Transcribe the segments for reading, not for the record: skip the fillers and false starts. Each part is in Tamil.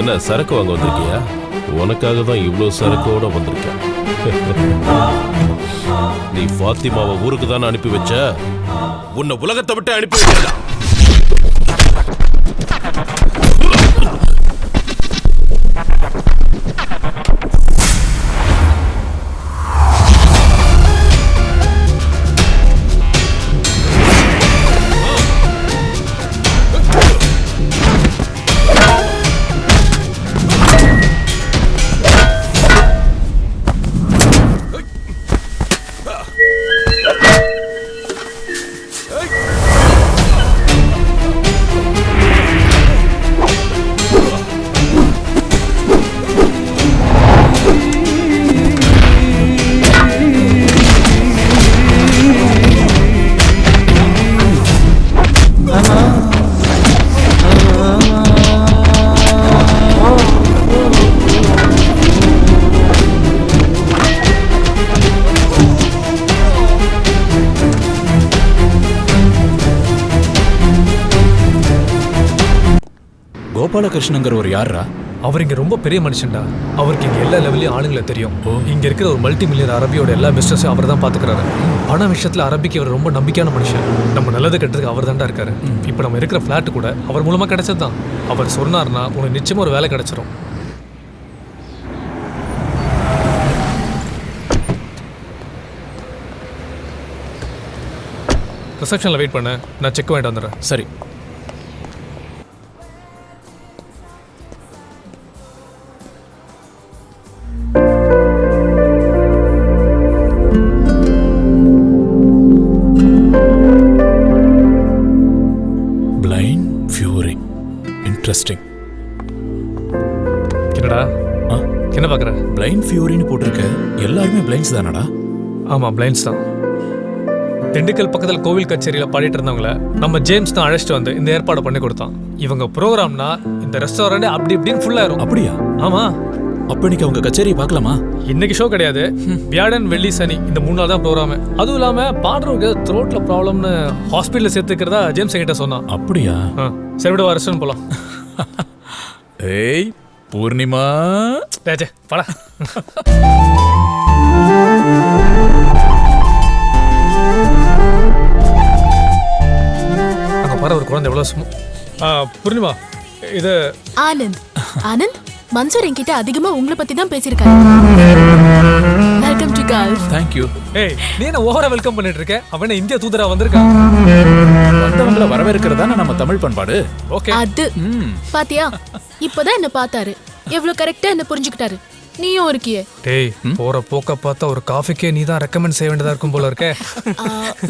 என்ன சரக்கு வாங்க வந்திருக்கியா? உனக்காக தான் இவ்வளோ சரக்கோட வந்திருக்கேன். நீ ஃபாத்திமாவை ஊருக்கு தானே அனுப்பி வச்ச, உன்னை உலகத்தை விட்டு அனுப்பி வைக்கிறதா? கோபாலகிருஷ்ணங்கிற ஒரு யாரா? அவர் இங்க ரொம்ப பெரிய மனுஷன்டா. அவருக்கு இங்க எல்லா லெவலையும் ஆளுங்களை தெரியும். இங்க இருக்கிற ஒரு மல்டி மில்லியன் அரபியோட எல்லா பிசினஸையும் அவர் தான் பாத்துக்கிறாரு. பண விஷயத்துல அரபிக்கு அவர் ரொம்ப நம்பிக்கையான மனுஷன். நம்ம நல்லது கெட்டதுக்கு அவர் தான்டா இருக்காரு. இப்ப நம்ம இருக்கிற பிளாட் கூட அவர் மூலமா கிடைச்சது தான். அவர் சொன்னார்னா உனக்கு நிச்சயமா ஒரு வேலை கிடைச்சிரும். ரிசப்ஷன்ல வெயிட் பண்ண, நான் செக் வாங்கிட்டு வந்துடுறேன். சரி. இன்ட்ரெஸ்டிங். என்னடா என்ன பார்க்குற? பிளைண்ட் ஃபியூரின்னு போட்டிருக்க. எல்லாருமே பிளைண்ட்ஸ் தானடா? ஆமாம், பிளைண்ட்ஸ் தான். திண்டுக்கல் பக்கத்தில் கோவில் கச்சேரியில் பாடிட்டு இருந்தவங்கள நம்ம ஜேம்ஸ் தான் அழைச்சிட்டு வந்து இந்த ஏற்பாடு பண்ணி கொடுத்தான். இவங்க ப்ரோக்ராம்னா இந்த ரெஸ்டாரண்ட் அப்படி இப்படின்னு ஃபுல்லாயிரும். அப்படியா? ஆமாம். அப்போ இன்னைக்கு அவங்க கச்சேரியை பார்க்கலாமா? இன்னைக்கு ஷோ கிடையாது. வியாழன் வெள்ளி சனி இந்த 3 நாள் தான் ப்ரோக்ராமு. அதுவும் இல்லாமல் பாடுறவங்க த்ரோட்டில் ப்ராப்ளம்னு ஹாஸ்பிட்டலில் சேர்த்துக்கிறதா ஜேம்ஸ் என்கிட்ட சொன்னான். அப்படியா? சரி விட ரெஸ்டாரண்ட் போகலாம். ஏய் பூர்ணிமா, ராஜே படா. அங்க பாரு ஒரு குழந்தை எவ்வளவு. பூர்ணிமா இது ஆனந்த். ஆனந்த், மன்சூர் என்கிட்ட அதிகமா உங்களை பத்தி தான் பேசியிருக்காரு. Welcome to gulf. Thank you. ஏய், நீ என்ன ஓவரா வெல்கம் பண்ணிட்டு இருக்க? அவன இந்தியா தூதரா வந்திருக்கான். வந்தவங்கள வரவேற்கிறதா நம்ம தமிழ் பண்பாடு. ஓகே. அது பாத்தியா, இப்போதான் என்ன பார்த்தாரு. எவ்வளவு கரெக்டா என்ன புரிஞ்சுக்கிட்டாரு. நீயும் இருக்கியே. டேய், போற போக்க பார்த்தா ஒரு காஃபிக்கே நீ தான் ரெக்கமெண்ட் செய்ய வேண்டியதா இருக்கும் போல இருக்கே.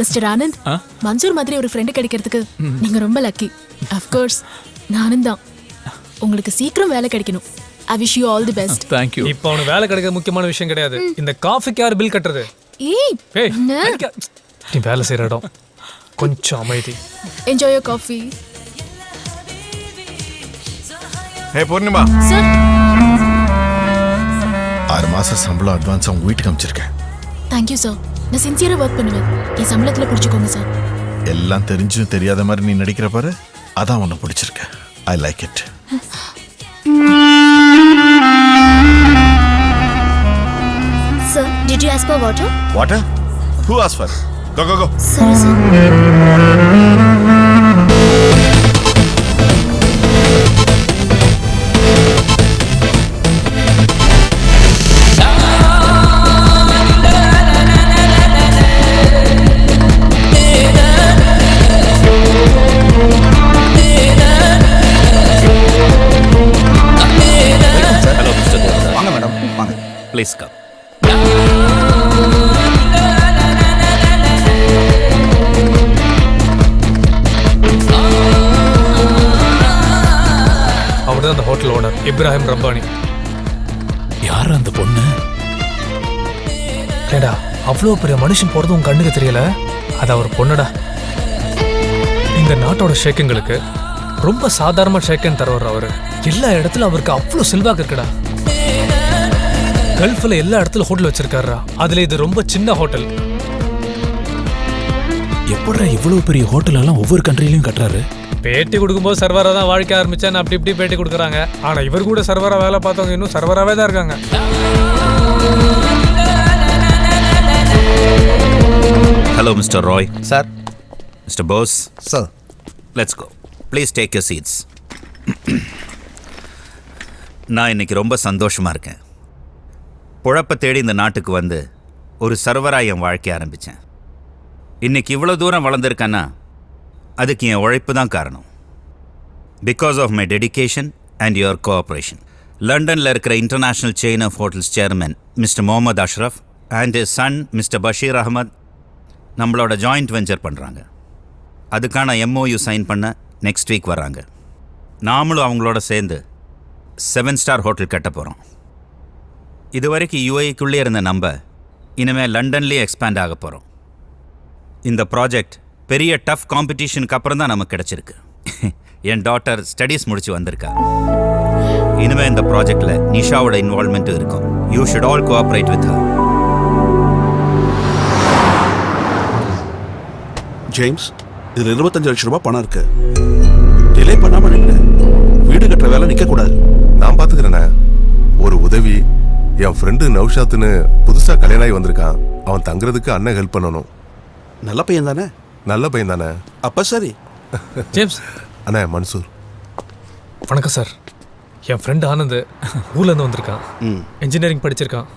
மிஸ்டர் ஆனந்த், மன்சூர் மாதிரி ஒரு ஃப்ரெண்ட் கிடைக்கிறதுக்கு நீங்க ரொம்ப லக்கி. ஆஃப் கோர்ஸ் நானும் தான். உங்களுக்கு சீக்கிரம் வேலை கிடைக்கணும். I wish you all the best. Thank you. இப்போ அவனுக்கு வேலை கிடைக்கிற முக்கியமான விஷயம் கிடையாது. இந்த காஃபிக்கு யார் பில் கட்டுறது? ஏய், நீ வேலை செய்யற இடம். கொஞ்சம் அமைதி. Enjoy your coffee. Hey Purnima. Sir. 6 மாசம் சம்பளம் அட்வான்ஸ் உங்க வீட்டுக்கு அனுப்பிச்சிருக்கேன். Thank you sir. நான் சின்சியரா வர்க் பண்ணுவேன். என் சம்பளத்துல புடிச்சுக்கோங்க சார். எல்லாம் தெரிஞ்சும் தெரியாத மாதிரி நீ நடிக்கிற பாரு, அதான் உன்னை பிடிச்சிருக்கு. I like it. Sir, did you ask for water? Water? Who asked for it? Go, go, go. Sorry sir. Please come. அவர்தான் அந்த ஹோட்டல் ஓனர் இப்ராஹிம் ரப்பானி. யார் அந்த பொண்ணு? ஏடா, அவ்வளோ பெரிய மனுஷன் போறது உன் கண்ணுக்கு தெரியல? அது அவர் பொண்ணுடா. இந்த நாட்டோட ஷேக்குங்களுக்கு ரொம்ப சாதாரண ஷேக்கன் தருவார் அவரு. எல்லா இடத்துல அவருக்கு அவ்வளோ செல்வாக்கு இருக்குடா. கல்ஃப்ல எல்லா இடத்துல ஹோட்டல் வச்சிருக்காரா. அதுல இது ரொம்ப சின்ன ஹோட்டல். எப்படா இவ்வளவு பெரிய ஹோட்டல் எல்லாம் ஒவ்வொரு கண்ட்ரிலையும் கட்டுறாரு? பேட்டி கொடுக்கும்போது சர்வரா தான் வாழ்க்கை ஆரம்பிச்சேன்னு அப்படி இப்படி பேட்டி கொடுக்குறாங்க. ஆனா இவர் கூட சர்வரா வேலை பார்த்தவங்க இன்னும் சர்வராகவே தான் இருக்காங்க. Hello, Mr. Roy. Sir. Mr. Bose. Sir. Let's go. Please take your seats. நான் இன்னைக்கு ரொம்ப சந்தோஷமா இருக்கேன். பொழப்ப தேடி இந்த நாட்டுக்கு வந்து ஒரு சர்வரா என் வாழ்க்கைய ஆரம்பித்தேன். இன்னைக்கு இவ்வளோ தூரம் வளர்ந்துருக்கேன்னா அதுக்கு என் உழைப்பு தான் காரணம். Because of my dedication and your cooperation. லண்டனில் இருக்கிற international chain of hotels chairman mister Muhammad Ashraf and his son mister Basheer Ahmed நம்மளோட ஜாயிண்ட் வெஞ்சர் பண்ணுறாங்க. அதுக்கான MOU சைன் பண்ண நெக்ஸ்ட் வீக் வராங்க. நாமளும் அவங்களோட சேர்ந்து 7-ஸ்டார் ஹோட்டல் கட்ட போகிறோம். இது வரைக்கும் UAEக்குள்ளே இருந்த நம்ம இனிமேல் லண்டன்லேயே எக்ஸ்பேண்ட் ஆக போகிறோம். இந்த ப்ராஜெக்ட் பெரிய டஃப் காம்படிஷனுக்கு அப்புறம் தான் நமக்கு கிடச்சிருக்கு. என் டாட்டர் ஸ்டடீஸ் முடிச்சு வந்திருக்கா. இனிமேல் இந்த ப்ராஜெக்டில் நிஷாவோட இன்வால்மெண்ட்டும் இருக்கும். You should all cooperate with her. James, இதில் 25 லட்சம் ரூபாய் பணம் இருக்கு. டிலே பண்ணாம நின்று வீடு கட்டுற வேலை நிற்கக்கூடாது. நான் பார்த்துக்கிறேண்ணே. ஒரு உதவி, என் ஃப்ரெண்டு நௌஷாத்துன்னு புதுசாக கல்யாணம் ஆகி வந்திருக்கான். அவன் தங்குறதுக்கு அண்ணன் ஹெல்ப் பண்ணணும். நல்ல பையன் தானே? நல்ல பையன் தானே? அப்போ சரி. ஜேம்ஸ். அண்ணே மன்சூர். வணக்கம் சார். என் ஃப்ரெண்டு ஆனந்த் ஊர்லேருந்து வந்திருக்கான். இன்ஜினியரிங் படிச்சிருக்கான்.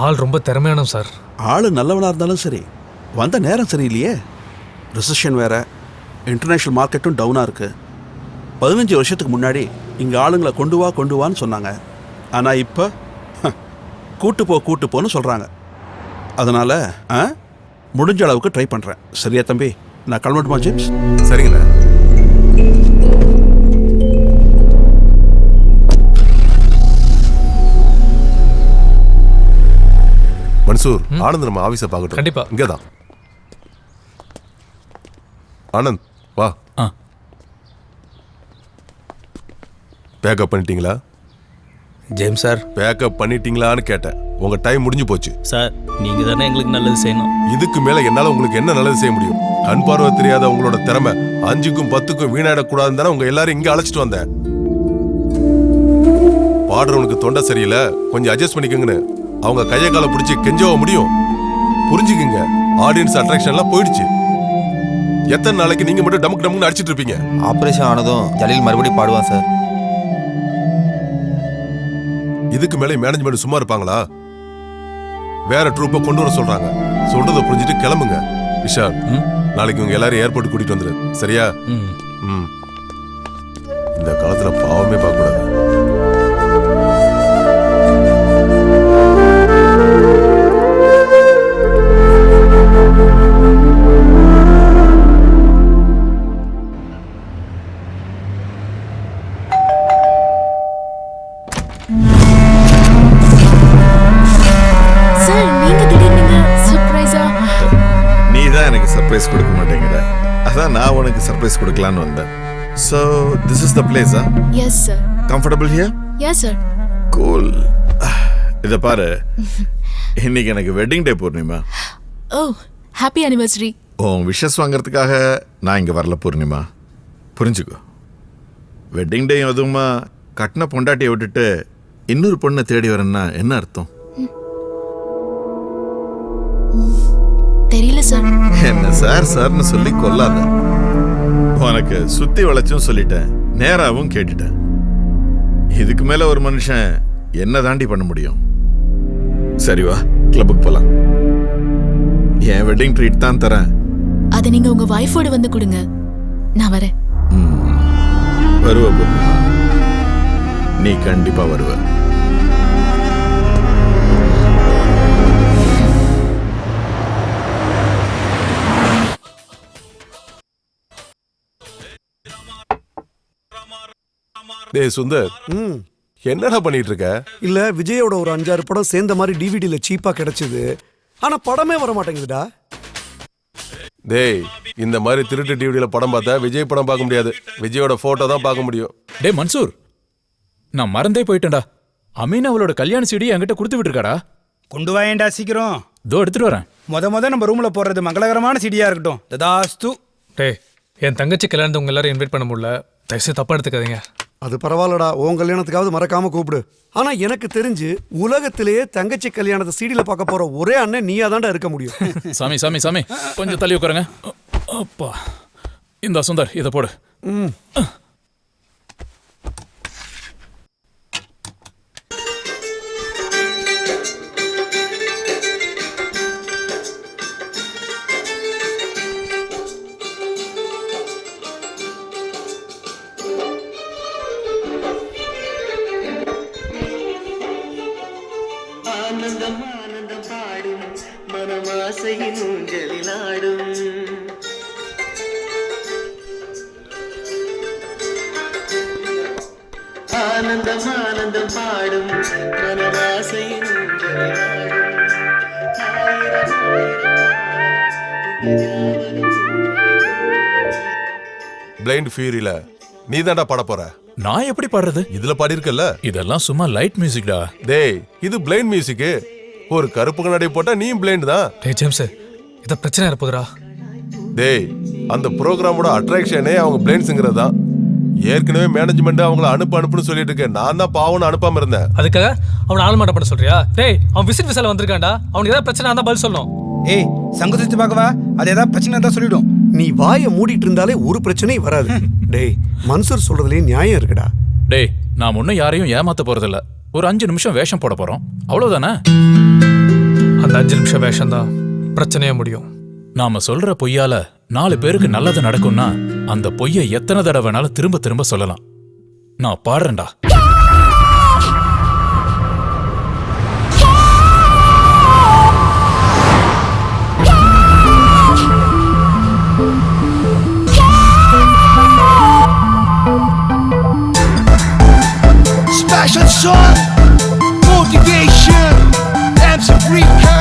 ஆள் ரொம்ப திறமையானவன் சார். ஆள் நல்லவனாக இருந்தாலும் சரி, வந்த நேரம் சரியில்லையே. ரிசெஷன் வேற, இன்டர்நேஷ்னல் மார்க்கெட்டும் டவுனாக இருக்குது. 15 வருஷத்துக்கு முன்னாடி இங்கே ஆளுங்களை கொண்டு வான்னு சொன்னாங்க. ஆனால் இப்போ கூட்டு போன்னு சொல்கிறாங்க. அதனால் முடிஞ்ச அளவுக்கு ட்ரை பண்ணுறேன். சரியா தம்பி? நான் கிளம்பட்டுமா ஜேம்ஸ்? சரிங்கண்ணே. மன்சூர், ஆனந்த் நம்ம ஆஃபீஸை பார்க்கட்டும். கண்டிப்பா. இங்கே தான். ஆனந்த் வா. பேக்கப் பண்ணிட்டீங்களா? James sir. பேக்கப் பண்ணிட்டீங்களான்னு கேட்டேன். உங்க டைம் முடிஞ்சு போச்சு சார், நீங்க தானே எங்களுக்கு நல்லது செய்யணும். இதுக்கு மேல என்னால உங்களுக்கு என்ன நல்லது செய்ய முடியும்? கண் பார்வை தெரியாத உங்களோட திறமை 5க்கும் 10க்கும் வீணாயிடக்கூடாதுன்னு தானே உங்க எல்லாரும் இங்க அழைச்சிட்டு வந்தேன். பாடுறவனுக்கு தொண்டை சரியில்லை, கொஞ்சம் அட்ஜஸ்ட் பண்ணிக்கோங்கன்னு அவங்க கையை காலை பிடிச்சி கெஞ்சவ முடியும்? புரிஞ்சுக்குங்க, ஆடியன்ஸ் அட்ராக்ஷன் எல்லாம் போயிடுச்சு. எத்தனை நாளைக்கு நீங்க மட்டும் டமுக்கு டமுக்குன்னு அடிச்சிட்டு இருப்பீங்க? ஆபரேஷன் ஆனதும் ஜலீல் மறுபடியும் பாடுவான் சார். இதுக்கு மேலே மேனேஜ்மெண்ட் சும்மா இருப்பாங்களா? வேற ட்ரூப்பை கொண்டு வர சொல்றாங்க. சொல்றதை புரிஞ்சுட்டு கிளம்புங்க. விஷால், நாளைக்கு உங்க எல்லாரும் ஏர்போர்ட் கூட்டிட்டு வந்துரு. சரியா? இந்த காலத்துல பாவமே பார்க்க கூடாது. சர்ப்ரைஸ் கொடுக்க மாட்டேங்கிற, அதான் நான் உனக்கு சர்ப்ரைஸ் கொடுக்கலான்னு வந்தேன். So this is the place, huh? Yes sir. Comfortable here? Yes sir. Cool. இத பாரு, இன்னைக்கு எனக்கு wedding day Poornima. Oh, happy anniversary. Wishes வாங்குறதுக்காக நான் இங்க வரல பூர்ணிமா. புரிஞ்சுக்கோ. வெட்டிங் டே அதுவுமா கட்டின பொண்டாட்டியை விட்டுட்டு இன்னொரு பொண்ணை தேடி வரேன்னா என்ன அர்த்தம்? தெரியல சார். என்ன சார்னு சொல்லி கொல்லாத. உனக்கு சுத்தி வளைச்சும் சொல்லிட்டேன், நேராவும் கேட்டுட்டேன். இதுக்கு மேல ஒரு மனுஷன் என்ன தாண்டி பண்ண முடியும்? சரி வா, கிளப்புக்கு போலாம். என் வெட்டிங் ட்ரீட் தான் தரேன். அதை நீங்க உங்க வைஃபோட வந்து கொடுங்க. நான் வரேன். வருவ பூர்ணிமா, நீ கண்டிப்பா வருவ. டேய் சுந்தர், என்னடா பண்ணிட்டு இருக்க? இல்ல, விஜயோட ஒரு 5-6 படம் சேர்ந்த மாதிரி டிவிடில சீப்பா கிடைச்சது. ஆனா படமே வர மாட்டேங்குதுடா. டேய், இந்த மாதிரி திருட்டு டிவிடியில படம் பார்த்தா விஜய் படம் பார்க்க முடியாது. விஜயோட போட்டோ தான் பார்க்க முடியும். டே மன்சூர், நான் மறந்தே போயிட்டேன்டா. அமீன் அவளோட கல்யாண சீடி என்கிட்ட கொடுத்து விட்டுருக்காடா. கொண்டு வாயேண்டா சீக்கிரம். இதோ எடுத்துட்டு வரேன். முத நம்ம ரூம்ல போடுறது மங்களகரமான சீடியா இருக்கட்டும். ததாஸ்து. டே, என் தங்கச்சி கல்யாணத்தை உங்க எல்லாரும் இன்வைட் பண்ண முடியல, தயவுசெய்து தப்பா எடுத்துக்காதீங்க. அது பரவாயில்லடா, உன் கல்யாணத்துக்காவது மறக்காம கூப்பிடு. ஆனா எனக்கு தெரிஞ்சு உலகத்திலேயே தங்கச்சி கல்யாணத்தை சீடியில பார்க்க போற ஒரே அண்ணன் நீயா தான்டா இருக்க முடியும். சாமி சாமி சாமி, கொஞ்சம் தள்ளி உட்காருங்க. அப்பா, இந்த சுந்தர் இதை போடு. ஆனந்தம் ஆனந்தம் பாடும் மனமாசையின் ஊஞ்சலில் ஆடும். ஆனந்தம் ஆனந்தம் பாடும் மனமாசையின் ஊஞ்சலில் ஆடும். பிளைண்ட் ஃபியூரியில நீ தான்டா பாட போற. நான் எப்படி பாடுறது? இதுல பாடியிருக்கல. இதெல்லாம் சும்மா லைட் மியூசிக்டா. டேய், இது பிளைண்ட் மியூசிக். ஒரு கருப்பு கண்ணாடி போட்டா நீ பிளைண்ட் தான். டேய் ஜேம்ஸ், இத பிரச்சனை இருப்பதுடா. டேய், அந்த ப்ரோக்ராமோட அட்ராக்ஷனே அவங்க பிளைண்ட்ஸ்ங்கிறது தான். ஏற்கனவே மேனேஜ்மெண்ட் அவங்கள அனுப்புன்னு சொல்லிட்டு இருக்கேன். நான் தான் பாவம்னு அனுப்பாம இருந்தேன். அதுக்காக அவனை ஆல்மாட்டம் பண்ண சொல்றியா? டேய், அவன் விசிட் விசால வந்திருக்கான்டா. அவனுக்கு ஏதாவது பிரச்சனை இருந்தா பதில் சொல்லணும். ஏய், சங்கு சுத்தி பார்க்கவா? அது ஏதாவது பிரச்சனை தான் சொல்லிடும். நீ வாயை மூடிட்டு இருந்தாலே ஒரு பிரச்சனையும் வராது. டேய், மன்சூர் சொல்றதுலயே நியாயம் இருக்குடா. டேய், நான் ஒன்னும் யாரையும் ஏமாத்த போறதில்ல. ஒரு 5 நிமிஷம் வேஷம் போட போறோம், அவ்வளவுதானே? அந்த 5 நிமிஷம் வேஷம் தான் பிரச்சனையே முடியும். நாம சொல்ற பொய்யால 4 பேருக்கு நல்லது நடக்கும்னா அந்த பொய்யை எத்தனை தடவை வேணாலும் திரும்ப திரும்ப சொல்லலாம். நான் பாடுறேன்டா. Special song, motivation, MC Rico,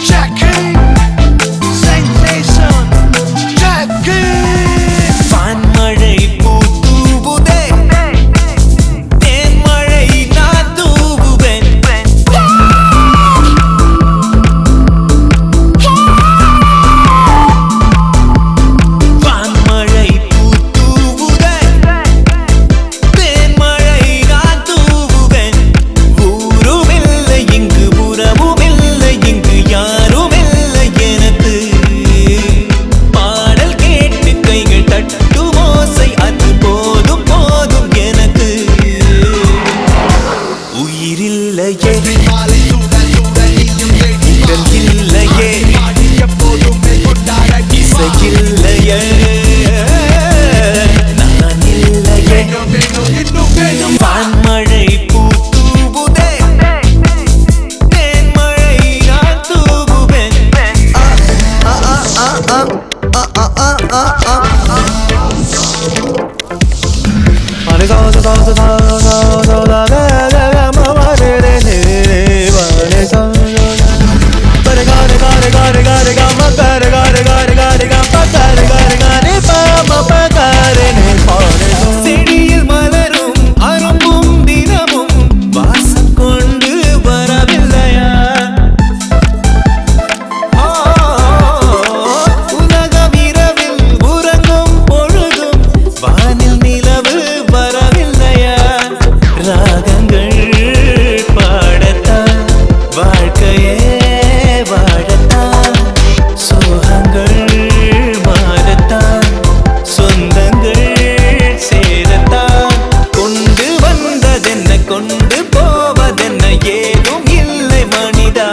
Jackie, sensation, Jackie. வான்மழை பூத்தூவுதே, தேன்மழை நான் தூவுவேன். வான்மழை பூத்தூவுதே, தேன்மழை நான் தூவுவேன். ஊருமில்லை இங்கு, புறமுமில்லை இங்கு, யாருமில்லை எனக்கு. பாடல் கேட்டு கைகள் தட்டும் ஓசை, அது போதும் போதும் எனக்கு. உயிரில்லையே, உடல் இல்லையே, இசையில்லையே, நான் இல்லையே. வான்மழை பூத்தூவுதே, தேன்மழை நான் தூவுவேன். செடியில் மலரும் அரும்பும் தினமும் வாசம் கொண்டு வரவில்லையா? உலகம் இரவில் உறங்கும் பொழுதும் வானில் நிலவு வரவில்லையா? ராகங்கள் பாடத்தான், வாழ்க்கையே வாழத்தான், சோகங்கள் மாறத்தான், சொந்தங்கள் சேரத்தான். கொண்டு வந்ததென்ன, கொண்டு போவதென்ன, ஏதும் இல்லை மனிதா.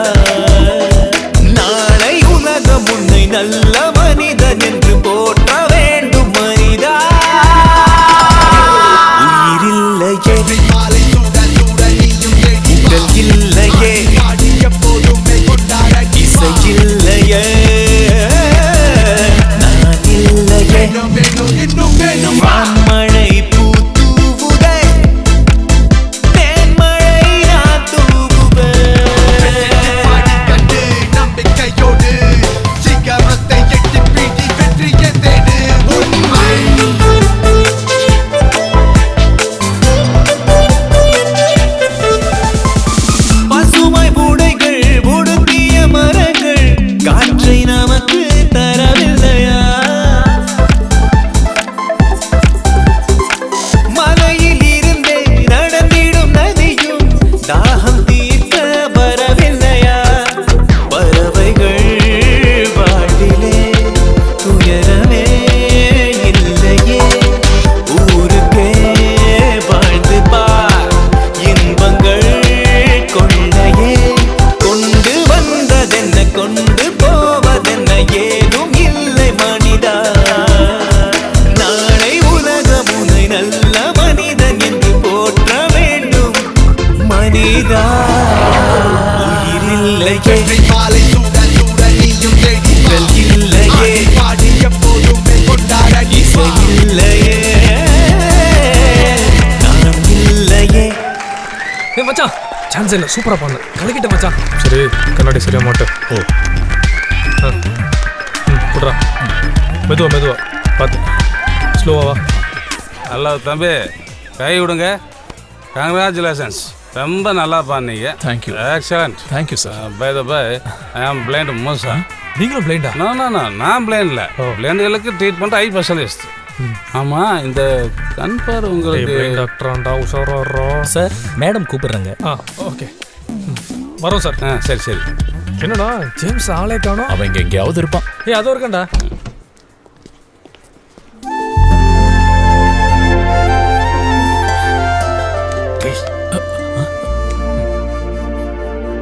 நாளை உலகம் உன்னை நல்ல மனிதன் என்று போற்ற வேண்டும் மனிதா. உயிரில்லையே, உடல் இல்லையே, இசையில்லையே, நான் இல்லையே. வான்மழை பூத்தூவுதே, தேன்மழை நான் தூவுவேன். நம்பிக்கையோடு சிகரத்தை எட்டி பீட்டி வெற்றியை தேடு. உண்மை பசுமை பூடைகள் உடுத்திய மரங்கள் காற்றை நமக்கு தரவில்லையா? இல்லையே நாணம் இல்லையே. ஏ மச்சான், சான்ஸ் இல்லை, சூப்பரா பண்ணு, கலக்கிட்ட மச்சான். சரி, கண்ணாடி சரியா மாட்டேன். ஓ குடுறா, மெதுவா மெதுவா பார்த்து, ஸ்லோவா. ஹலோ தம்பி, கை விடுங்க. கங்க்ராச்சுலேஷன்ஸ், ரொம்ப நல்லா பண்ணீங்க. Thank you. Excellent. Thank you sir. By the by, I am blind Moosa. நீங்களும் பிளைண்டா? நோ நோ நோ, நான் பிளைண்ட் இல்லை. பிளைண்டுகளுக்கு ட்ரீட்மெண்ட் ஐ ஸ்பெஷலிஸ்ட். ஆமாம், இந்த கண் பாரு உங்களுக்கு. டாக்டராண்டா, உஷாரா சார். மேடம் கூப்பிடுறாங்க. ஓகே, வரோம் சார். சரி சரி. என்னடா ஜேம்ஸ் ஆளே காணோம்? அவன் இங்க எங்கேயாவது இருப்பான். அதோ இருக்கண்டா.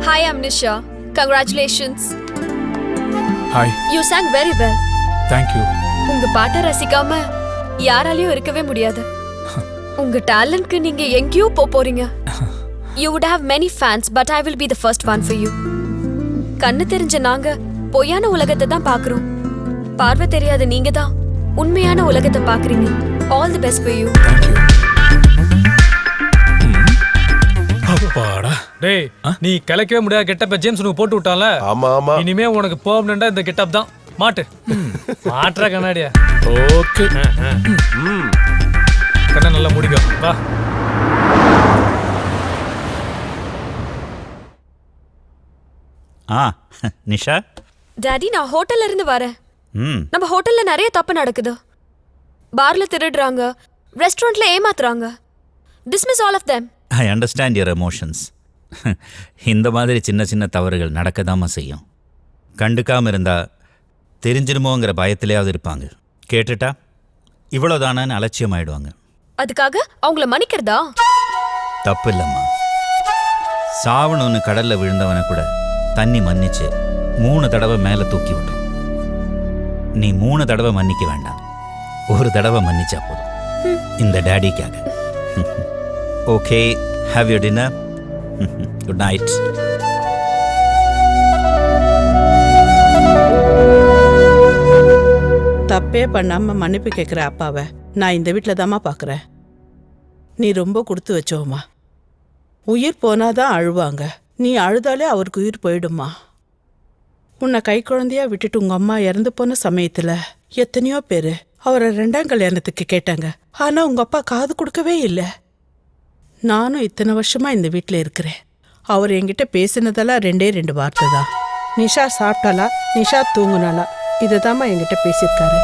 Hi, I'm Nisha. Congratulations. Hi. You sang very well. Thank you. உங்க பாட்டை ரசிக்காம யாராலையும் இருக்கவே முடியாது. உங்க டேலண்ட்க்கு நீங்க எங்கேயோ போறீங்க. You would have many fans, but I will be the first one for you. கண்ணு தெரிஞ்ச நாங்க பொய்யான உலகத்தை தான் பாக்குறோம். பார்வை தெரியாத நீங்க தான் உண்மையான உலகத்தை பாக்குறீங்க. All the best for you. அப்பாடா. டேய், நீ கலக்கவே முடியாத கெட்டப்ப ஜேம்ஸ் உனக்கு போட்டு விட்டான்ல. ஆமா ஆமா. இனிமே உனக்கு பெர்மனண்டா இந்த கெட்டப் தான். மாட்டு. மாட்றா கண்ணாடியா. ஓகே. கண்ணை நல்லா முடிக்க. வா. நிஷா. டாடி, நான் ஹோட்டல்ல இருந்து வரேன். நம்ம ஹோட்டல்ல நிறைய தப்பு நடக்குது. பார்ல திருடுறாங்க, ரெஸ்டாரண்ட்ல ஏமாத்துறாங்க. Dismiss all of them. I understand your emotions. இந்த மாதிரி சின்ன சின்ன தவறுகள் நடக்கதாம செய்யும். கண்டுக்காமல் இருந்தால் தெரிஞ்சிருமோங்கிற பயத்திலேயாவது இருப்பாங்க. கேட்டுட்டா இவ்வளோதானு அலட்சியம் ஆயிடுவாங்க. அதுக்காக அவங்கள மன்னிக்கிறதா? தப்பு இல்லைம்மா. சாவணும்னு கடலில் விழுந்தவனை கூட தண்ணி மன்னிச்சு 3 தடவை மேலே தூக்கி விட்டுரும். நீ 3 தடவை மன்னிக்க வேண்டாம், 1 தடவை மன்னிச்சா போதும். இந்த டேடிக்காக. Okay, have your dinner. Good night. தப்பே பண்ணாம மன்னிப்பு கேட்குற அப்பாவை நான் இந்த வீட்டில் தாம்மா பார்க்குறேன். நீ ரொம்ப கொடுத்து வச்சோம்மா. உயிர் போனாதான் அழுவாங்க, நீ அழுதாலே அவருக்கு உயிர் போயிடுமா. உன்னை கை குழந்தையா விட்டுட்டு உங்க அம்மா இறந்து போன சமயத்துல எத்தனையோ பேரு அவரை 2ஆம் கல்யாணத்துக்கு கேட்டாங்க. ஆனா உங்க அப்பா காது கொடுக்கவே இல்லை. நானும் இத்தனை வருஷமா இந்த வீட்டில் இருக்கிறேன். அவர் என்கிட்ட பேசினதெல்லாம் 2 வார்த்தை தான். நிஷா சாப்பிட்டாளா, நிஷா தூங்குனாளா, இதை தாம்மா என்கிட்ட பேசியிருக்காரு.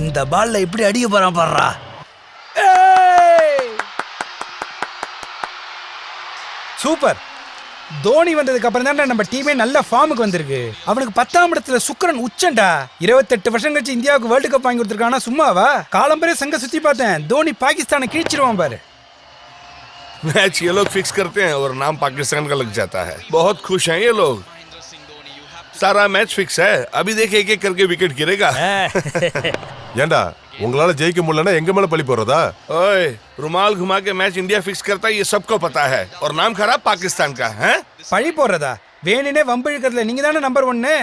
இந்த பால்ல இப்படி அடிக்க போறான் பாடுறா. சூப்பர். தோனி வந்ததுக்கு அப்புறம் தான் நம்ம டீமே நல்ல ஃபார்முக்கு வந்திருக்கு. அவனுக்கு 10ஆம் இடத்துல சுக்கிரன் உச்சண்டா. 28 வருஷம் கழிச்சு இந்தியாவுக்கு வேர்ல்டு கப் வாங்கி கொடுத்துருக்கானா சும்மாவா? காலம்பரே சங்க சுத்தி பார்த்தேன். தோனி பாகிஸ்தானை கிழிச்சிருவான் பாரு. मैच ये लोग फिक्स करते हैं और नाम पाकिस्तान का लग जाता है. बहुत खुश हैं ये लोग. सारा मैच फिक्स है. अभी देख एक एक करके विकेट गिरेगा. ஏண்டா உங்களால ஜெயிக்க முடியலன்னா எங்க மேல பழி போறதா? ओए, रुमाल घुमा के मैच इंडिया फिक्स करता है, ये सबको पता है. और नाम खराब पाकिस्तान का है. பழி போடுறதா? வேணுனே வம்பிழுக்கிறதுல நீங்க தானே நம்பர் 1.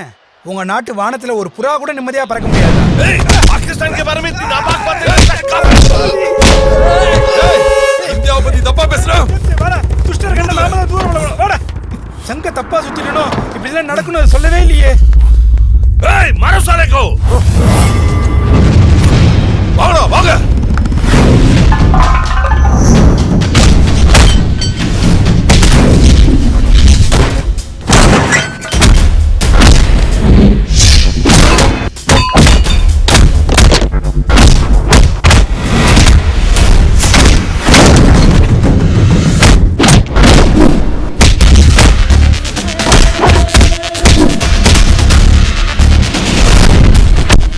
உங்க நாட்டு வானத்துல ஒரு புறா கூட நிம்மதியா பறக்க முடியாது. पाकिस्तान के बारे में इतनी नापाक बातें. இந்தியாவை பத்தி தப்பா பேசுறா. துஷ்டர் கண்ட நாம தூரம் வாடா. சங்க தப்பா சுத்திடணும், இப்படிலாம் நடக்கணும் சொல்லவே இல்லையே. ஏய், मारो साले को. வாடா வாங்க.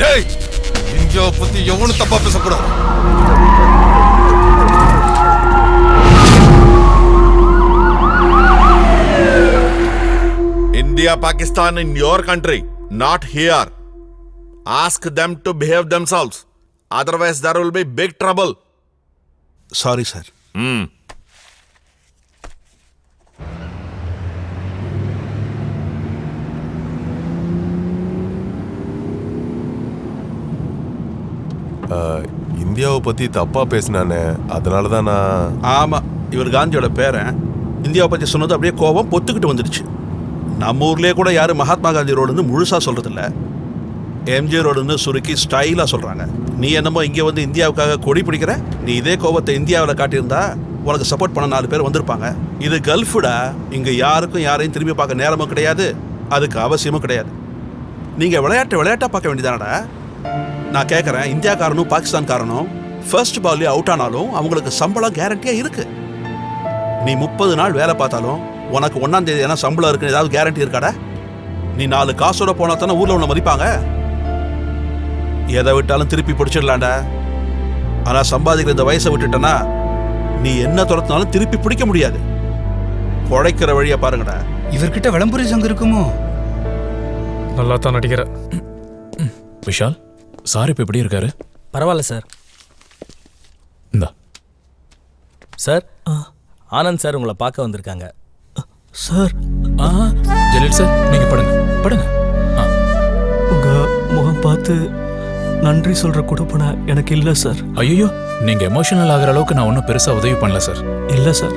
டேய், இந்தியாவை பத்தி எவனும் தப்பா பேசக்கூடாது. India, Pakistan in your country, not here. Ask them to behave themselves. Otherwise, there will be big trouble. Sorry sir. இந்தியாவை பத்தி தப்பா பேசினானே, அதனாலதான் நான். ஆமா, இவர் காந்தியோட பேரன். இந்தியாவை பத்தி சொன்னது அப்படியே கோபம் பொத்துக்கிட்டு வந்துடுச்சு. நம்ம ஊர்லயே கூட யாரும் மகாத்மா காந்தி ரோடுன்னு முழுசா சொல்றதில்ல, எம்ஜி ரோடுன்னு சுருக்கி ஸ்டைலா சொல்றாங்க. நீ என்னமோ இங்க வந்து இந்தியாவுக்காக கொடி பிடிக்கிற. நீ இதே கோபத்தை இந்தியாவில் காட்டியிருந்தா உனக்கு சப்போர்ட் பண்ண 4 பேர் வந்திருப்பாங்க. இது கல்ஃபுடா. இங்க யாருக்கும் யாரையும் திரும்பி பார்க்க நேரமும் கிடையாது, அதுக்கு அவசியமும் கிடையாது. நீங்க விளையாட்டா பார்க்க வேண்டியதானடா. நான் கேட்கறேன், இந்தியாக்காரனும் பாகிஸ்தான்காரனும் ஃபர்ஸ்ட் பால்லே அவுட் ஆனாலும் அவங்களுக்கு சம்பளம் கேரண்டியா இருக்கு. நீ 30 நாள் வேலை பார்த்தாலும் உனக்கு 1ஆம் தேதி ஏன்னா சம்பளம் இருக்குன்னு ஏதாவது கேரண்டி இருக்காடா? நீ 4 காசோட போனா தானே ஊர்ல உன்னை மதிப்பாங்க. எதை விட்டாலும் திருப்பி பிடிச்சிடலாண்டா. ஆனா சம்பாதிக்கிற இந்த வயசை விட்டுட்டனா நீ என்ன துரத்தினாலும் திருப்பி பிடிக்க முடியாது. உழைக்கிற வழியை பாருங்கடா. இவர்கிட்ட விளம்பரி சங்கம் இருக்குமோ? நல்லா தான் நடிக்கிற. விஷால், சார் இப்ப எப்படி இருக்காரு? பரவாயில்ல சார். இந்தா சார், ஆனந்த் சார் உங்களை பார்க்க வந்திருக்காங்க. சார். ஜலீல் சார், நீங்க படுங்க படுங்க. உங்க முகம் பார்த்து நன்றி சொல்ற கொடுப்பன எனக்கு இல்லை சார். ஐயோ, நீங்க எமோஷனல் ஆகிற அளவுக்கு நான் ஒன்றும் பெருசா உதவி பண்ணல சார். இல்லை சார்,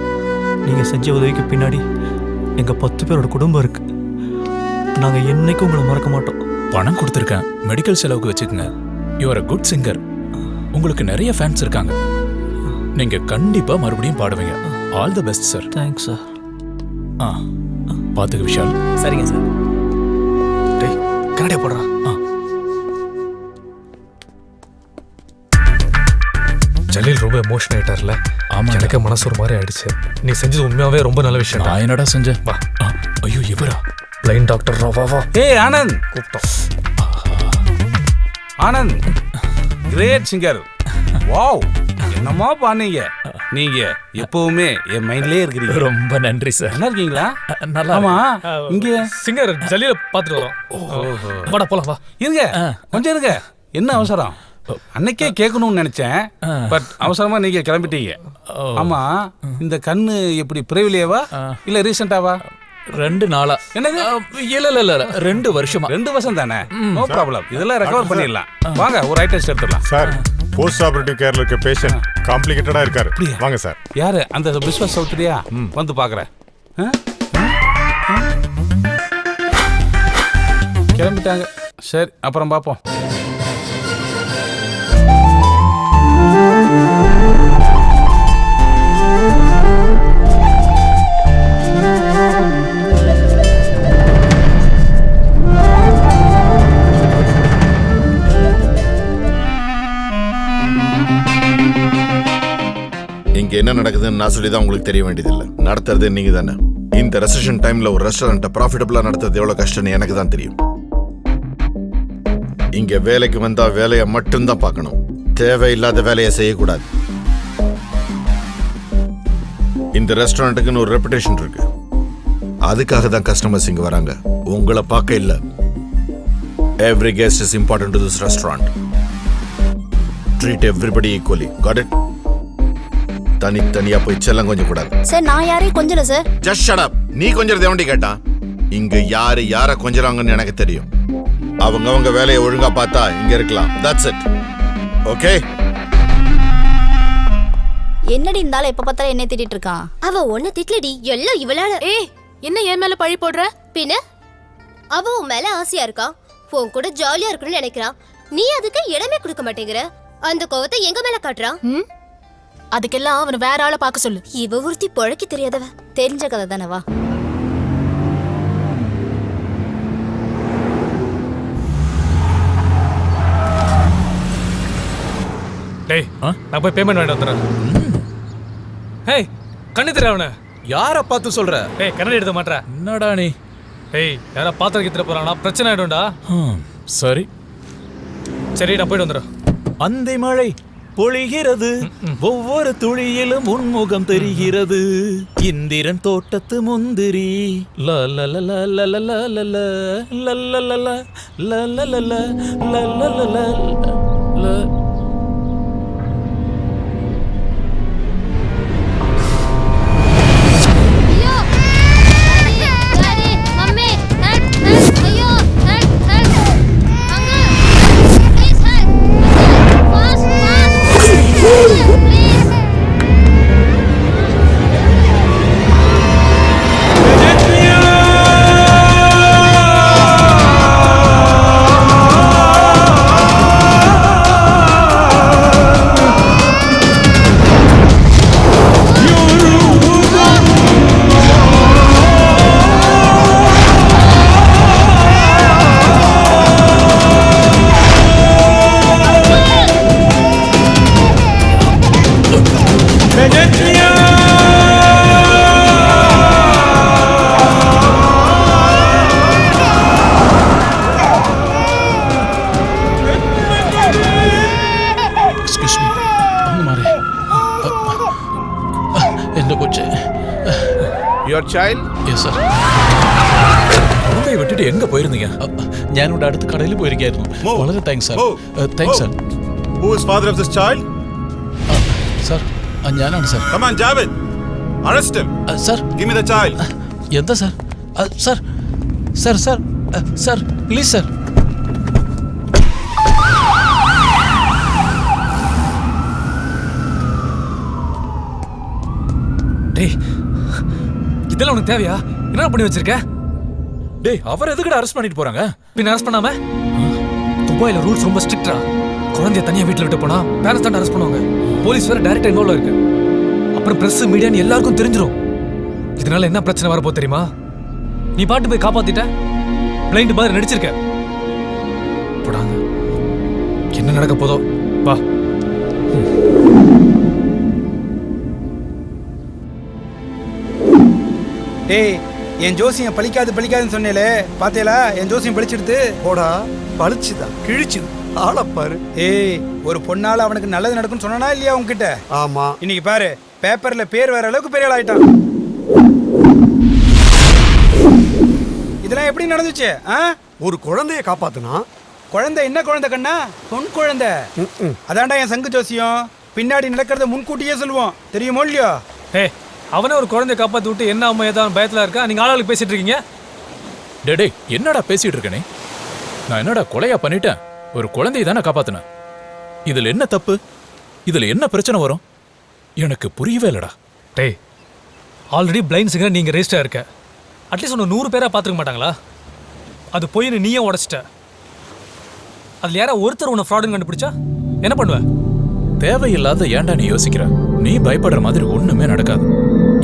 நீங்க செஞ்ச உதவிக்கு பின்னாடி எங்க 10 பேரோட குடும்பம் இருக்கு. நாங்க என்னைக்கும் உங்களை மறக்க மாட்டோம். பணம் கொடுத்துருக்கேன், மெடிக்கல் செலவுக்கு வச்சுக்கோங்க. You're a good singer. உங்களுக்கு நிறைய ஃபேன்ஸ் இருக்காங்க. நீங்க கண்டிப்பா மறுபடியும் பாடுவீங்க. All the best sir. Thanks sir. பாத்துக்க விஷால். சரிங்க சார். டேய், கரடியா போடுறா. ஜலீல் ரொம்ப எமோஷன் ஆயிட்டார்ல. ஆமா, எனக்கு மனசு ஒரு மாதிரி ஆயிடுச்சு. நீ செஞ்சது உண்மையாவே ரொம்ப நல்ல விஷயம். நான் என்னடா செஞ்சேன்? வா. ஐயோ, இவரா? பிளைன் டாக்டர் வா. ஏய் ஆனந்த், கூப்பிட்டோம். Anand great singer. வாவ், என்னமா பாடுனீங்க. நீங்க எப்பவுமே என் மைண்ட்லயே இருக்கிறீங்க. ரொம்ப நன்றி சார். நல்லா இருக்கீங்களா? நல்லா. ஆமா, இங்க சிங்கர் ஜலீல பாத்துட்டு வரோம். வாடா போலாம் வா. இருங்க, கொஞ்சம் இருங்க. என்ன அவசரம்? அன்னைக்கே கேட்கணும்னு நினைச்சேன், பட் அவசரமா நீங்க கிளம்பிட்டீங்க. ஆமா, இந்த கண்ணு எப்படி பிறவிலேவா இல்ல ரீசெண்டாவா? 2 நாளா. என்னது? இல்ல 2 வருஷமா. 2 வருஷம் தானே, நோ ப்ராப்ளம். இதெல்லாம் ரெக்கவர் பண்ணிடலாம். வாங்க, ஒரு ஐ டெஸ்ட் எடுத்துடலாம். சார், போஸ்ட் ஆபரேட்டிவ் கேர்ல இருக்க பேஷண்ட் காம்ப்ளிகேட்டடா இருக்காரு. வாங்க சார். யாரு? அந்த பிஸ்வஸ் சௌத்ரியா? வந்து பாக்குறேன். கிளம்பிட்டாங்க. சரி, அப்புறம் பார்ப்போம். இங்க என்ன நடக்குதுன்னு நான் சொல்லி தான் உங்களுக்கு தெரிய வேண்டியதில்லை. நடத்துறது நீங்க தானே. இந்த ரெசெஷன் டைம்ல ஒரு ரெஸ்டாரண்ட்டை ப்ராஃபிட்டபிளா நடத்துறது எவ்வளவு கஷ்டம்னு எனக்கு தான் தெரியும். இங்க வேலைக்கு வந்தா வேலையை மட்டும்தான் பார்க்கணும், தேவையில்லாத வேலையை செய்யக்கூடாது. இந்த ரெஸ்டாரண்ட்டுக்குன்னு ஒரு ரெப்புடேஷன் இருக்கு. அதுக்காக தான் கஸ்டமர்ஸ் இங்க வராங்க, உங்களை பார்க்க இல்ல. Every guest is important to this restaurant. Treat everybody equally. Got it? தனித்தனியா போய் செல்லம் கொஞ்சம் கூடாது. சார், நான் யாரையும் கொஞ்சல சார். Just shut up. நீ கொஞ்சம் தேவண்டி கேட்டா? இங்க யார கொஞ்சறாங்கன்னு எனக்கு தெரியும். அவங்க வேலையை ஒழுங்கா பார்த்தா இங்க இருக்கலாம். That's it. ஓகே? என்னடி இருந்தாலும் எப்ப பார்த்தாலும் என்ன திட்டிட்டு இருக்கான்? அவ ஒன்ன திட்லடி, எல்லாம் இவளால. ஏய், என்ன என் மேல பழி போடுற? பின்ன அவ உன் மேல ஆசையா இருக்கா, உன் கூட ஜாலியா இருக்கணும்னு நினைக்கிறான். நீ அதுக்கு இடமே கொடுக்க மாட்டேங்கிற. அந்த கோவத்தை எங்க மேல காட்டுறான். அதுக்கெல்லாம் அவனை வேற ஆளை பார்க்க சொல்லு. இவ ஒருத்தி பொழைக்க தெரியாதவ. தெரிஞ்ச கதை தானே, வா. டேய், நான் போய் பேமெண்ட் வாங்கிட்டு வந்துடுறேன். ஹேய், கண்ணு தெரிய அவனை. யார பார்த்து சொல்ற? ஏய், கண்ணாடி எடுத்த மாட்டற. என்னடா நீ? ஏய், யாரா பாத்திரம் கிட்ட போறானா? பிரச்சனை ஆயிடும்டா. சரி சரி, நான் போயிட்டு வந்துடுறேன். அந்தை மழை பொழிகிறது, ஒவ்வொரு துளியிலும் உன்முகம் தெரிகிறது. இந்திரன் தோட்டத்து முந்திரி. Your child? Yes sir. குழந்தையை விட்டுட்டு எங்க போயிருந்தீங்க? ഞാനിവിടെ അടുത്ത് കടയിൽ പോയിരിക്കായിരുന്നു. വളരെ thanks sir. Thanks sir. Who is father of this child? Sir ഞാനാണ് സാർ. Come on, Javed. Arrest him. Sir. Give me the child. എന്താ sir? Sir sir sir sir please sir. டேய் இதெல்லாம் உனக்கு தேவையா? என்ன பண்ணி வச்சிருக்க? டேய் அவர் எதுக்குடா அரெஸ்ட் பண்ணிட்டு போறாங்க? பின்ன அரெஸ்ட் பண்ணாம? துபாயில ரூல்ஸ் ரொம்ப ஸ்ட்ரிக்ட்டா. குழந்தைய தனியா வீட்டுல விட்டு போனா பேரண்ட்ஸ் தான் அரெஸ்ட் பண்ணுவாங்க. போலீஸ் வேற டைரக்டா இன்வால்வ் இருக்கு. அப்புறம் பிரஸ் மீடியான்னு எல்லாருக்கும் தெரிஞ்சிரும். இதனால என்ன பிரச்சனை வரப்போ தெரியுமா? நீ பாட்டு போய் காப்பாத்திட்ட, பிளைண்ட் மாதிரி நடிச்சிருக்க. போடாங்க, என்ன நடக்க போதோ வா. டேய் என் ஜோசியம் பழிக்காதுன்னு சொன்னேலே, பாத்தேலா என் ஜோசியம் பழிச்சிடுது. போடா, பழிச்சுதான் கிழிச்சுது ஆளப்பாரு. ஏய் ஒரு பொண்ணால அவனுக்கு நல்லது நடக்கும்னு சொன்னானா இல்லையா உன்கிட்ட? ஆமா. இன்னைக்கு பாரு பேப்பர்ல பேர் வர அளவுக்கு பெரிய ஆள் ஆயிட்டான். இதெல்லாம் எப்படி நடந்துச்சு? ஒரு குழந்தைய காப்பாத்துனா. குழந்தை என்ன குழந்தை கண்ணா? பொன் குழந்தை. அதான்டா என் சங்கு ஜோசியம். பின்னாடி நடக்கிறத முன்கூட்டியே சொல்லுவோம், தெரியுமோ இல்லையோ? அவனே ஒரு குழந்தைய காப்பாத்தி விட்டு என்ன அம்மா ஏதாவது பயத்துல இருக்கா? நீங்க ஆளாளுக்கு பேசிட்டு இருக்கீங்க. டே என்னடா பேசிட்டு இருக்கனே? நான் என்னடா கொலையா பண்ணிட்டேன்? ஒரு குழந்தையை தானே காப்பாத்தினேன். இதுல என்ன தப்பு? இதுல என்ன பிரச்சனை வரும்? எனக்கு புரியவே இல்லடா. டேய் ஆல்ரெடி பிளைண்ட் சிங்கர் நீங்க ரெஜிஸ்டரா இருக்க. அட்லீஸ்ட் ஒன்று 100 பேரா பார்த்துக்க மாட்டாங்களா? அது போய் நீயே உடச்சிட்ட. அதுல யாரா ஒருத்தர் உன்னை ஃப்ராடுன்னு கண்டுபிடிச்சா என்ன பண்ணுவ? தேவையில்லாத ஏன்டா நீ யோசிக்கிற? நீ பயப்படுற மாதிரி ஒண்ணுமே நடக்காது.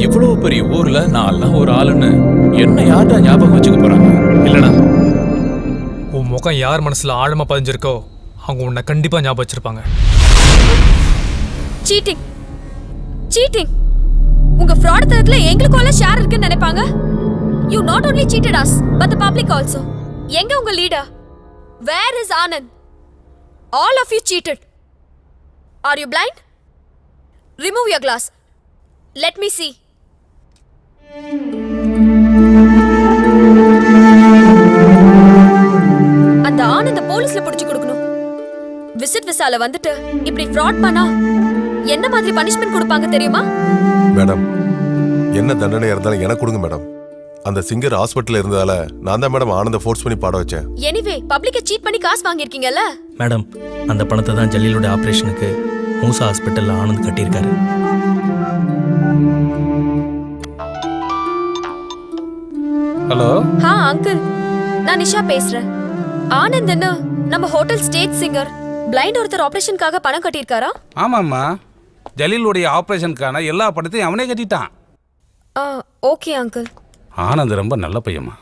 இவ்வளவு பெரிய ஊர்ல நான் எல்லாம் ஒரு ஆளுன்னு என்ன யார்டா ஞாபகம் வச்சுக்க போறாங்க? இல்லடா, உன் முகம் யார் மனசுல ஆழமா பதிஞ்சிருக்கோ அவங்க உன்னை கண்டிப்பா ஞாபகம் வச்சிருப்பாங்க. சீட்டிங் சீட்டிங் உங்க ஃப்ராட் தரத்துல எங்களுக்குள்ள ஷேர் இருக்குன்னு நினைப்பாங்க. You not only cheated us but the public also. எங்க உங்க leader? Where is Anand? All of you cheated. Are you blind? Remove your glass. Let me see. அந்த ஆனந்த போலீஸ்ல பிடிச்சு கொடுக்கணும். விசிட் விசால வந்துட்டு இப்படி ஃப்ராட் பண்ணா என்ன மாதிரி பனிஷ்மென்ட் கொடுப்பாங்க தெரியுமா? மேடம், என்ன தண்டனை இருந்தாலும் எனக்கு கொடுங்க மேடம். அந்த சிங்கர் ஹாஸ்பிட்டல்ல இருந்ததால நான் தான் மேடம் ஆனந்த ஃபோர்ஸ் பண்ணி பாட வச்சேன். எனிவே பப்ளிக்க சீட் பண்ணி காசு வாங்கியிருக்கீங்கல்ல? மேடம், அந்த பணத்தை தான் ஜலீலோட ஆபரேஷனுக்கு மூசா ஹாஸ்பிட்டல்ல ஆனந்த் கட்டியிருக்காரு. ஹலோ. அங்கிள், நான் நிஷா பேசுறேன். ஆனந்த் என்ன நம்ம ஹோட்டல் ஸ்டேஜ் சிங்கர் பிளைண்ட் ஒருத்தர் ஆபரேஷனுக்காக பணம் கட்டியிருக்காரா? ஆமாம்மா, ஜலீலுடைய ஆபரேஷனுக்கான எல்லா பணத்தையும் அவனே கட்டிட்டான். Okay uncle. ஆனந்த் ரொம்ப நல்ல பையம்மா.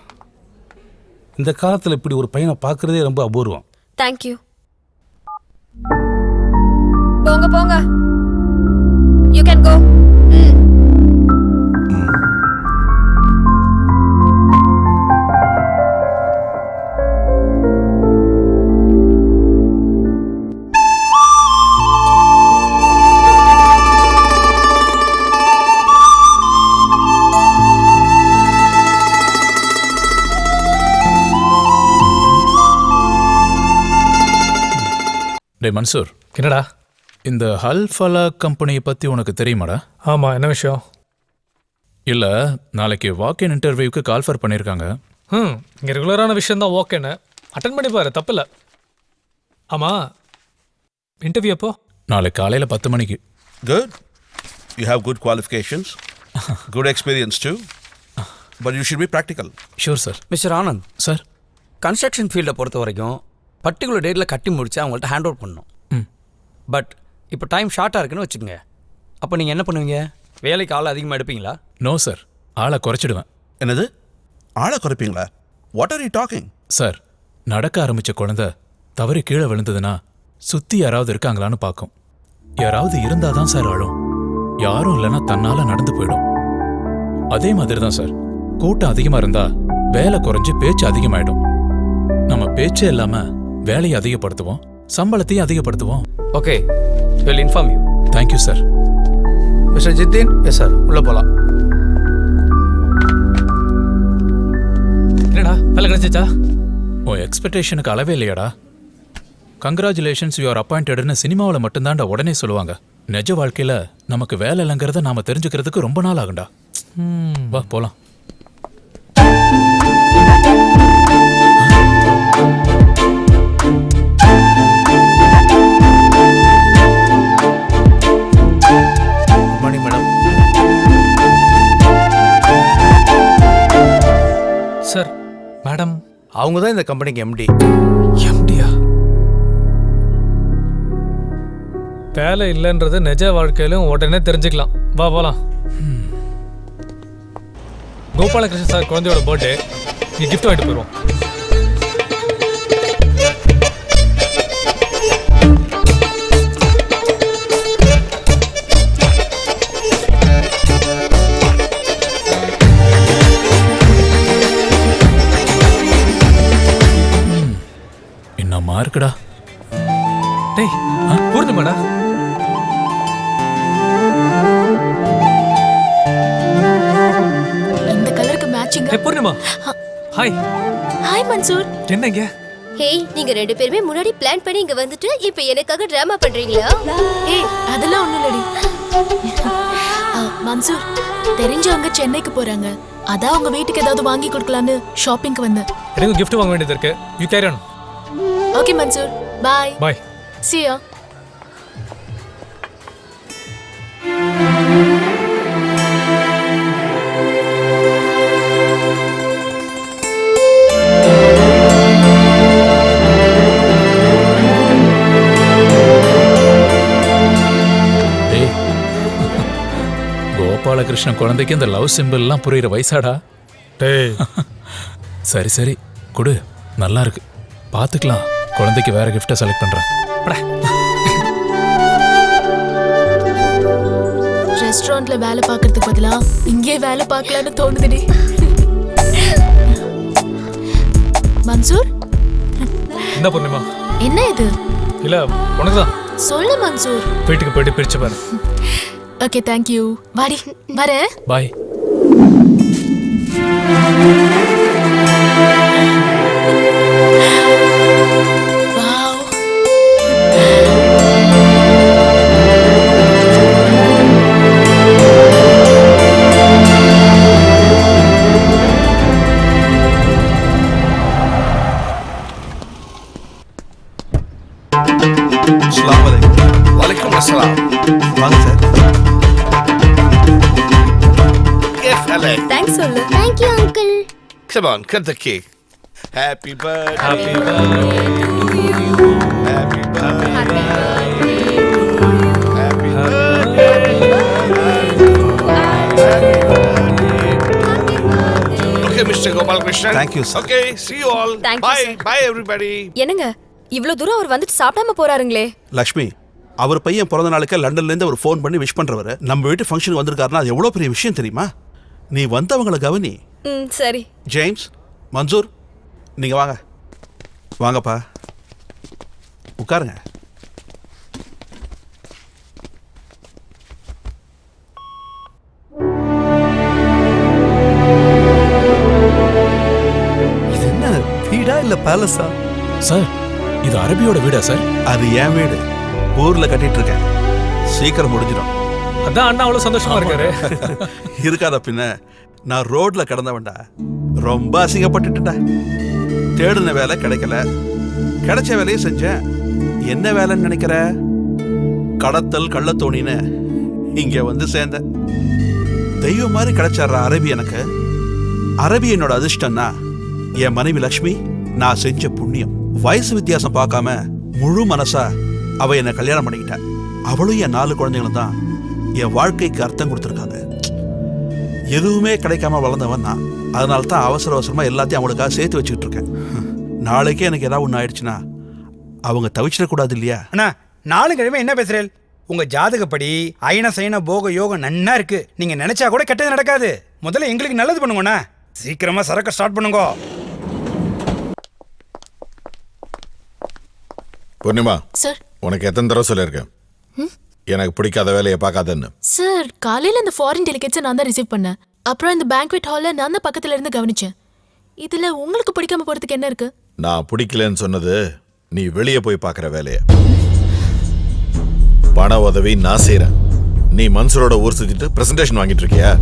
இந்த காலத்தில் இப்படி ஒரு பையனை பார்க்கறதே ரொம்ப அபூர்வம். தேங்க்யூ. போங்க போங்க. You can go. டே மன்சூர். என்னடா? இந்த ஹல்ஃபலா கம்பெனியை பற்றி உனக்கு தெரியுமாடா? ஆமாம், என்ன விஷயம்? இல்லை, நாளைக்கு வாக்-இன் இன்டர்வியூக்கு கால்ஃபர் பண்ணியிருக்காங்க. இங்கே ரெகுலரான விஷயம் தான் ஓகேன்னு அட்டன் பண்ணி பாரு, தப்பில்லை. ஆமாம், இன்டர்வியூ எப்போ? நாளை காலையில் 10 மணிக்கு. Good. You have good qualifications. Good experience too. But you should be practical. Sure sir. Mister Anand sir, construction ஃபீல்டை பொறுத்த வரைக்கும் பர்டிகுலர் டேட்டில் கட்டி முடிச்சு அவங்கள்ட்ட ஹேண்ட் ஓவர் பண்ணணும். பட் இப்போ டைம் ஷார்ட்டாக இருக்குன்னு வச்சுக்கோங்க. அப்போ நீங்கள் என்ன பண்ணுவீங்க? வேலைக்கு ஆள் அதிகமாக எடுப்பீங்களா? நோ சார், ஆளை குறைச்சிடுவேன். என்னது? ஆளை குறைப்பீங்களா? What are you talking? Sir, நடக்க ஆரம்பித்த குழந்தை தவறி கீழே விழுந்ததுன்னா சுற்றி யாராவது இருக்காங்களான்னு பார்க்கும். யாராவது இருந்தால் தான் சார் அழும். யாரும் இல்லைன்னா தன்னால் நடந்து போயிடும். அதே மாதிரி தான் சார், கூட்டம் அதிகமாக இருந்தால் வேலை குறைஞ்சி பேச்சு அதிகமாயிடும். நம்ம பேச்சே இல்லாமல் வேலையை அதிகப்படுத்துவோம், சம்பளத்தையும் அதிகப்படுத்துவோம். Okay, will inform you. Thank you sir. Mister Jithin. Yes sir, உள்ளே போகலாம். கிடைச்சிச்சா? உன் எக்ஸ்பெக்டேஷனுக்கு அளவே இல்லையாடா. கங்க்ராச்சுலேஷன்ஸ் யூஆர் அப்பாயிண்டட்னு சினிமாவில் மட்டும்தான்டா உடனே சொல்லுவாங்க. நிஜ வாழ்க்கையில நமக்கு வேலை இல்லைங்கிறத நாம தெரிஞ்சுக்கிறதுக்கு ரொம்ப நாள் ஆகும்டா. வா போலாம். Morning madam. சார், மேடம் அவங்க தான் இந்த கம்பெனிக்கு எம்டி. எம்டியா? வேலை இல்லைன்றது நிஜ வாழ்க்கையிலும் உடனே தெரிஞ்சுக்கலாம். வா போலாம். கோபாலகிருஷ்ணன் சார் குழந்தையோட பர்த்டே, நீ கிஃப்ட் வாங்கிட்டு போயிடுவோம். என்னம்மா இருக்குடா. டேய், பூர்ணிமாடா. இந்த கலருக்கு மேட்சிங். ஏய் பூர்ணிமா. ஹாய். ஹாய் மன்சூர். என்னங்க? ஹேய், நீங்க ரெண்டு பேருமே முன்னாடி பிளான் பண்ணி இங்க வந்துட்டு இப்போ எனக்காக டிராமா பண்றீங்களா? ஏய், அதெல்லாம் ஒண்ணும் இல்லடி. மன்சூர், தெரிஞ்சவங்க சென்னைக்கு போறாங்க. அதான் உங்க வீட்டுக்கு ஏதாவது வாங்கி கொடுக்கலான்னு ஷாப்பிங்க்கு வந்தேன். எனக்கு கிஃப்ட் வாங்க வேண்டியது இருக்கு. You carry on. Okay Mansoor, bye. Bye. See ya. டேய், கோபாலகிருஷ்ணன் குழந்தைக்கு இந்த லவ் சிம்பிள்லாம் புரியுற வயசாடா. டேய். சரி சரி கொடு, நல்லா இருக்கு, பார்த்துக்கலாம். குழந்தைக்கு வேற கிஃப்டை செலக்ட் பண்றேன். ரெஸ்டாரண்ட்ல வேலை பார்க்கறதுக்கு பதிலா இங்கே வேலை பார்க்கலான்னு தோணுதுடி. மன்சூர், என்ன பூர்ணிமா? என்ன இது? இல்ல, உனக்கு தான். சொல்லு மன்சூர். வீட்டுக்கு போயிட்டு பிரிச்சு பாரு. Okay, thank you. வாடி, வரேன். பாய். वालेकुम अस्सलाम. வாங்க சார். كيف حالك؟ தேங்க்ஸ் சொல்லு. Thank you uncle. Come on, cut the cake. Happy birthday. Happy birthday to you. Happy birthday. Happy birthday. Okay, Mr. Gopal Krishnan. Thank you, sir. Okay, see you all. Thank you, Bye. sir. Bye, everybody. என்னங்க இவ்ளோ தூரம் அவர் வந்துட்டு சாப்பிடாம போறாருங்களே? லக்ஷ்மி, அவர் பையன் பிறந்த நாளுக்கு லண்டன்லேருந்து ஒரு ஃபோன் பண்ணி விஷ் பண்ணுறவர் நம்ம வீட்டு ஃபங்க்ஷனுக்கு வந்திருக்காருன்னா அது எவ்வளோ பெரிய விஷயம் தெரியுமா? நீ வந்தவங்களை கவனி. சரி. ஜேம்ஸ், மன்சூர், நீங்கள் வாங்க. வாங்கப்பா, உட்காருங்க. இது என்ன வீடா இல்ல பேலஸா? சார், இது அரபியோட வீடா சார்? அது என் வீடு. ஊரில் கட்டிட்டு இருக்கேன். சீக்கிரம் முடிஞ்சிடும். அதான் அண்ணா அவ்வளவு சந்தோஷமா இருக்காரு. இருக்காத பின்ன. நான் ரோட்ல கிடந்தவன்டா. ரொம்ப அசிங்கப்பட்டுட்டா. தேடின வேலை கிடைக்கல. கிடைச்ச வேலையை செஞ்சேன். என்ன வேலைன்னு நினைக்கிற? கடத்தல் கள்ளத்தோணின்னு இங்க வந்து சேர்ந்தேன். தெய்வம் மாதிரி கிடைச்சார அரபி எனக்கு. அரபி என்னோட அதிர்ஷ்டம்னா என் மனைவி லக்ஷ்மி நான் செஞ்ச புண்ணியம். வயசு வித்தியாசம் பார்க்காம முழு மனசா அவ என்னை கல்யாணம் பண்ணிக்கிட்டா. அவளும் என் 4 குழந்தைகளும் தான் என் வாழ்க்கைக்கு அர்த்தம் கொடுத்துருக்காங்க. எதுவுமே கிடைக்காம வளர்ந்தவன் தான். அதனால தான் அவசர அவசரமா எல்லாத்தையும் அவங்களுக்காக சேர்த்து வச்சுக்கிட்டு இருக்கேன். நாளைக்கே எனக்கு ஏதாவது ஒன்று ஆயிடுச்சுன்னா அவங்க தவிச்சிடக்கூடாது இல்லையா? அண்ணா, 4 கிழமை என்ன பேசுறேன்? உங்க ஜாதகப்படி ஐன சைன போக யோகம் நன்னா இருக்கு. நீங்க நினைச்சா கூட கெட்டது நடக்காது. முதல்ல எங்களுக்கு நல்லது பண்ணுங்கண்ணா. சீக்கிரமா சரக்கு ஸ்டார்ட் பண்ணுங்க. பூர்ணிமா, சார். உனக்கு எத்தனை தடவை சொல்லியிருக்கேன் எனக்கு பிடிக்காத வேலையை பார்க்காதன்னு? சார், காலையில இந்த ஃபாரின் டெலிகேட்ஸை நான் தான் ரிசீவ் பண்ணேன். அப்புறம் இந்த பேங்க்வெட் ஹாலில் நான் தான் பக்கத்துல இருந்து கவனிச்சேன். இதுல உங்களுக்கு பிடிக்காம போறதுக்கு என்ன இருக்கு? நான் பிடிக்கலன்னு சொன்னது நீ வெளியே போய் பார்க்குற வேலைய. பண உதவி நான் செய்கிறேன், நீ மன்சூரோட ஊர் சுத்திட்டு பிரசன்டேஷன் வாங்கிட்டு இருக்கியா?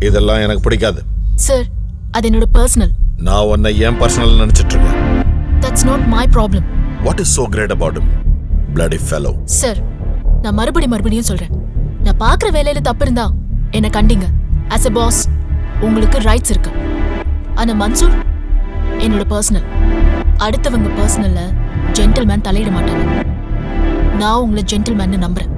இதெல்லாம் எனக்கு பிடிக்காது. சார், அது என்னோட பர்சனல். நான் உன்னை ஏன் பர்சனல் நினைச்சிட்டு இருக்கேன். That's not my problem. What is so great about him? Bloody fellow. சார், நான் மறுபடியும் சொல்றேன். நான் பார்க்குற வேலையில தப்பு இருந்தா என்ன கண்டிங்க. as a boss உங்களுக்கு ரைட்ஸ் இருக்கு. ஆனா மன்சூர் என்னோட பர்சனல். அடுத்தவங்க பர்சனல்ல ஜென்டில்மேன் தலையிட மாட்டாங்க. நான் உங்களை ஜென்டில்மேன் நம்புறேன்.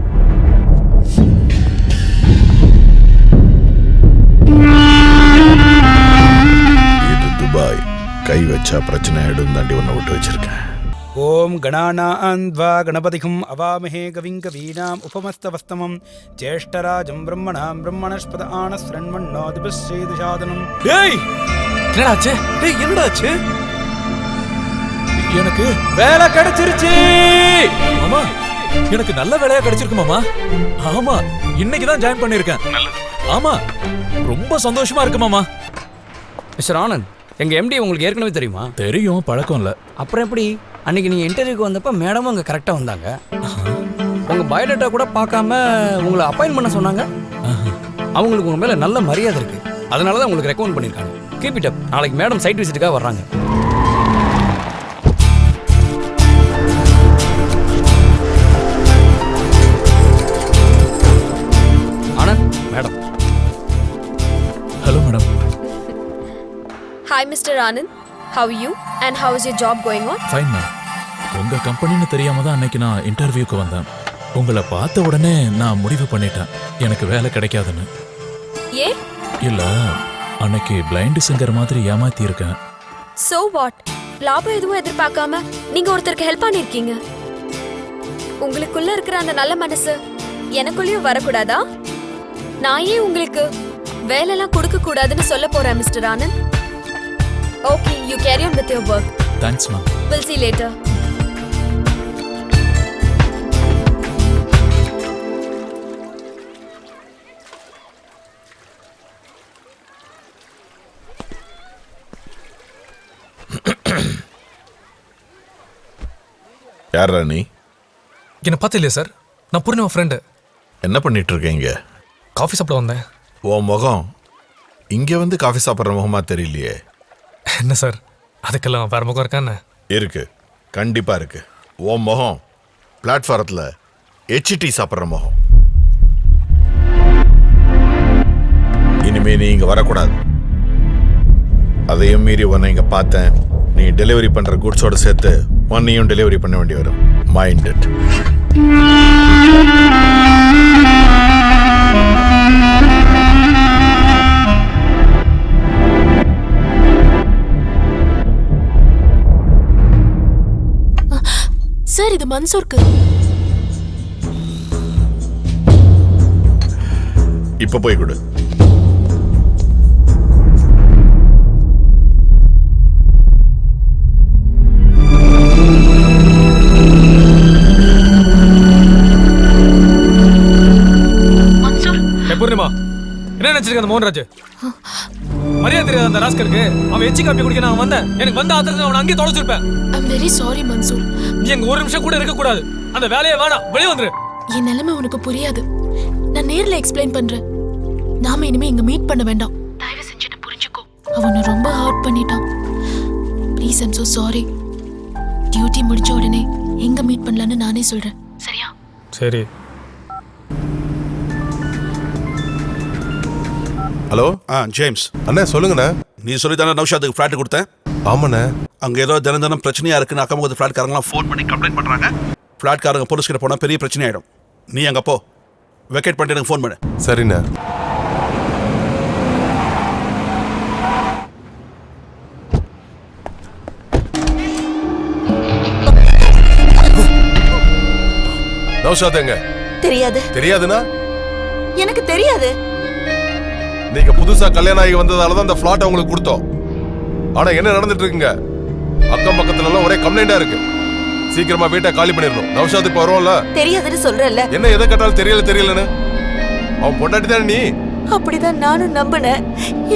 இது துபாய். கை வச்சா பிரச்சனை ஆயிடும் தாண்டி ஒன்ன விட்டு வச்சிருக்கேன். ஓம் கணானாந்த்வா கணபதிகும் அவாமஹே கவிங் கவீனாம் உபமஸ்தவஸ்தமம் ஜேஷ்டராஜம் பிரம்மணாம் பிரம்மணஸ்பத ஆனஸ்ரண்மண்ணோதிபஸ்ரீதுஷாதனம். டேய், என்னடாச்சு? டேய், என்னடாச்சு? எனக்கு வேலை கிடைச்சிருச்சு மாமா. எனக்கு நல்ல வேலையா கிடைச்சிருக்கு மாமா. ஆமா, இன்னைக்கு தான் ஜாயின் பண்ணிருக்கேன். ஆமா, ரொம்ப சந்தோஷமா இருக்கு மாமா. மிஸ்டர் ஆனந்த், எங்க எம்டி உங்களுக்கு ஏற்கனவே தெரியுமா? தெரியும், பழக்கம் இல்ல. அப்புறம் எப்படி அன்னைக்கு நீங்க இன்டர்வியூக்கு வந்தப்ப மேடமும் அங்க கரெக்டா வந்தாங்க. உங்க பயோடேட்டா கூட பார்க்காம உங்களை அப்பாயின்ட் பண்ண சொன்னாங்க. அவங்களுக்கு உங்க மேல நல்ல மரியாதை இருக்கு, அதனால தான் உங்களுக்கு ரெக்கமெண்ட் பண்ணிருக்காங்க. Keep it up. நாளைக்கு மேடம் சைட் விசிட்டுக்காக வர்றாங்க. Anand, madam. Hello madam. Hi Mr. Anand, how are you and how is your job going on? Fine ma'am. உங்க கம்பெனின்னு தெரியாம தான் அன்னைக்கு நான் இன்டர்வியூக்கு வந்தேன். உங்களை பார்த்த உடனே நான் முடிவு பண்ணிட்டேன் எனக்கு வேலை கிடைக்காதுன்னு. ஏ? இல்ல, அன்னைக்கு பிளைண்ட் சிங்கர் மாதிரி ஏமாத்தி இருக்கேன். So what? லாபம் எதுவும் எதிர்பார்க்காம நீங்க ஒருத்தருக்கு ஹெல்ப் பண்ணிருக்கீங்க. உங்களுக்குள்ள இருக்கிற அந்த நல்ல மனசு எனக்குள்ளேயும் வரக்கூடாதா? நான் ஏன் உங்களுக்கு வேலைலாம் கொடுக்க கூடாதுன்னு சொல்ல போறேன் mister Anand. Okay, you carry on with your work. Thanks, ma'am. We'll see later. யாரா நீ? என்ன பார்த்து இல்லையா சார்? நான் பூர்ணிமா ஃப்ரெண்டு. என்ன பண்ணிட்டு இருக்கீங்க? காஃபி சாப்பிட வந்தேன். ஓ முகம் இங்க வந்து காஃபி சாப்பிட்ற முகமா தெரியலையே. என்ன சார், அதுக்கெல்லாம் வேற முகம் இருக்கான்னு? இருக்கு, கண்டிப்பா இருக்கு. ஓ முகம் பிளாட்ஃபாரத்தில் HT சாப்பிட்ற முகம். இனிமே நீ இங்க வரக்கூடாது. அதையும் மீறி உன்னை இங்க பார்த்தேன். நீ டெலிவரி பண்ற குட்ஸோட சேர்த்து உன்னையும் டெலிவரி பண்ண வேண்டி வரும். Mind it. சார், இது மன்சூருக்கு. இப்ப போய் கொடு. பூர்ணிமா, என்ன நினைச்சிருக்க அந்த மோகன்ராஜ்? மரியாதை தெரியாத அந்த ராஸ்கருக்கு அவன் எச்சி காப்பி குடிக்க நான் வந்தேன். எனக்கு வந்த ஆத்திரத்துல அவனை அங்கேயே தொலைச்சிருப்பேன். I'm very sorry Mansoor. நீ எங்க ஒரு நிமிஷம் கூட இருக்க கூடாது. அந்த வேலையை வேணாம், வெளியே வந்துரு. என் நிலைமை உனக்கு புரியாது. நான் நேர்ல எக்ஸ்பிளைன் பண்றேன். நாம இனிமே இங்க மீட் பண்ண வேண்டாம். தயவு செஞ்சு என்ன புரிஞ்சுக்கோ. அவனை ரொம்ப ஹர்ட் பண்ணிட்டான். Please, I'm so sorry. Duty முடிச்ச உடனே எங்க மீட் பண்ணலான்னு நானே சொல்றேன். சரியா? சரி. ஹலோ. ஜேம்ஸ் அண்ணா சொல்லுங்கண்ணே. நீ சொல்லி தானே நௌஷாத்துக்கு ஃப்ளாட் கொடுத்தேன்? ஆமாண்ணே. அங்கே ஏதோ தினம் பிரச்சனையா இருக்குன்னு அக்கம் பக்கத்து ஃப்ளாட்காரங்களாம் ஃபோன் பண்ணி கம்ப்ளைண்ட் பண்ணுறாங்க. ஃப்ளாட்காரங்க போலீஸ் கிட்ட போனால் பெரிய பிரச்சனை ஆகிடும். நீ அங்கே போ, வெக்கேட் பண்ணிட்டு எனக்கு ஃபோன் பண்ணு. சரிண்ணே. நௌஷாத் எங்க? தெரியாது. தெரியாதுன்னா? எனக்கு தெரியாது. நீங்க புதுசா கல்யாணம் ஆகி வந்ததால தான் அந்த ஃபிளாட் உங்களுக்கு கொடுத்தோம். ஆனா என்ன நடந்துட்டு இருக்குங்க? அக்கம் பக்கத்துல எல்லாம் ஒரே கம்ப்ளைண்டா இருக்கு. சீக்கிரமா வீட்டை காலி பண்ணிடணும். நௌஷாத் இப்ப வருவோம்ல. தெரியாதுன்னு சொல்றல்ல. என்ன எதை கேட்டாலும் தெரியலன்னு அவன் பொண்டாட்டி தானே நீ? அப்படிதான் நானும் நம்பினேன்.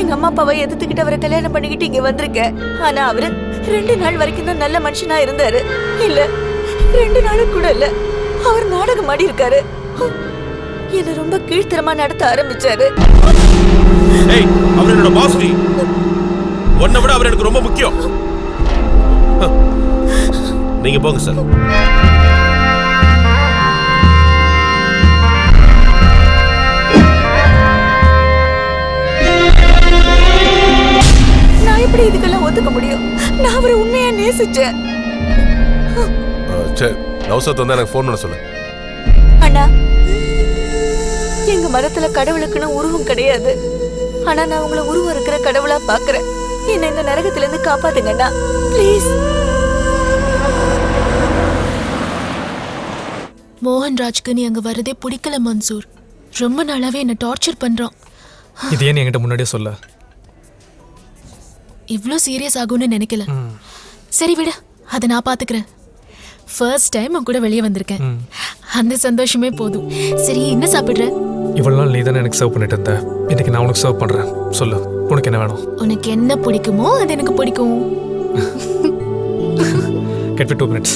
எங்க அம்மா அப்பாவை எதிர்த்துக்கிட்டு அவரை கல்யாணம் பண்ணிக்கிட்டு இங்க வந்திருக்கேன். ஆனா அவரு 2 நாள் வரைக்கும் தான் நல்ல மனுஷனா இருந்தாரு. இல்ல 2 நாளும் கூட இல்ல, அவர் நாடகம் ஆடி இருக்காரு. என்ன ரொம்ப கீழ்த்தரமா நடத்த ஆரம்பிச்சாரு. ஏய், அவர் என்னோட பாஸ் டி. உன்னை விட அவர் எனக்கு ரொம்ப முக்கியம். நீங்க போங்க சார். நான் எப்படி இதுக்கெல்லாம் ஒத்துக்க முடியும்? நான் அவரை உண்மையா நேசிச்சேன். சரி, நௌசத் வந்து எனக்கு ஃபோன் பண்ண சொல்லு. அண்ணா, எங்க மதத்துல கடவுளுக்குன்னு உருவம் கிடையாது. ஆனா நான் உங்களை உருவம் இருக்கிற கடவுளா பாக்குறேன். என்ன இந்த நரகத்துல இருந்து காப்பாத்துங்கண்ணா, ப்ளீஸ். மோகன்ராஜ்க்கு நீ அங்க வரதே பிடிக்கல மன்சூர். ரொம்ப நாளாவே என்ன டார்ச்சர் பண்றான். இது ஏன் என்கிட்ட முன்னாடியே சொல்ல? இவ்ளோ சீரியஸ் ஆகும்னு நினைக்கல. சரி விடு, அதை நான் பாத்துக்கிறேன். ஃபர்ஸ்ட் டைம் உன் கூட வெளியே வந்திருக்கேன், அந்த சந்தோஷமே போதும். சரி, என்ன சாப்பிடுற? இவ்வளவு நாள் நீ தானே எனக்கு சர்வ் பண்ணிட்டு இருந்த. இன்னைக்கு நான் உனக்கு சர்வ் பண்றேன். சொல்லு, உனக்கு என்ன வேணும்? உனக்கு என்ன பிடிக்குமோ அது எனக்கு பிடிக்கும். Get me 2 minutes.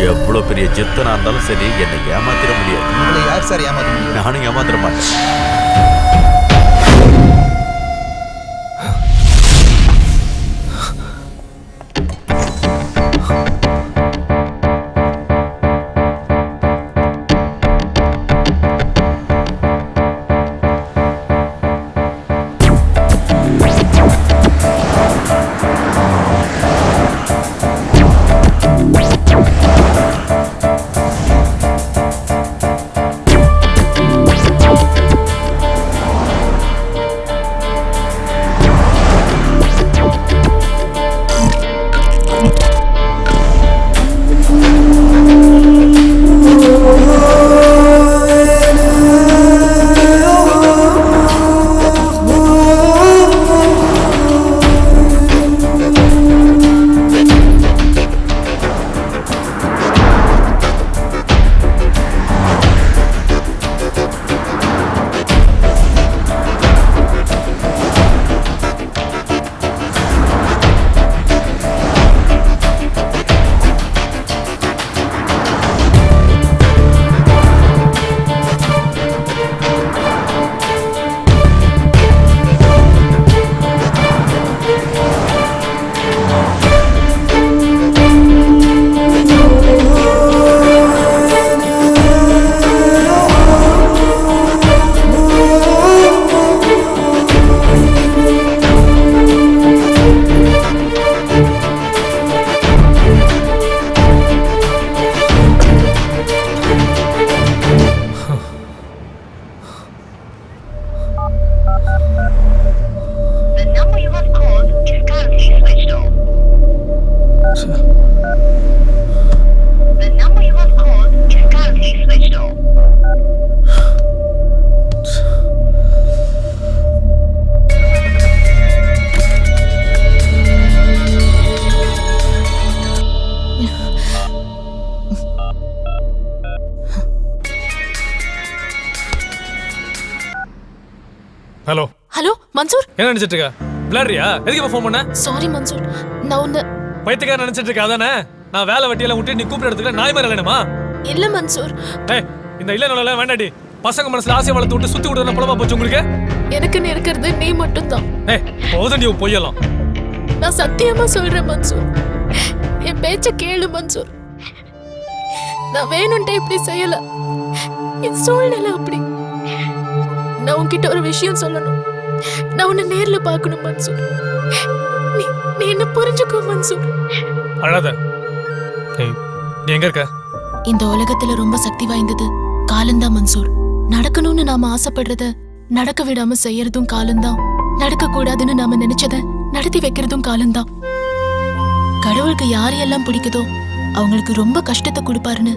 எவ்வளோ பெரிய ஜித்தனா இருந்தாலும் சரி, என்னை ஏமாத்திர முடியாது. உங்களை யார் சார் ஏமாத்த முடியும்? நானும் ஏமாத்திர மாட்டேன். ஹலோ ஹலோ மன்சூர், என்ன நினைச்சிட்டு இருக்க? விளையாடுறியா? எதுக்கு ஃபோன் பண்ண? சாரி மன்சூர், நான் உன்னை பைத்தியக்கார நினைச்சிட்டு இருக்க அதானே? நான் வேலை வட்டியெல்லாம் விட்டு நீ கூப்பிட்டு இடத்துல நாய் மாதிரி இல்லைனுமா? இல்ல மன்சூர். ஏய், இந்த இல்ல நல்லா வேண்டாடி. பசங்க மனசுல ஆசை வளர்த்து விட்டு சுத்தி விடுறதுனா புலமா போச்சு உங்களுக்கு. எனக்குன்னு இருக்கிறது நீ மட்டும் தான். ஏய், போதண்டி பொய்யலாம். நான் சத்தியமா சொல்றேன் மன்சூர், என் பேச்ச கேளு மன்சூர். நான் வேணும்ட்டே இப்படி செய்யல, என் சூழ்நிலை அப்படி. நான் உன்கிட்ட ஒரு விஷயம் சொல்லணும். நான் உன்னை நேர்ல பார்க்கணும் மன்சூர். நீ என்ன புரிஞ்சுக்கோ மன்சூர். அழாத. நீ எங்க இருக்க? இந்த உலகத்துல ரொம்ப சக்தி வாய்ந்தது காலம்தான் மன்சூர். நடக்கணும்னு நாம ஆசைப்படுறத நடக்க விடாம செய்யறதும் காலம்தான். நடக்க கூடாதுன்னு நாம நினைச்சத நடத்தி வைக்கிறதும் காலம்தான். கடவுளுக்கு யாரையெல்லாம் பிடிக்குதோ அவங்களுக்கு ரொம்ப கஷ்டத்தை கொடுப்பாருன்னு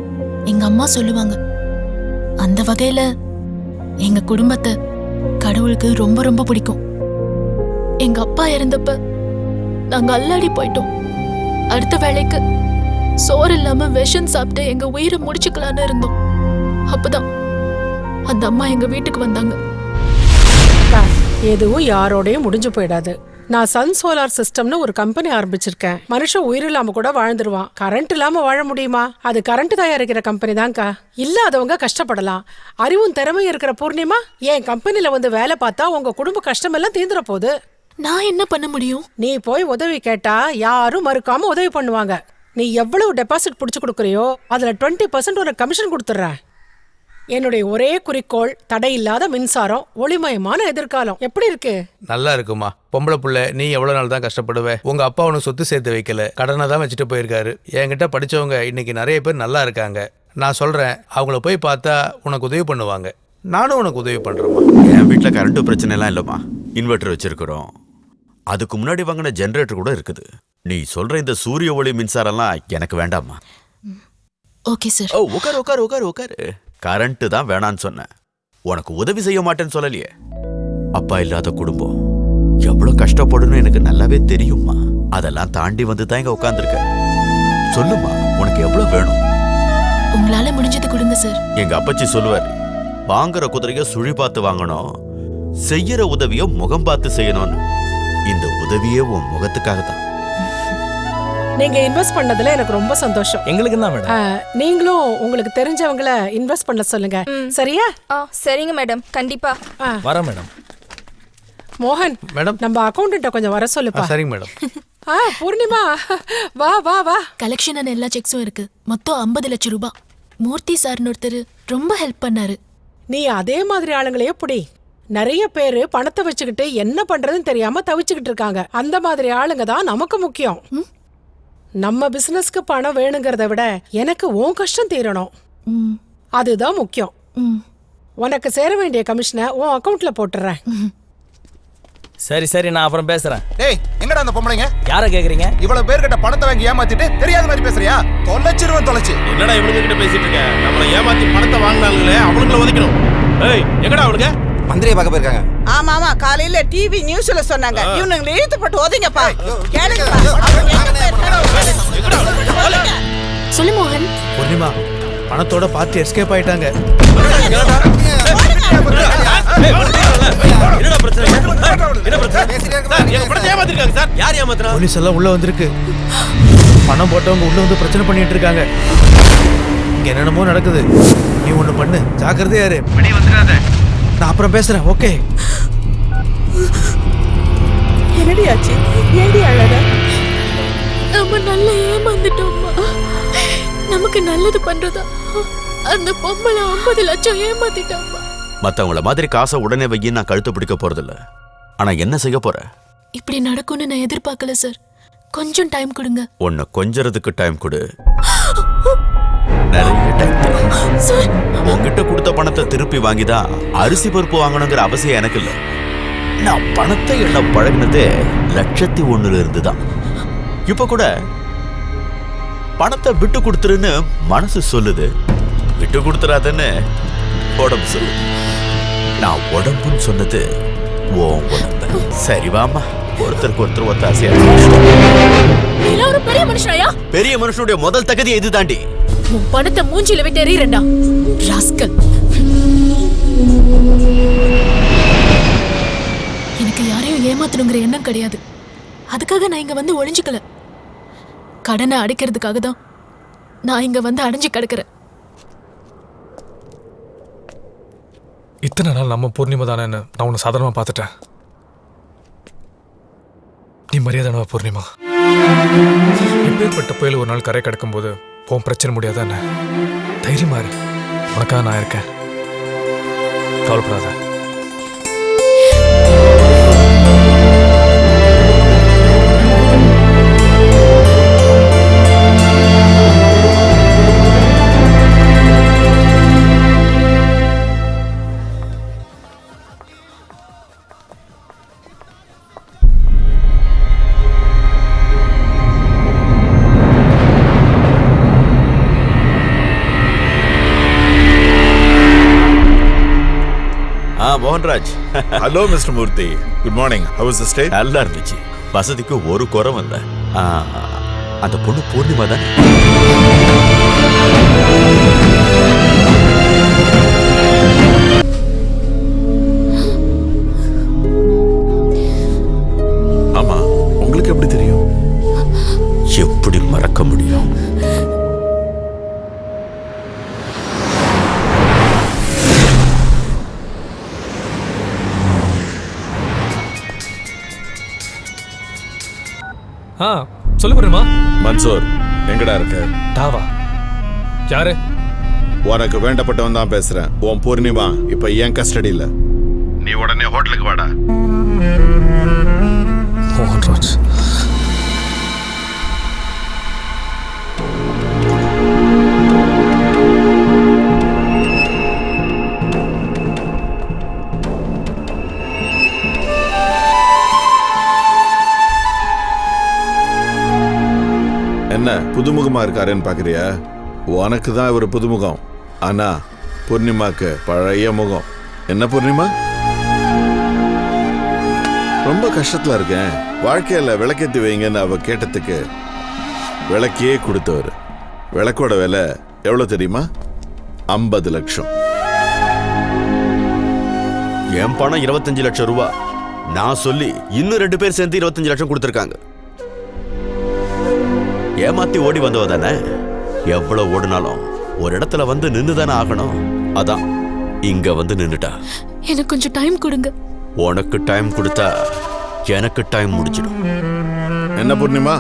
எங்க அம்மா சொல்லுவாங்க. அந்த வகையில எங்க குடும்பத்தை கடவுளுக்கு ரொம்ப ரொம்ப பிடிக்கும். எங்க அப்பா இறந்தப்ப நாங்க அல்லாடி போயிட்டோம். அடுத்த வேளைக்கு சோறு இல்லாம விஷம் சாப்பிட்டு எங்க உயிரை முடிச்சுக்கலான்னு இருந்தோம். அப்பதான் அந்த அம்மா எங்க வீட்டுக்கு வந்தாங்க. எதுவும் யாரோடையும் முடிஞ்சு போயிடாது. நான் சன் சோலார் சிஸ்டம்னு ஒரு கம்பெனி ஆரம்பிச்சிருக்கேன். மனுஷன் உயிர் இல்லாம கூட வாழ்ந்துருவான். கரண்ட் இல்லாம வாழ முடியுமா? அது கரண்ட் தயாரிக்கிற கம்பெனி தான்க்கா. இல்லாதவங்க கஷ்டப்படலாம். அறிவும் திறமையும் இருக்கிற பூர்ணிமா என் கம்பெனில வந்து வேலை பார்த்தா உங்க குடும்ப கஷ்டம் எல்லாம் தீந்துற போகுது. நான் என்ன பண்ண முடியும்? நீ போய் உதவி கேட்டா யாரும் மறுக்காம உதவி பண்ணுவாங்க. நீ எவ்வளவு டெபாசிட் புடிச்சு கொடுக்குறியோ அதுல 20% ஒரு கமிஷன் கொடுத்துட்றேன். என்னுடைய ஒரே குறிக்கோள் தடையில்லாத மின்சாரம், ஒளிமயமான எதிர்காலம். எப்படி இருக்கு? நல்லா இருக்குமா. பொம்பளை புள்ள நீ எவ்வளவு நாள் தான் கஷ்டப்படுவே? உங்க அப்பா உனக்கு சொத்து சேர்த்து வைக்கல, கடனை தான் வச்சுட்டு போயிருக்காரு. என்கிட்ட படிச்சவங்க இன்னைக்கு நிறைய பேர் நல்லா இருக்காங்க. நான் சொல்றேன், அவங்கள போய் பார்த்தா உனக்கு உதவி பண்ணுவாங்க. நானும் உனக்கு உதவி பண்றேம்மா. என் வீட்டில் கரண்ட் பிரச்சனை எல்லாம் இல்லைம்மா. இன்வெர்டர் வச்சிருக்கிறோம். அதுக்கு முன்னாடி வாங்கின ஜெனரேட்டர் கூட இருக்குது. நீ சொல்ற இந்த சூரிய ஒளி மின்சாரம்லாம் எனக்கு வேண்டாம்மா. Okay sir. ஓ, உட்காரு உட்காரு உட்காரு உட்காரு. கரண்ட் தான் வேணான்னு சொன்னேன், உனக்கு உதவி செய்ய மாட்டேன்னு சொல்லலையே. அப்பா இல்லாத குடும்பம் எவ்வளவு கஷ்டப்படுன்னு எனக்கு நல்லாவே தெரியுமா. அதெல்லாம் தாண்டி வந்து தான் இங்க உட்கார்ந்துருக்க. சொல்லுமா, உனக்கு எவ்வளவு வேணும்? உங்களால முடிஞ்சது கொடுங்க சார். எங்க அப்பச்சி சொல்லுவார், வாங்குற குதிரைய சுழி பார்த்து வாங்கணும், செய்யற உதவிய முகம் பார்த்து செய்யணும்னு. இந்த உதவியே உன் முகத்துக்காக தான். நீங்க இன்வெஸ்ட் பண்ணதுல எனக்கு ரொம்ப சந்தோஷம். எங்களுக்கு தான் மேடம். நீங்களும் உங்களுக்கு தெரிஞ்சவங்கள இன்வெஸ்ட் பண்ண சொல்லுங்க. சரியா? சரிங்க மேடம், கண்டிப்பா வரேன் மேடம். மோகன் மேடம், நம்ம அக்கௌண்டன்ட்ட கொஞ்சம் வர சொல்லுப்பா. சரிங்க மேடம். பூர்ணிமா வா வா வா. கலெக்ஷன் எல்லா செக்ஸும் இருக்கு. மொத்தம் 50 லட்சம் ரூபாய். மூர்த்தி சார்னு ஒருத்தர் ரொம்ப ஹெல்ப் பண்ணாரு. நீ அதே மாதிரி ஆளுங்களையே புடி. நிறைய பேரு பணத்தை வச்சுக்கிட்டு என்ன பண்றதுன்னு தெரியாம தவிச்சுக்கிட்டு இருக்காங்க. அந்த மாதிரி ஆளுங்க தான் நமக்கு முக்கியம். நம்ம பிசினஸ்க்கு பணம் வேணுங்கிறத விட எனக்கு உன் கஷ்டம் தீரணும், அதுதான் முக்கியம். உனக்கு சேர வேண்டிய கமிஷனை உன் அக்கவுண்ட்ல போட்டுறேன். சரி சரி, நான் அப்புறம் பேசுறேன். டேய், எங்கடா அந்த பொம்பளைங்க? யாரை கேக்குறீங்க? இவ்வளவு பேர்கிட்ட பணத்தை வாங்கி ஏமாத்திட்டு தெரியாத மாதிரி பேசுறியா? தொலைச்சிருவன் தொலைச்சு. என்னடா இவனுங்க கிட்ட பேசிட்டு இருக்க? நம்மள ஏமாத்தி பணத்தை வாங்கினாங்களே அவங்கள உதைக்கணும். ஏய், எங்கடா அவனுங்க? மந்திரியை பார்க்க போயிருக்காங்க. ஆமா ஆமா, காலையில டிவி நியூஸ்ல சொன்னாங்க. இவனுங்களை இழுத்து போட்டு ஓதிங்கப்பா. சொல்லு மோகன். பூர்ணிமா, பணத்தோட பார்த்து எஸ்கேப் ஆயிட்டாங்க. என்னடா பிரச்சனை? என்ன பிரச்சனை? சார், எங்க பணத்தை ஏமாத்திருக்காங்க சார். யார் ஏமாத்துறா? போலீஸ் எல்லாம் உள்ள வந்திருக்கு. பணம் போட்டவங்க உள்ள வந்து பிரச்சனை பண்ணிட்டு இருக்காங்க. இங்க என்னென்னமோ நடக்குது. நீ ஒண்ணு பண்ணு, ஜாக்கிரதையா இரு. வெளிய வந்துடாத. நான் அப்புறம் பேசுறேன். ஓகே? என்னடி ஆச்சு? ஏண்டி அழற? நம்ம நல்லா ஏமாந்துட்டோம்மா. நமக்கு நல்லது பண்றதா அந்த பொம்பளை 50 லட்சம் ஏமாத்திட்டாம்மா. மத்தவங்கள மாதிரி காசை உடனே வையி நான் கழுத்து பிடிக்க போறதில்ல. ஆனா என்ன செய்ய போற? இப்படி நடக்கும்னு நான் எதிர்பார்க்கல சார். கொஞ்சம் டைம் கொடுங்க. உன்னை கொஞ்சறதுக்கு டைம் கொடு. நிறைய டைம் சார். உங்ககிட்ட கொடுத்த பணத்தை திருப்பி வாங்கிதான் அரிசி பருப்பு வாங்கணுங்கிற அவசியம் எனக்கு இல்லை. நான் பணத்தை எண்ண பழகினதே 1,01 இருந்துதான். இப்ப கூட பணத்தை விட்டு கொடுத்துருன்னு மனசு சொல்லுது, விட்டு கொடுத்துறாதன்னு உடம்பு சொல்லுது. நான் உடம்புன்னு சொன்னது உன் உடம்பு. சரி வாமா, ஒருத்தருக்கு ஒருத்தர் ஒத்தாசையா. எல்லாரும் பெரிய மனுஷனாயா? பெரிய மனுஷனுடைய முதல் தகுதி இது தாண்டி. உன் பணத்தை மூஞ்சில விட்டு எறியறேன்டா ராஸ்கல். எனக்கு யாரையும் ஏமாத்தணுங்கிற எண்ணம் கிடையாது. அதுக்காக நான் இங்க வந்து ஒளிஞ்சுக்கல. கடனை அடைக்கிறதுக்காக தான் நான் இங்க வந்து அடைஞ்சு கிடக்கிறேன். இத்தனை நாள் நம்ம பூர்ணிமா தானே நான் உன்னை சாதாரணமா பார்த்துட்டேன். நீ மரியாதைனவா பூர்ணிமா. எப்பேற்பட்ட புயல் ஒரு நாள் கரை கடக்கும் போது போன் பிரச்சனை முடியாத என்ன தைரியமா இரு. உனக்காக நான் இருக்கேன், கவலைப்படாத. Mohanraj. Hello mister Murthy. Good morning. How was the stay? நல்லா இருந்துச்சு. வசதிக்கு ஒரு குறைவும் இல்லை. அந்த பொண்ணு பூர்ணிமா தான். ஆமா, உங்களுக்கு எப்படி தெரியும்? எப்படி மறக்க முடியும்? சொல்லு பூர்ணிமா. மன்சூர் எங்கடா இருக்க? டாவா. யாரு? உனக்கு வேண்டப்பட்டவன் தான் பேசுறேன். உன் பூர்ணிமா இப்ப என் கஸ்டடியில். நீ உடனே ஹோட்டலுக்கு வாடா. மோகன்ராஜ். என்ன புதுமுகமா இருக்காருன்னு பாக்குறியா? உனக்கு தான் இவர் புதுமுகம். ஆனா பூர்ணிமாக்கு பழைய முகம். என்ன பூர்ணிமா? ரொம்ப கஷ்டத்துல இருக்கேன், வாழ்க்கையில விளக்கேத்தி வைங்கன்னு அவ கேட்டதுக்கு விளக்கையே கொடுத்தவர். விளக்கோட விலை எவ்வளவு தெரியுமா? 50 லட்சம். என் பணம் 25 லட்சம் ரூபாய். நான் சொல்லி இன்னும் 2 பேர் சேர்ந்து 25 லட்சம் கொடுத்துருக்காங்க. ஏமாத்தி ஓடி வந்தவ தானே. எவ்வளவு ஓடினாலும் ஒரு இடத்துல வந்து நின்று தானே ஆகணும். அதான் இங்க வந்து நின்னுட்டா. எனக்கு கொஞ்சம் டைம் கொடுங்க. உனக்கு டைம் கொடுத்தா எனக்கு டைம் முடிச்சிடும். என்ன பூர்ணிமா,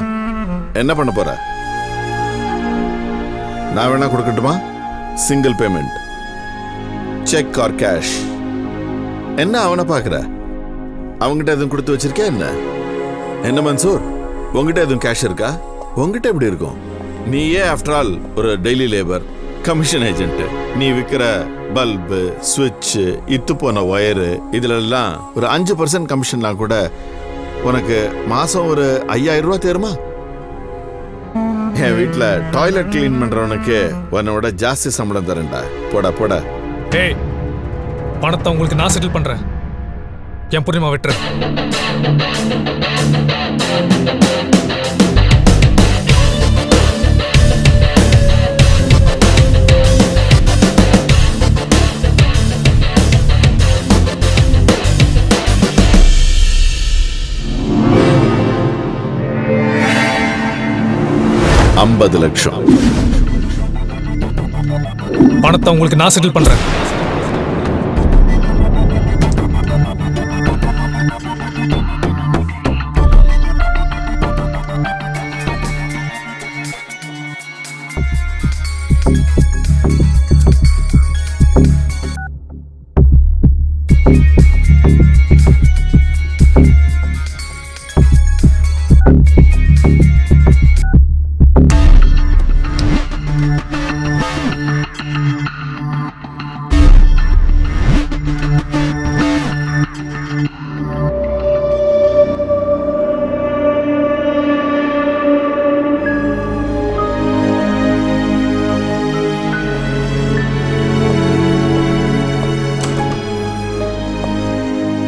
என்ன பண்ண போற? நான் வேணா கொடுக்கட்டுமா? Single payment, cheque or cash. என்ன அவனை பாக்குற? அவங்கிட்ட எதுவும் கொடுத்து வச்சிருக்கே என்ன? என்ன மன்சூர், உங்ககிட்ட எதுவும் கேஷ் இருக்கா? உங்ககிட்ட எப்படி இருக்கும்? நீயே ஆஃப்டர் ஆல் ஒரு டெய்லி லேபர், கமிஷன் ஏஜென்ட். நீ விற்கிற பல்பு, சுவிட்ச், இத்து போன ஒயரு, இதுல எல்லாம் ஒரு 5% கமிஷன்னா கூட உனக்கு மாசம் ஒரு 5000 ரூபாய் தேருமா? என் வீட்டுல டாய்லெட் கிளீன் பண்றவனுக்கு உன்னோட ஜாஸ்தி சம்பளம் தரேன்டா. போடா போடா. ஏய், பணத்தை உங்களுக்கு நான் செட்டில் பண்றேன். என் பூர்ணிமா விட்டுரு. $50 லட்சம். பணத்தை உங்களுக்கு நான் செட்டில் பண்றேன்.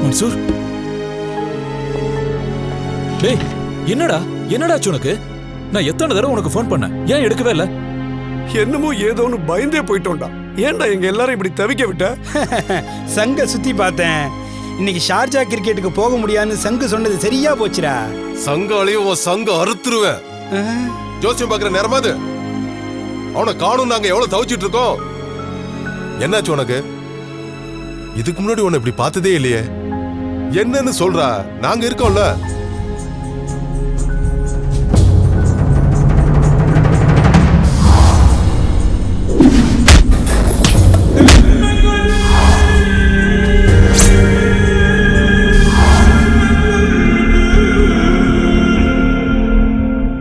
மன்சூர், டேய், என்னடா என்னடாச்சு உனக்கு? நான் எத்தனை தடவை உனக்கு ஃபோன் பண்ணேன், ஏன் எடுக்கவே இல்ல? என்னமோ ஏதோன்னு பயந்தே போயிட்டோம்டா. ஏன்டா எங்க எல்லாரும் இப்படி தவிக்க விட்ட? சங்க சுத்தி பார்த்தேன். இன்னைக்கு ஷார்ஜா கிரிக்கெட்டுக்கு போக முடியாதுன்னு சங்கு சொன்னது சரியா போச்சுடா. சங்காலையும் உன் சங்க அறுத்துருவேன். ஜோசியம் பாக்குற நேரமா அது? அவனை காணும். நாங்க எவ்வளவு தவிச்சிட்டு இருக்கோம். என்னாச்சு உனக்கு? இதுக்கு முன்னாடி உன்னை இப்படி பார்த்ததே இல்லையே. என்னன்னு சொல்றா? நாங்க இருக்கோம்ல.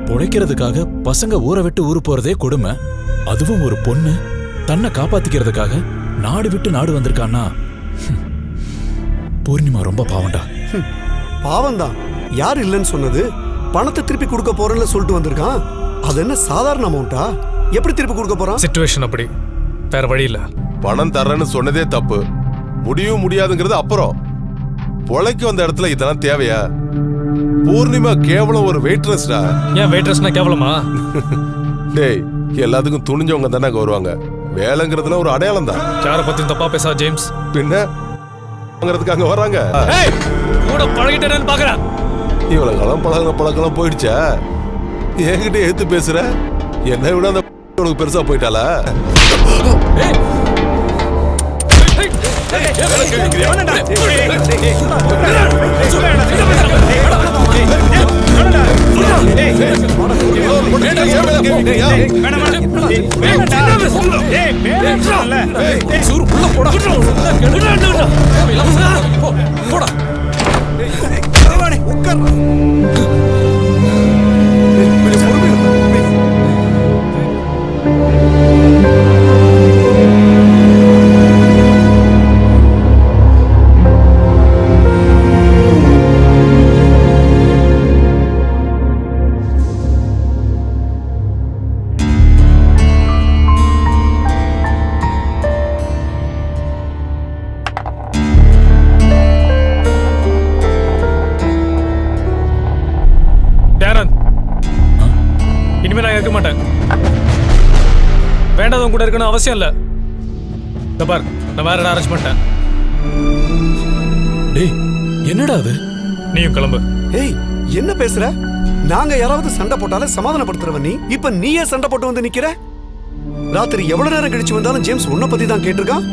பொழைக்கிறதுக்காக பசங்க ஊரை விட்டு ஊரு போறதே கொடுமை. அதுவும் ஒரு பொண்ணு தன்னை காப்பாத்திக்கிறதுக்காக நாடு விட்டு நாடு வந்திருக்கான்னா, பூர்ணிமா ரொம்ப பாவம்டா. பாவம்தான். யார் இல்லைன்னு சொன்னது? பணத்தை திருப்பி கொடுக்க போறேன்னு சொல்லிட்டு வந்திருக்கான். அது என்ன சாதாரண அமௌண்டா? எப்படி திருப்பி கொடுக்க போறான்? சிச்சுவேஷன் அப்படி, வேற வழி இல்ல. பணம் தரேன்னு சொன்னதே தப்பு. முடியும் முடியாதுங்கிறது அப்புறம். பொழைக்கு வந்த இடத்துல இதெல்லாம் தேவையா? பூர்ணிமா கேவலம் ஒரு வெயிட்ரஸ்டா. ஏன் வெயிட்ரஸ்னா கேவலமா? டேய், எல்லாத்துக்கும் துணிஞ்சவங்க தானே வருவாங்க. வேலைங்கிறதுல ஒரு அடையாளம் தான். யாரை பத்தி தப்பா பேசா ஜேம்ஸ்? பின்ன வாங்குறதுக்கு அங்க வராங்க. கூட பழகிட்டேன்னு பாக்குறேன். இவ்வளவு காலம் பழக்கம் போயிடுச்சா? என்கிட்ட எடுத்து பேசுற? என்னை விட அந்த உனக்கு பெருசா போயிட்டாளா? இனிமே நான் இருக்க மாட்டேன். வேண்டாதவங்க கூட இருக்கணும் அவசியம் இல்ல. இந்த பார், நான் வேற இடம் அரேஞ்ச் பண்ணிட்டேன். டேய், என்னடா அது? நீயும் கிளம்பு. ஏய், என்ன பேசுற? நாங்க யாராவது சண்டை போட்டாலே சமாதானப்படுத்துறவன் நீ. இப்ப நீயே சண்டை போட்டு வந்து நிக்கிற. ராத்திரி எவ்வளவு நேரம் கழிச்சு வந்தாலும் ஜேம்ஸ் உன்னை பத்தி தான் கேட்டிருக்கான்.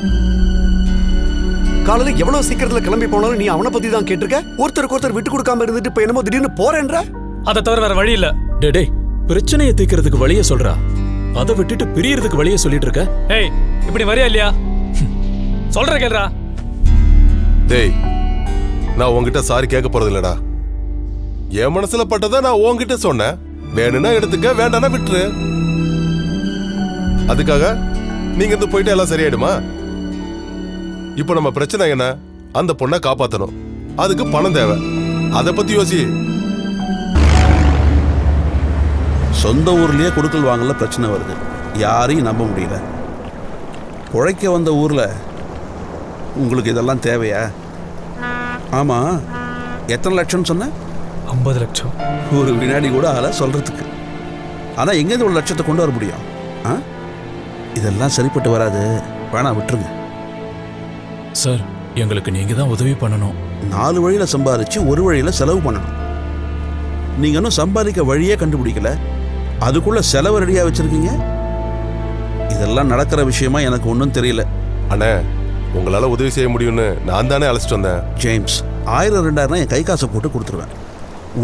காலையில எவ்வளவு சீக்கிரத்துல கிளம்பி போனாலும் நீ அவனை பத்தி தான் கேட்டிருக்க. ஒருத்தருக்கு ஒருத்தர் விட்டு கொடுக்காம இருந்துட்டு இப்ப என்னமோ திடீர்னு போறேன்ற. அதை தவிர வேற வழி இல்ல. டேய், பிரச்சனையை தீர்க்கிறதுக்கு வழிய சொல்றா. அதை விட்டுட்டு பிரியறதுக்கு வழிய சொல்லிட்டு இருக்க. ஏய், இப்படி வரியா இல்லையா? சொல்ற கேளுடா. டேய், நான் உன்கிட்ட சாரி கேட்க போறது இல்லடா. என் மனசுல பட்டதை நான் உன்கிட்ட சொன்னேன். வேணும்னா எடுத்துக்க, வேண்டாம்னா விட்டுரு. அதுக்காக நீங்க இருந்து போயிட்டு எல்லாம் சரியாயிடுமா? இப்போ நம்ம பிரச்சனை என்ன? அந்த பொண்ணை காப்பாத்தணும். அதுக்கு பணம் தேவை. அதை பத்தி யோசி. சொந்த ஊர்லயே கொடுக்கல் வாங்கல பிரச்சனை வருது. யாரையும் நம்ப முடியல. உழைக்க வந்த ஊர்ல உங்களுக்கு இதெல்லாம் தேவையா? ஆமா, எத்தனை லட்சம் சொன்ன? 50 லட்சம். ஒரு வினாடி கூட ஆல சொல்றதுக்கு. ஆனா எங்கேருந்து ஒரு லட்சத்தை கொண்டு வர முடியும்? இதெல்லாம் சரிப்பட்டு வராது. வேணா விட்டுருங்க சார். எங்களுக்கு நீங்க தான் உதவி பண்ணணும். 4 வழியில சம்பாதிச்சு ஒரு வழியில செலவு பண்ணணும். நீங்க இன்னும் சம்பாதிக்க வழியே கண்டுபிடிக்கல, அதுக்குள்ள செலவு ரெடியா வச்சிருக்கீங்க. இதெல்லாம் நடக்கிற விஷயமா எனக்கு ஒன்றும் தெரியல. அண்ணே, உங்களால உதவி செய்ய முடியும்னு நான் தானே அழைச்சிட்டு வந்தேன். ஜேம்ஸ், 1000-2000 என் கை காசை போட்டு கொடுத்துருவேன்.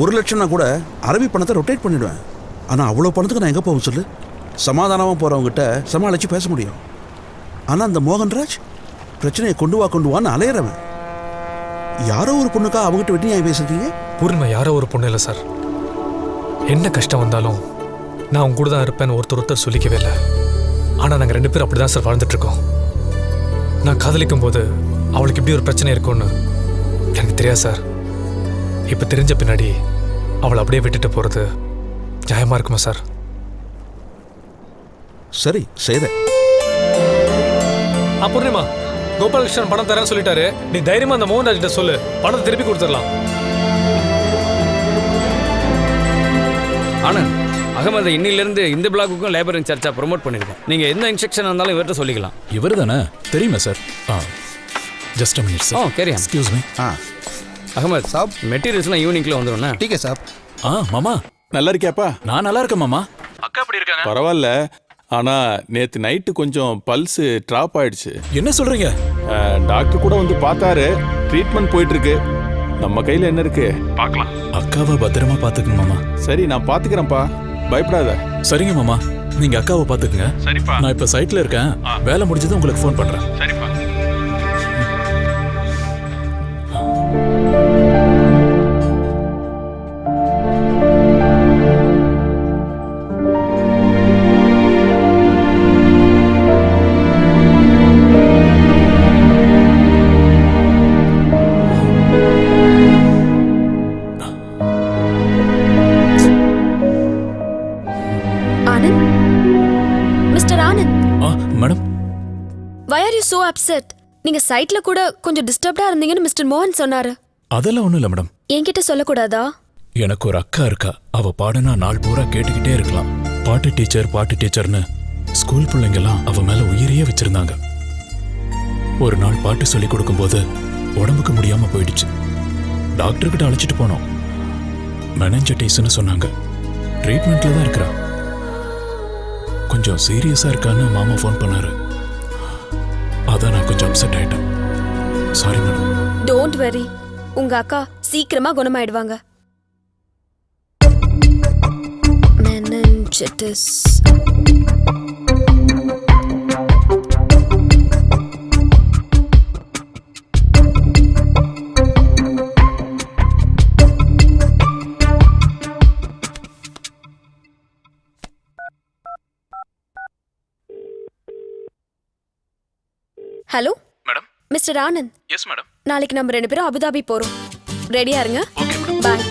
1 லட்சம்னா கூட அரபி பணத்தை ரொட்டேட் பண்ணிடுவேன். ஆனால் அவ்வளோ பணத்துக்கு நான் எங்கே போகும் சொல்லு? சமாதானமாக போகிறவங்ககிட்ட சமாளித்து பேச முடியும். ஆனால் அந்த மோகன்ராஜ் பிரச்சனையை கொண்டு வான்னு அலையிறவன். யாரோ ஒரு பொண்ணுக்கா அவங்ககிட்ட வெட்டி நியாயம் பேசுறீங்க? பூர்ணிமா யாரோ ஒரு பொண்ணு இல்லை சார். என்ன கஷ்டம் வந்தாலும் நான் அவங்க கூட தான் இருப்பேன்னு ஒருத்தர் சொல்லிக்கவே இல்லை. ஆனால் நாங்கள் 2 பேரும் அப்படி தான் சார் வாழ்ந்துட்டு இருக்கோம். நான் காதலிக்கும் போது அவளுக்கு இப்படி ஒரு பிரச்சனை இருக்கும்னு எனக்கு தெரியாது சார். இப்போ தெரிஞ்ச பின்னாடி அவளை அப்படியே விட்டுட்டு போகிறது நியாயமாக இருக்குமா சார்? சரி, செய்கிறேன். பூர்ணிமா, கோபாலகிருஷ்ணன் பணம் தரேன்னு சொல்லிட்டாரு. நீ தைரியமா அந்த மோகன்ராஜ் கிட்ட சொல்லு, பணத்தை திருப்பி கொடுத்துடலாம். ஆனந்த், அகமது இன்னிலிருந்து இந்த பிளாக்குக்கும் லேபர் இன்சார்ஜா ப்ரொமோட் பண்ணிருக்கோம். நீங்க எந்த இன்ஸ்ட்ரக்ஷன் இருந்தாலும் இவர்கிட்ட சொல்லிக்கலாம். இவர் தானே? தெரியுமா sir? Just a minute sir. கேரியா. Excuse me. அகமது சாப், மெட்டீரியல்ஸ்லாம் ஈவினிங்ல வந்துரும்ண்ணா. டீக்கே சாப். மாமா நல்லா இருக்கியாப்பா? நான் நல்லா இருக்கேன் மாமா. அக்கா எப்படி இருக்காங்க? பரவாயில்ல. ஆனா நேத்து நைட்டு கொஞ்சம் பல்ஸ் ட்ராப் ஆயிடுச்சு. என்ன சொல்றீங்க? டாக்டர் கூட வந்து பார்த்தாரு. ட்ரீட்மெண்ட் போயிட்டு இருக்கு. நம்ம கையில என்ன இருக்கு பார்க்கலாம். அக்காவை பத்திரமா பாத்துக்கணும் மாமா. சரி, நான் பாத்துக்கிறேன்ப்பா, பயப்படாத. சரிங்க மாமா, நீங்க அக்காவை பாத்துக்குங்க. சரிப்பா. நான் இப்ப சைட்ல இருக்கேன். வேலை முடிஞ்சதும் உங்களுக்கு ஃபோன் பண்றேன். சரிப்பா. Mr. Anand. Madam. Why are you so upset? நீங்க சைட்ல கூட கொஞ்சம் டிஸ்டர்ப்டா இருந்தீங்கன்னு மிஸ்டர் மோகன் சொன்னாரு. அதெல்லாம் ஒண்ணும் இல்ல மேடம். என்கிட்ட சொல்லக்கூடாதா? எனக்கு ஒரு அக்கா இருக்கா. அவ பாடுனா நாள் பூரா கேட்டுக்கிட்டே இருக்கலாம். பாட்டு டீச்சர்னு ஸ்கூல் பிள்ளைங்கெல்லாம் அவ மேல உயிரையே வச்சிருந்தாங்க. ஒரு நாள் பாட்டு சொல்லி கொடுக்கும்போது உடம்புக்கு முடியாம போயிடுச்சு. டாக்டர்கிட்ட அழைச்சிட்டு போனோம். மெனஞ்சைட்டிஸ்னு சொன்னாங்க. ட்ரீட்மெண்ட்ல தான் இருக்கிறா. கொஞ்சம் சீரியஸா இருக்கான்னு மாமா ஃபோன் பண்ணாரு. அதான் நான் கொஞ்சம் அப்செட் ஆயிட்டேன். Sorry madam. டோன்ட் வெரி, உங்க அக்கா சீக்கிரமா குணமாயிடுவாங்க. Meningitis. Hello madam. Mister Anand. Yes madam. நாளைக்கு நம்ம 2 பேரும் அபுதாபி போறோம். ரெடியா இருங்க. Okay madam. Bye.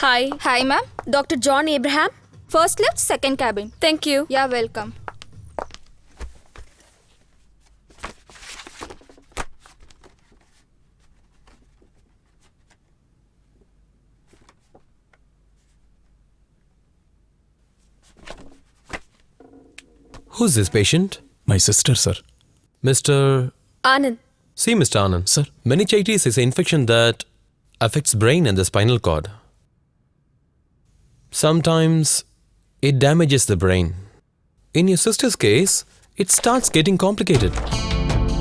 Hi. Hi, ma'am. Dr. John Abraham. First lift, second cabin. Thank you. You're welcome. Who's this patient? My sister, sir. Mr. Anand. See, Mr. Anand. Sir. Meningitis is an infection that affects brain and the spinal cord. Sometimes it damages the brain. In your sister's case, it starts getting complicated.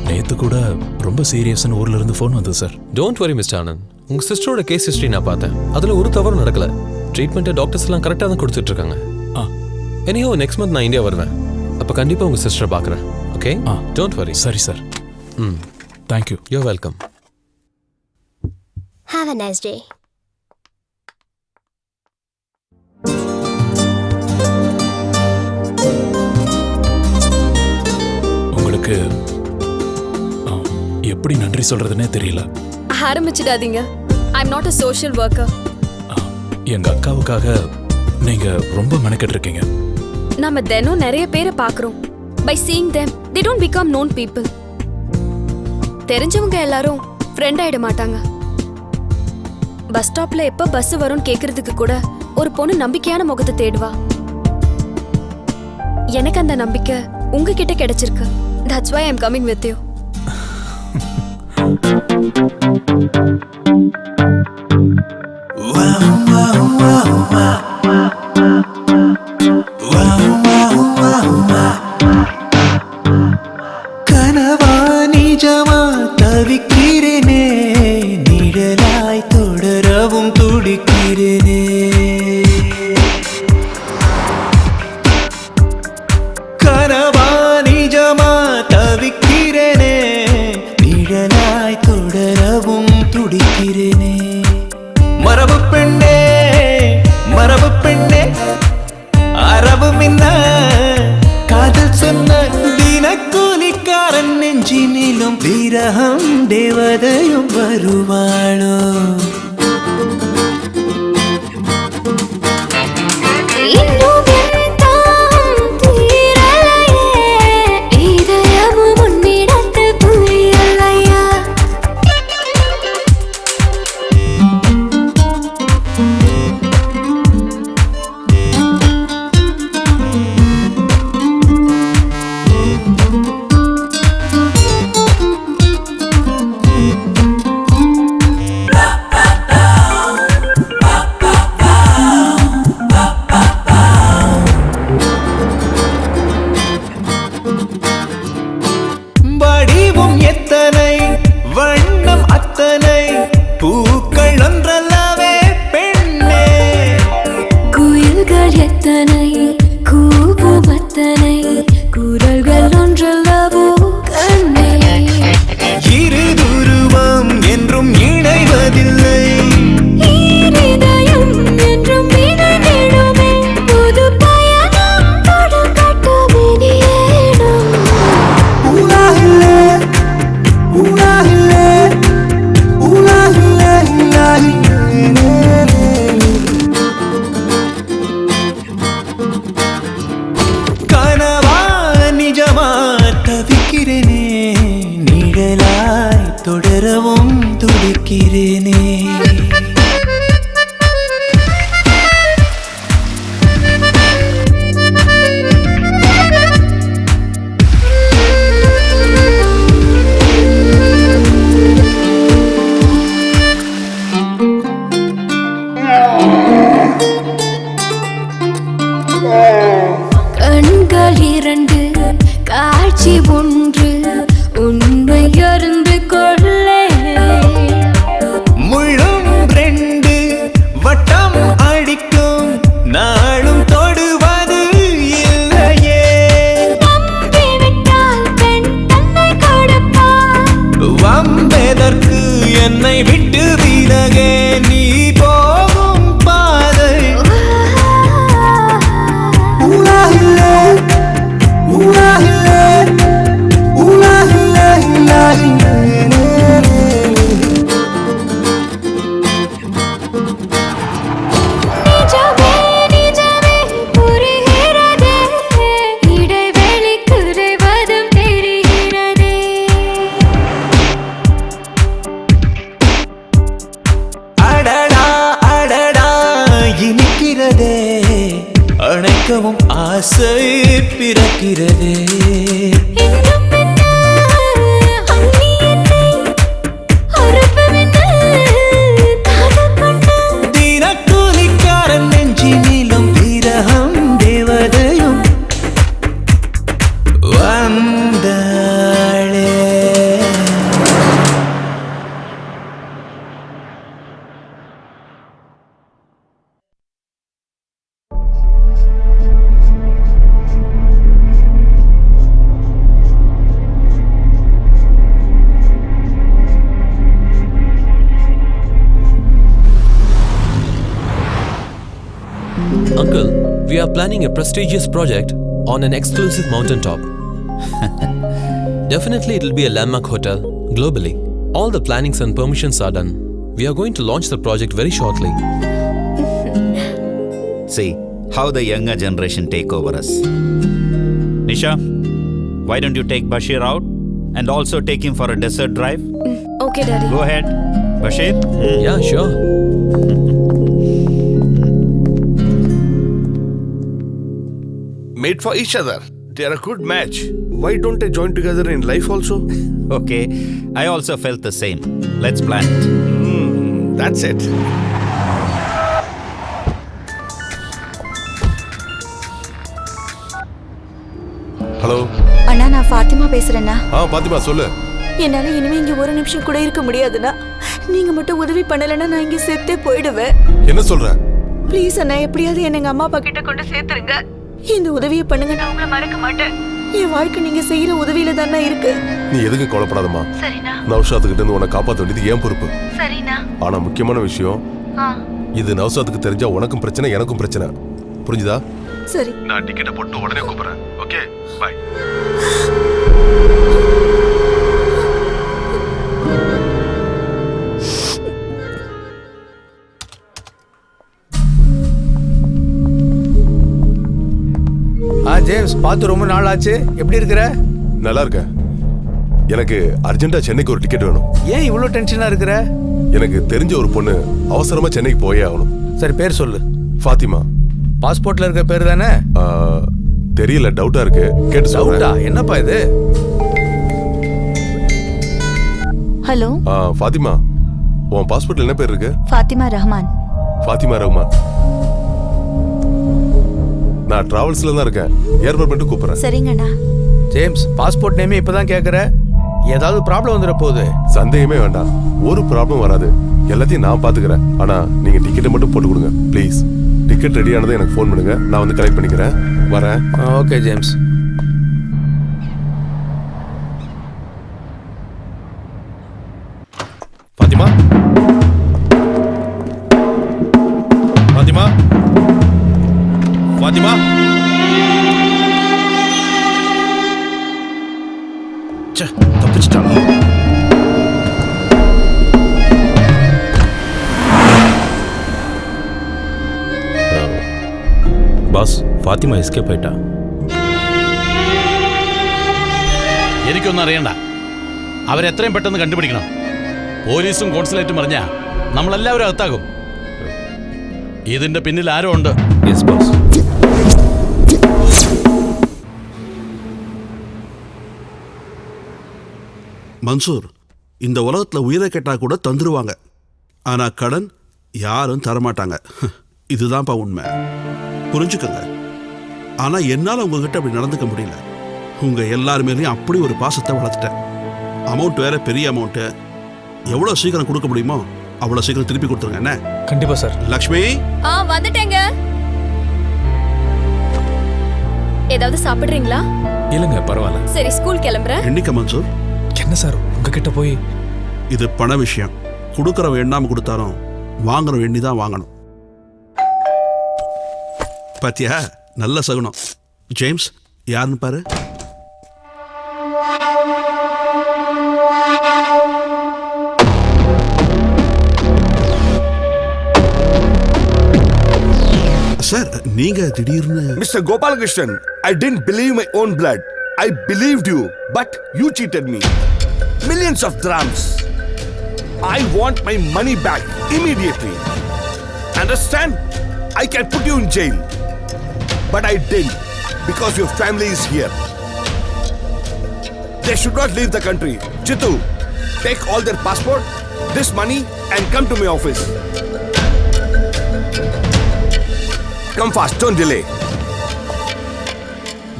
நேத்து கூட ரொம்ப சீரியஸ்னு ஊர்ல இருந்து ஃபோன் வந்தது sir. Don't worry, Mr. Anand. உங்க சிஸ்டரோட கேஸ் ஹிஸ்டரி நான் பார்த்தேன். அதுல ஒரு தவறும் நடக்கல. ட்ரீட்மெண்ட் டாக்டர்ஸ் எல்லாம் கரெக்டா தான் கொடுத்துட்டு இருக்காங்க. எனிஹோ நெக்ஸ்ட் மந்த் நான் இந்தியா வருவேன். அப்ப கண்டிப்பா உங்க சிஸ்டரை பார்க்கறேன். ஓகே? Don't worry. சரி sir. Thank you. You're welcome. Have a nice day. உங்களுக்கு எப்படி நன்றி சொல்றதுன்னே தெரியல. ஆரம்பிச்சிடாதீங்க. I'm not a social worker. எங்க அக்காவுக்காக நீங்க ரொம்ப மெனக்கெட்டு இருக்கீங்க. நாம தினம் நிறைய பேரை பார்க்கறோம். By seeing them, they don't become known people. தெரிஞ்சவங்க எல்லாரும் ஃப்ரெண்ட் ஆயிட மாட்டாங்க. பஸ் ஸ்டாப்ல எப்ப பஸ் வரும்னு கேக்குறதுக்கு கூட ஒரு பொண்ணு நம்பிக்கையான முகத்தை தேடுவா. எனக்கு அந்த நம்பிக்கை உங்ககிட்ட கிடைச்சிருக்கு. That's why I'm coming with you. கனவா நிஜமா தவிக்கிறேனே, நிழலாய் தொடரவும் துடிக்கிறேனே. கனவா நிஜமா தவிக்கிறேனே, நிழலாய் தொடரவும் துடிக்கிறேனே. மரபு பெண்ணே, மரபு பெண்ணே, அரபு மின்ன காதல் சொன்ன தினக்கூலிக்காரன் நெஞ்சினிலும் விரகம் தேவதையும் வருவாளோ. வடிவும் எத்தனை, வண்ணம் அத்தனை, பூக்கள் ஒன்றல்லவே பெண்ணே. குயில்கள் எத்தனை, கூவும் அத்தனை, குரல்கள் ஒன்றல்லவோ கண்ணே. இரு துருவம் என்றும் இணைவதில்லை, இதயம் என்றும் இணைந்திடுமே. புது பயணம் தொடங்கட்டும் இனியேனும். உலாகில்லே, உலாகில்லே, உலாகில்லே, உலாகில்லே. தொடவும் துடிக்கிறேனே. கண்கள் இரண்டு காட்சி ஒன்று உண்மை அறிந்து கொள்ளே. முள்ளும் ரெண்டு வட்டம் அடிக்கும் நாளும் தொடுவது இல்லையே. நம்பிவிட்டால் பெண் தன்னை கொடுப்பார். வம்பெதற்கு என்னை விட்டு விலகே நீ போகும் பாதை. உலாஹிலே, உலாஹிலே, உலாஹிலே, உலாஹிலே. நிஜமே நிஜமே புரிகிறதே. இடைவெளி குறைவதும் தெரிகிறதே. அடடா அடடா இனிக்கிறதே. அணைக்கவும் ஆசை பிறக்கிறதே. இன்னும் என்ன அன்னி என்னை அறுப்பவென்ன காதல் கொண்டு. தினக்கூலிக்காரன் நெஞ்சினிலும் விரகம் தேவதையும் வந்தாளே. Uncle, we are planning a prestigious project on an exclusive mountaintop. Definitely it'll be a landmark hotel globally. All the plannings and permissions are done. We are going to launch the project very shortly. See how the younger generation take over us. Nisha, why don't you take Bashir out and also take him for a desert drive? Okay, Daddy. Go ahead. Bashir? Yeah, sure. Made for each other. They are a good match. Why don't they join together in life also? Okay, I also felt the same. Let's plan it. That's it. Hello. அண்ணா நான் ஃபாத்திமா பேசுறேண்ணா. பாத்திமா சொல்லு. என்னால இனிமே இங்க ஒரு நிமிஷம் கூட இருக்க முடியாதுண்ணா. நீங்க மட்டும் உதவி பண்ணலன்னா நான் இங்க செத்தே போயிடுவேன். என்ன சொல்ற? ப்ளீஸ் அண்ணா, எப்படியாவது என்ன எங்க அம்மா அப்பா கிட்ட கொண்டு சேர்த்துருங்க. இந்த உதவியை பண்ணுங்க, நான் உங்களை மறக்க மாட்டேன். என் வாழ்க்கை நீங்க செய்யற உதவியில தானே இருக்கு. நீ எதுக்கும் கவலைப்படாதம்மா. சரிண்ணா. நௌஷாத் கிட்ட இருந்து உன்னை காப்பாற்ற வேண்டியது ஏன் பொறுப்பு. சரிண்ணா. ஆனா முக்கியமான விஷயம், இது நௌஷாத்துக்கு தெரிஞ்சா உனக்கும் பிரச்சனை எனக்கும் பிரச்சனை. புரிஞ்சுதா? சரி. நான் டிக்கெட்டை போட்டு உடனே கூப்பிடுறேன். Okay bye. ஜேம்ஸ், பார்த்து ரொம்ப நாள் ஆச்சு. எப்படி இருக்கிற? நல்லா இருக்கேன். எனக்கு அர்ஜென்ட்டா சென்னைக்கு ஒரு டிக்கெட் வேணும். ஏன் இவ்வளோ டென்ஷனா இருக்கிற? எனக்கு தெரிஞ்ச ஒரு பொண்ணு அவசரமா சென்னைக்கு போயே ஆகணும். சரி, பேர் சொல்லு. ஃபாத்திமா. பாஸ்போர்ட்ல இருக்க பேர் தானே? தெரியல, டவுட்டா இருக்கு. கேட்டு சொல்றேன். டவுட்டா? என்னப்பா இது? ஹலோ. ஃபாத்திமா, உன் பாஸ்போர்ட்ல என்ன பேர் இருக்கு? ஃபாத்திமா ரஹ்மான். ஃபாத்திமா ரஹ்மான். நான் டிராவல்ஸ்ல தான் இருக்கேன். ஏர்போர்ட் மட்டும் கூப்பிடுறேன். சரிங்கண்ணா. ஜேம்ஸ், பாஸ்போர்ட் நேமே இப்பதான் கேக்குற. ஏதாவது ப்ராப்ளம் வந்துட போகுது? சந்தேகமே வேண்டாம், ஒரு ப்ராப்ளம் வராது. எல்லாத்தையும் நான் பாத்துக்கிறேன். ஆனா நீங்க டிக்கெட்டை மட்டும் போட்டு கொடுங்க ப்ளீஸ். டிக்கெட் ரெடி ஆனதை எனக்கு ஃபோன் பண்ணுங்க, நான் வந்து கலெக்ட் பண்ணிக்கிறேன். வரேன். Okay James. ஃபாத்திமா, ஃபாத்திமா, ஃபாத்திமா. ச்சே, தப்பிச்சிட்டாளா? பாஸ், ഫാത്തിമ എസ്കേപ്പ് ആയിട്ടാ. എനിക്കൊന്നും അറിയണ്ട. അവരെത്രയും പെട്ടെന്ന് കണ്ടുപിടിക്കണം. പോലീസും കോൺസുലേറ്റും പറഞ്ഞ നമ്മളെല്ലാവരും അകത്താകും. ഇതിന്റെ പിന്നിൽ ആരോ ഉണ്ട്. மன்சூர், இந்த உலகத்தில் உயிரை கேட்டால் கூட தந்துருவாங்க. ஆனால் கடன் யாரும் தரமாட்டாங்க. இதுதான்ப்பா உண்மை, புரிஞ்சுக்கங்க. ஆனால் என்னால் உங்ககிட்ட அப்படி நடந்துக்க முடியல. உங்கள் எல்லார் மேலேயும் அப்படி ஒரு பாசத்தை வளர்த்துட்டேன். அமௌண்ட் வேற பெரிய அமௌண்ட்டு. எவ்வளோ சீக்கிரம் கொடுக்க முடியுமோ அவ்வளோ சீக்கிரம் திருப்பி கொடுத்துருங்க. என்ன? கண்டிப்பாக சார். லக்ஷ்மி, வந்துட்டேங்க. ஏதாவது சாப்பிடுறீங்களா? இல்லைங்க, பரவாயில்ல. சரி, ஸ்கூல் கிளம்புறேன். என்னைக்கு மன்சூர்? என்ன சார் உங்ககிட்ட போய்? இது பண விஷயம். கொடுக்குறவன் எண்ணாம கொடுத்தாலும் வாங்குறவன் எண்ணி தான் வாங்கணும். பாத்தியா, நல்ல சகுனம். ஜேம்ஸ் யாருன்னு பாரு. சார், நீங்க திடீர்னு mister Gopalakrishnan, I didn't believe my own blood. I believed you, but you cheated me. Millions of dirhams. I want my money back immediately. Understand? I can put you in jail. But I didn't, because your family is here. They should not leave the country. Chitu, take all their passport, this money, and come to my office. Come fast, don't delay.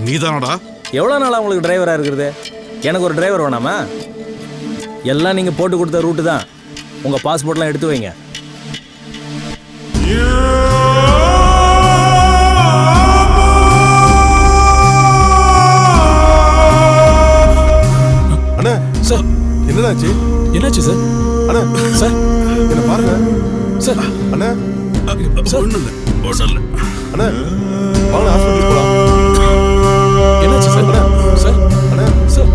நீதானடா? எவ்வளோ நாளாக உங்களுக்கு டிரைவராக இருக்கிறது? எனக்கு ஒரு டிரைவர் வேணாமா? எல்லாம் நீங்கள் போட்டு கொடுத்த ரூட்டு தான். உங்கள் பாஸ்போர்ட்லாம் எடுத்து வைங்க. அண்ணா சார், என்னடாச்சு? என்னாச்சு சார்? அண்ணா சார், என்ன பாருங்க சார். அண்ணா ஒன்றும் இல்லை, ஒன்றும் இல்லை. அண்ணா வாங்க, ஹாஸ்பிட்டல் போகலாம். என்னாச்சு சார்? சார், அண்ணா சார்.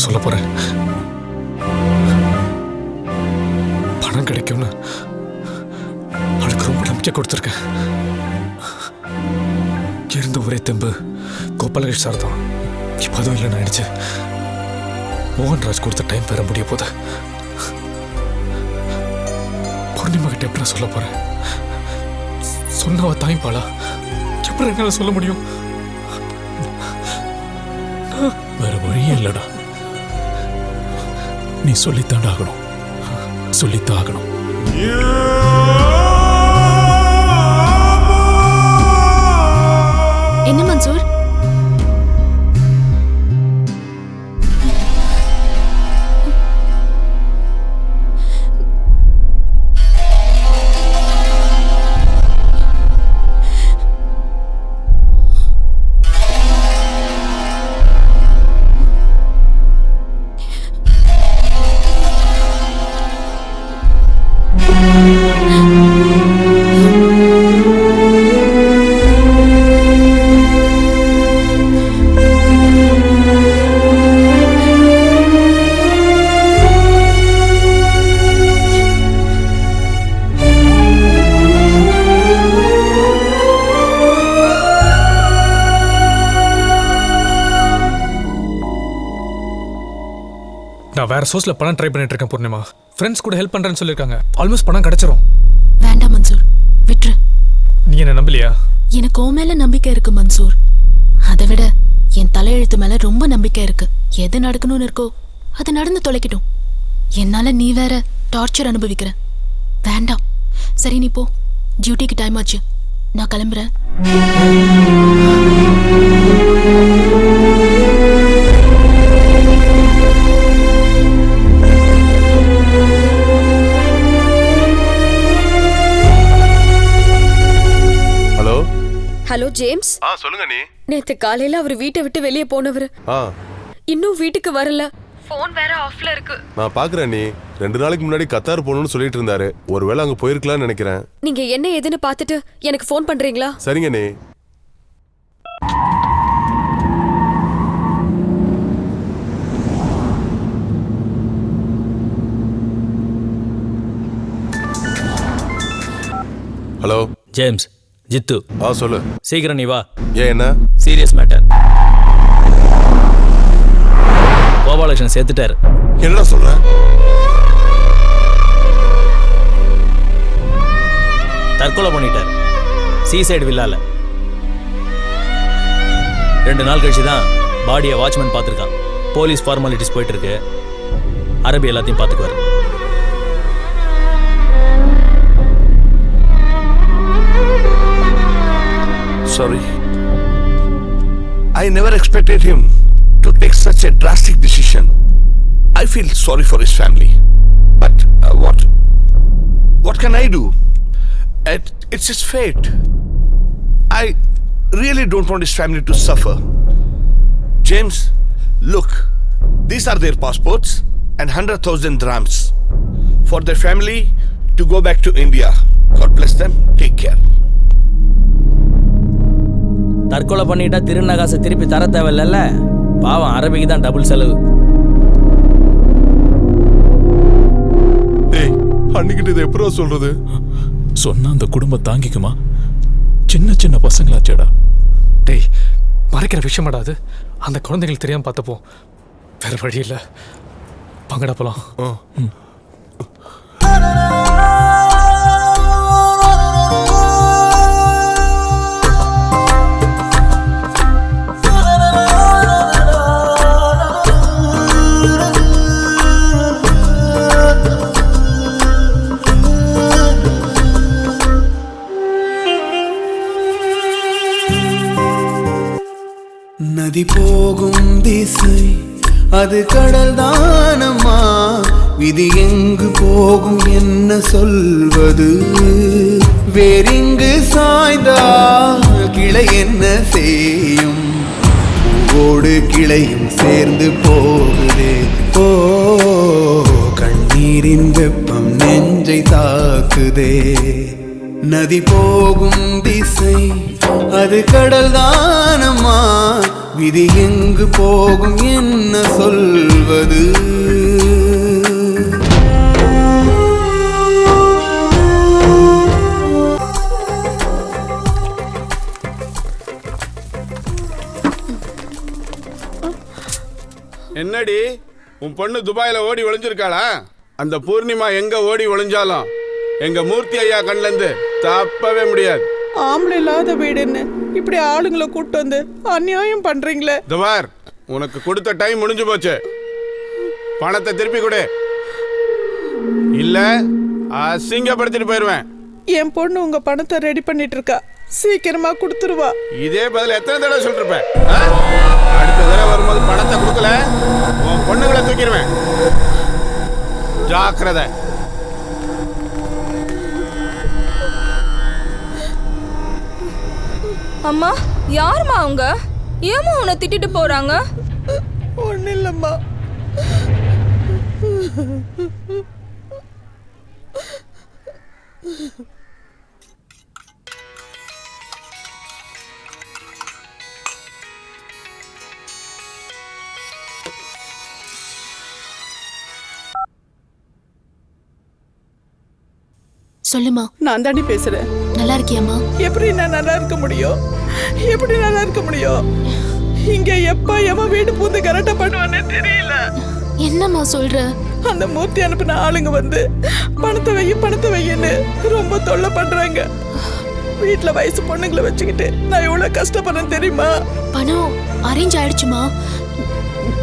சொல்ல போறேன். பணம் கிடைக்கும்னு அவளுக்கு ரொம்ப நம்பிக்கை கொடுத்துருக்கேன். இருந்த ஒரே தெம்பு கோபாலகிருஷ்ணன் சார் தான். இப்போ அதுவும் இல்லைன்னு ஆயிடுச்சு. மோகன்ராஜ் கொடுத்த டைம் பெற முடிய போது பூர்ணிமா கிட்ட எப்படி சொல்ல போறேன்? சொன்னவ தாய்ப்பாளா? எப்படி என்னால சொல்ல முடியும்? வேற வழியே இல்லடா. நீ சொல்லித்தாண்டாகணும், சொல்லித்தாகணும். என்ன மன்சூர்? நான் வேற சோர்ஸ்ல பணம் ட்ரை பண்ணிட்டு இருக்கேன் பூர்ணிமா. ஃப்ரெண்ட்ஸ் கூட ஹெல்ப் பண்றேன்னு சொல்லிருக்காங்க. ஆல்மோஸ்ட் பணம் கிடைச்சிரும். வேண்டாம் மன்சூர், விட்டுரு. நீ என்ன நம்பலையா? எனக்கு உன் மேல நம்பிக்கை இருக்கு மன்சூர். அதை விட என் தலையெழுத்து மேல ரொம்ப நம்பிக்கை இருக்கு. எது நடக்கணும்னு இருக்கோ அது நடந்து தொலைக்கட்டும். என்னால நீ வேற டார்ச்சர் அனுபவிக்கிற. வேண்டாம். சரி, நீ போ. டியூட்டிக்கு டைம் ஆச்சு. நான் கிளம்புறேன். ஹலோ ஜேம்ஸ், ஜேம்ஸ் சொல்லுங்க நீ. நேத்து காலையில அவர் வீட்டை விட்டு வெளியே போனவர் இன்னும் வீட்டுக்கு வரல. ஃபோன் வேற ஆஃப்ல இருக்கு. நான் பாக்குறேன் நீ 2 நாளைக்கு முன்னாடி கத்தார் போகணும்னு சொல்லிட்டு இருந்தாரு. ஒருவேளை அங்க போயிருக்கலாம்னு நினைக்கிறேன். நீங்க என்ன ஏதுன்னு பார்த்துட்டு எனக்கு ஃபோன் பண்றீங்களா? சரிங்க நீ. Hello James, Jithu. சொல்லு. சீக்கிரம் நீ வா. ஏன் என்ன? Serious matter. கோபாலகிருஷ்ணன் சேர்த்துட்டாரு. என்னடா சொல்ற? தற்கொலை பண்ணிட்டார் சீசைடு வில்லால. 2 நாள் கழிச்சு தான் பாடியை வாட்ச்மேன் பார்த்துருக்கான். போலீஸ் ஃபார்மாலிட்டிஸ் போயிட்டு இருக்கு. அரபி எல்லாத்தையும் பார்த்துக்குவார். Sorry. I never expected him to take such a drastic decision. I feel sorry for his family. But what can I do? It's his fate. I really don't want his family to suffer. James, look. These are their passports and 100,000 dirhams for their family to go back to India. God bless them. Take care. தற்கொலை பண்ணிட்டா திருந காசை திருப்பி தர தேவையில்ல. பாவம் அரபிக்கு தான் டபுள் செலவு. அன்னைக்கிட்ட இதை எப்பரோ சொல்றது? சொன்னா அந்த குடும்பம் தாங்கிக்குமா? சின்ன சின்ன பசங்களாச்சேடா. டேய், மறைக்கிற விஷயமாடா அது. அந்த குழந்தைகள் தெரியாம பார்த்தப்போ வேற வழி இல்லை. பங்கடா போலாம். நதி போகும் திசை அது கடல் தானம்மா. விதி எங்கு போகும் என்ன சொல்வது? வேறிங்கு சாய்ந்தால் கிளை என்ன செய்யும்? பூவோடு கிளையும் சேர்ந்து போகுதே. ஓ, கண்ணீரின் வெப்பம் நெஞ்சை தாக்குதே. நதி போகும் திசை அது கடல் தானம்மா. விதி எங்கு போகும் என்ன சொல்வது? என்னடி உன் பொண்ணு துபாயில ஓடி ஒளிஞ்சிருக்காளா? அந்த பூர்ணிமா எங்க ஓடி ஒளிஞ்சாலும் எங்க மூர்த்தி ஐயா கண்ல இருந்து தப்பவே முடியாது. ஆம்பளை இல்லாத வீடுன்னு இப்படி ஆளுங்களை கூட்டு வந்து அநியாயம் பண்றீங்களே. துபார், உனக்கு கொடுத்த டைம் முடிஞ்சு போச்சு. பணத்தை திருப்பி கொடு, இல்ல அசிங்கப்படுத்திட்டு போயிருவேன். என் பொண்ணு உங்க பணத்தை ரெடி பண்ணிட்டு இருக்கா, சீக்கிரமா கொடுத்துருவா. இதே பதில் எத்தனை தடவை சொல்லிருப்பேன்? அடுத்த தடவை வரும்போது பணத்தை கொடுக்கல உன் பொண்ணுங்களை தூக்கிடுவேன். ஜாக்கிரதை. அம்மா, யாரும்மா அவங்க? ஏமா உன்னை திட்டிட்டு போறாங்க? ஒன்னும் இல்லம்மா. சொல்லுமா. நான் தாண்டி பேசுறேன். நல்லா இருக்கியாமா? எப்படி நான் நல்லா இருக்க முடியும்? எப்படி நல்லா இருக்க முடியும்? இங்க எப்ப எவன் வீடு பூந்து கரெக்டா பண்ணுவானே தெரியல. என்னம்மா சொல்ற? அந்த மூர்த்தி அனுப்பின ஆளுங்க வந்து பணத்தை வையன்னு ரொம்ப தொல்லை பண்றாங்க. வீட்டுல வயசு பொண்ணுங்களை வச்சுக்கிட்டு நான் எவ்வளவு கஷ்டப்படுறேன் தெரியுமா? பணம் அரேஞ்ச் ஆயிடுச்சுமா,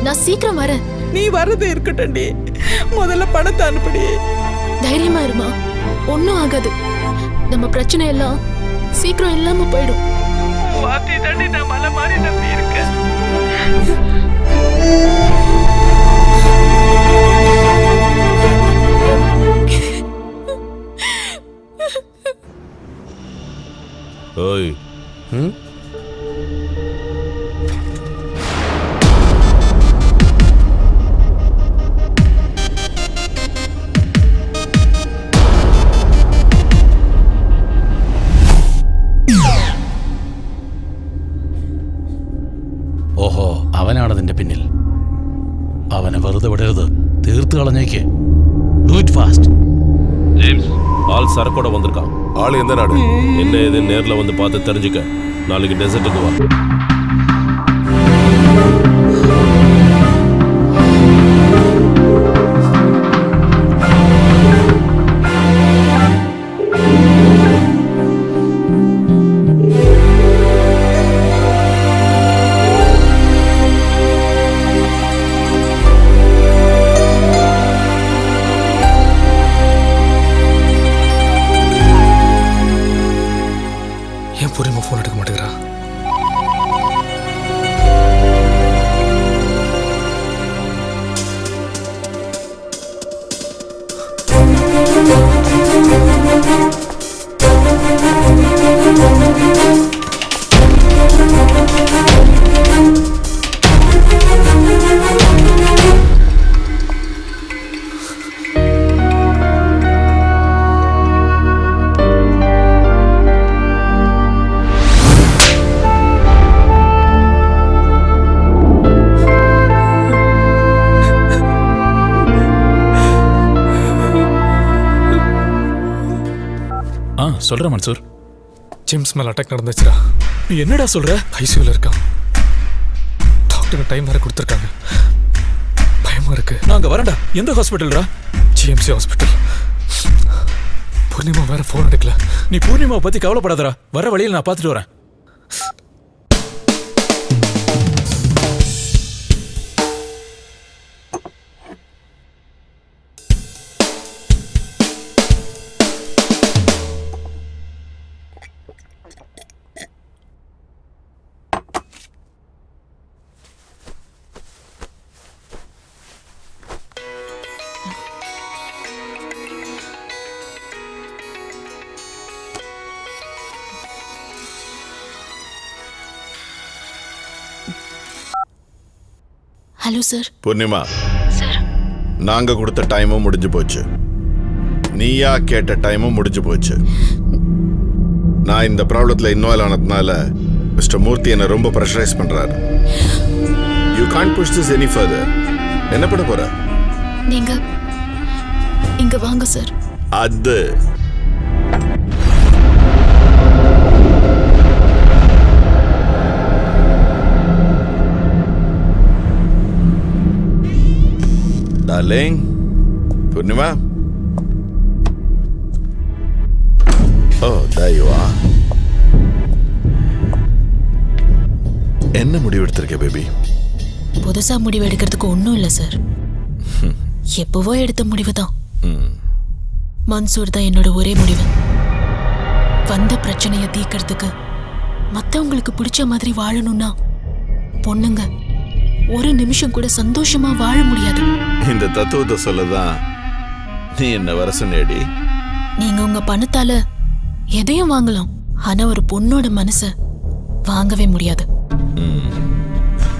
நான் சீக்கிரம் வரேன். நீ வர்றது இருக்கட்டும்டி, முதல்ல பணத்தை அனுப்பிடி. தைரியமா இருமா, ஒன்னும் ஆகாது. நம்ம பிரச்சனை எல்லாம் சீக்கிரம் இல்லாம போயிடும். வாத்தி தண்ணி நான் மலை மாதிரி நம்பி இருக்கேன். ஓய், ഓഹോ, അവനാണ് അതിന്റെ പിന്നിൽ. അവനെ വെറുതെ വിടരുത്, തീർത്ത് കളഞ്ഞേക്ക്. Do it fast. ஜேம்ஸ், ஆள் சரக்கோட வந்திருக்கான். ஆள் எந்த நாடு என்ன ஏது நேர்ல வந்து பார்த்து தெரிஞ்சுக்க. நாளைக்கு டெசர்ட்டுக்கு வா. ஏன் பூர்ணிமா ஃபோன் எடுக்க மாட்டேங்கிறா? சொல்ற மன்சூர், ஜேம்ஸ் மேல அட்டாக் நடந்துச்சுடா. நீ என்னடா சொல்ற? ஐசியூல இருக்கான். டாக்டர் டைம் வேற கொடுத்துருக்காங்க. பயமா இருக்கு. நாங்க வரேன்டா. எந்த ஹாஸ்பிட்டல்டா? GMC hospital. பூர்ணிமா வேற ஃபோன் எடுக்கல. நீ பூர்ணிமாவை பத்தி கவலைப்படாதடா. வர வழியில் நான் பார்த்துட்டு வரேன். Hello sir. பூர்ணிமா, சார், நாங்க கொடுத்த டைமும் முடிஞ்சு போச்சு. நீயா கேட்ட டைமும் முடிஞ்சு போச்சு. நான் இந்த ப்ராப்ளத்தில் இன்வால்வ் ஆனதுனால மிஸ்டர் மூர்த்தி என்னை ரொம்ப ப்ரெஷரைஸ் பண்றாரு. You can't push this any further. என்ன பண்ண போற? நீங்க இங்க வாங்க சார். அது darling, Poornima. Oh, there you are. என்ன முடிவு எடுத்திருக்க பேபி? புதுசா முடிவு எடுக்கிறதுக்கு ஒன்றும் இல்லை சார். எப்பவோ எடுத்த முடிவு தான். மன்சூர் தான் என்னோட ஒரே முடிவு. வந்த பிரச்சனையை தீர்க்கறதுக்கு மற்றவங்களுக்கு பிடிச்ச மாதிரி வாழணும்னா பொண்ணுங்க ஒரு நிமிஷம் கூட சந்தோஷமா வாழ முடியாது. இந்த தத்துவத்தை சொல்லதான் நீ என்ன வர சொன்னேடி. நீங்க உங்க பணத்தால எதையும் வாங்கலாம், ஆனா ஒரு பொண்ணோட மனச வாங்கவே முடியாது.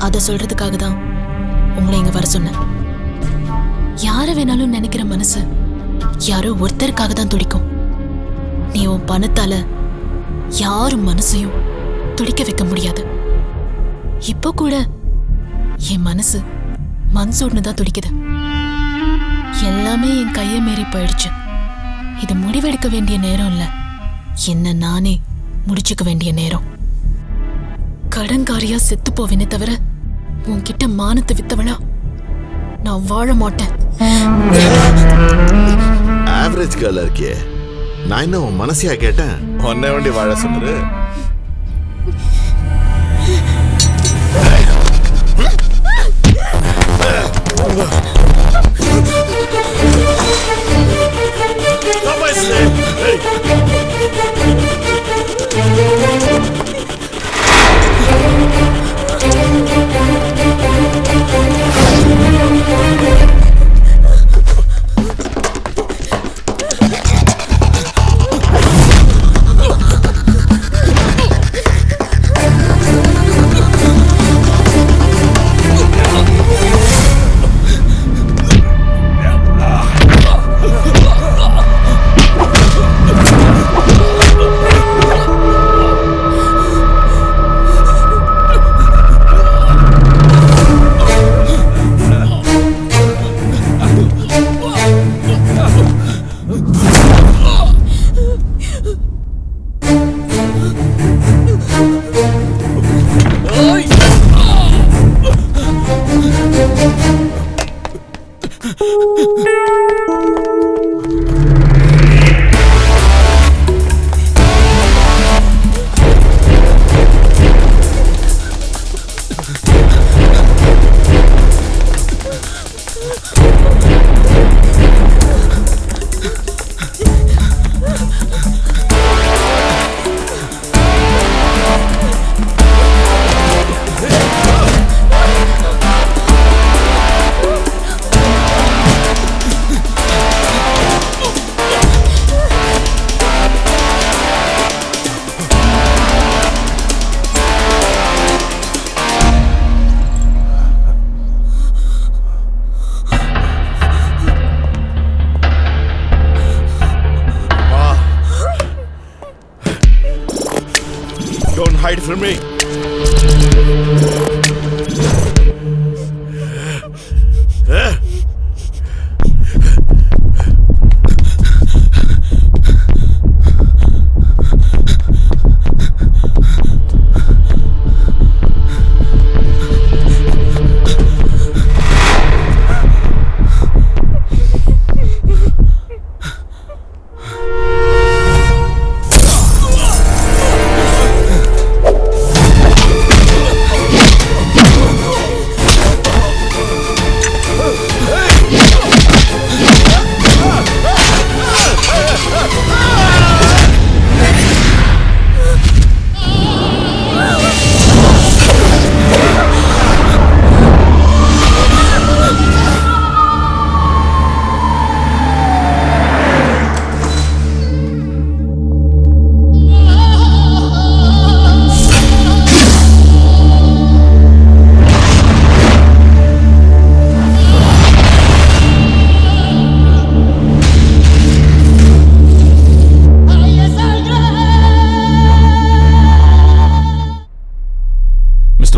அத சொல்றதுக்காக தான் உங்களை இங்க வர சொன்னேன். யார வேணாலும் நினைக்கிற மனசு யாரோ ஒருத்தருக்காக தான் துடிக்கும். நீ உன் பணத்தால யாரும் மனசையும் துடிக்க வைக்க முடியாது. இப்போ கூட என் மனசு மன்சூர்னு தான் துடிக்குது. எல்லாமே என் கையை மீறி போயிடுச்சு. இது முடிவெடுக்க வேண்டிய நேரம் இல்ல, என்ன நானே முடிச்சுக்க வேண்டிய நேரம். கடன்காரியா செத்து போவேனே தவிர உன்கிட்ட மானத்தை வித்தவளா நான் வாழ மாட்டேன். ஆவரேஜ் கேர்ள் இருக்கியே, நான் என்ன உன் மனசியா கேட்டேன்? உன்னை வேண்டி வாழ சொன்னது. hide from me.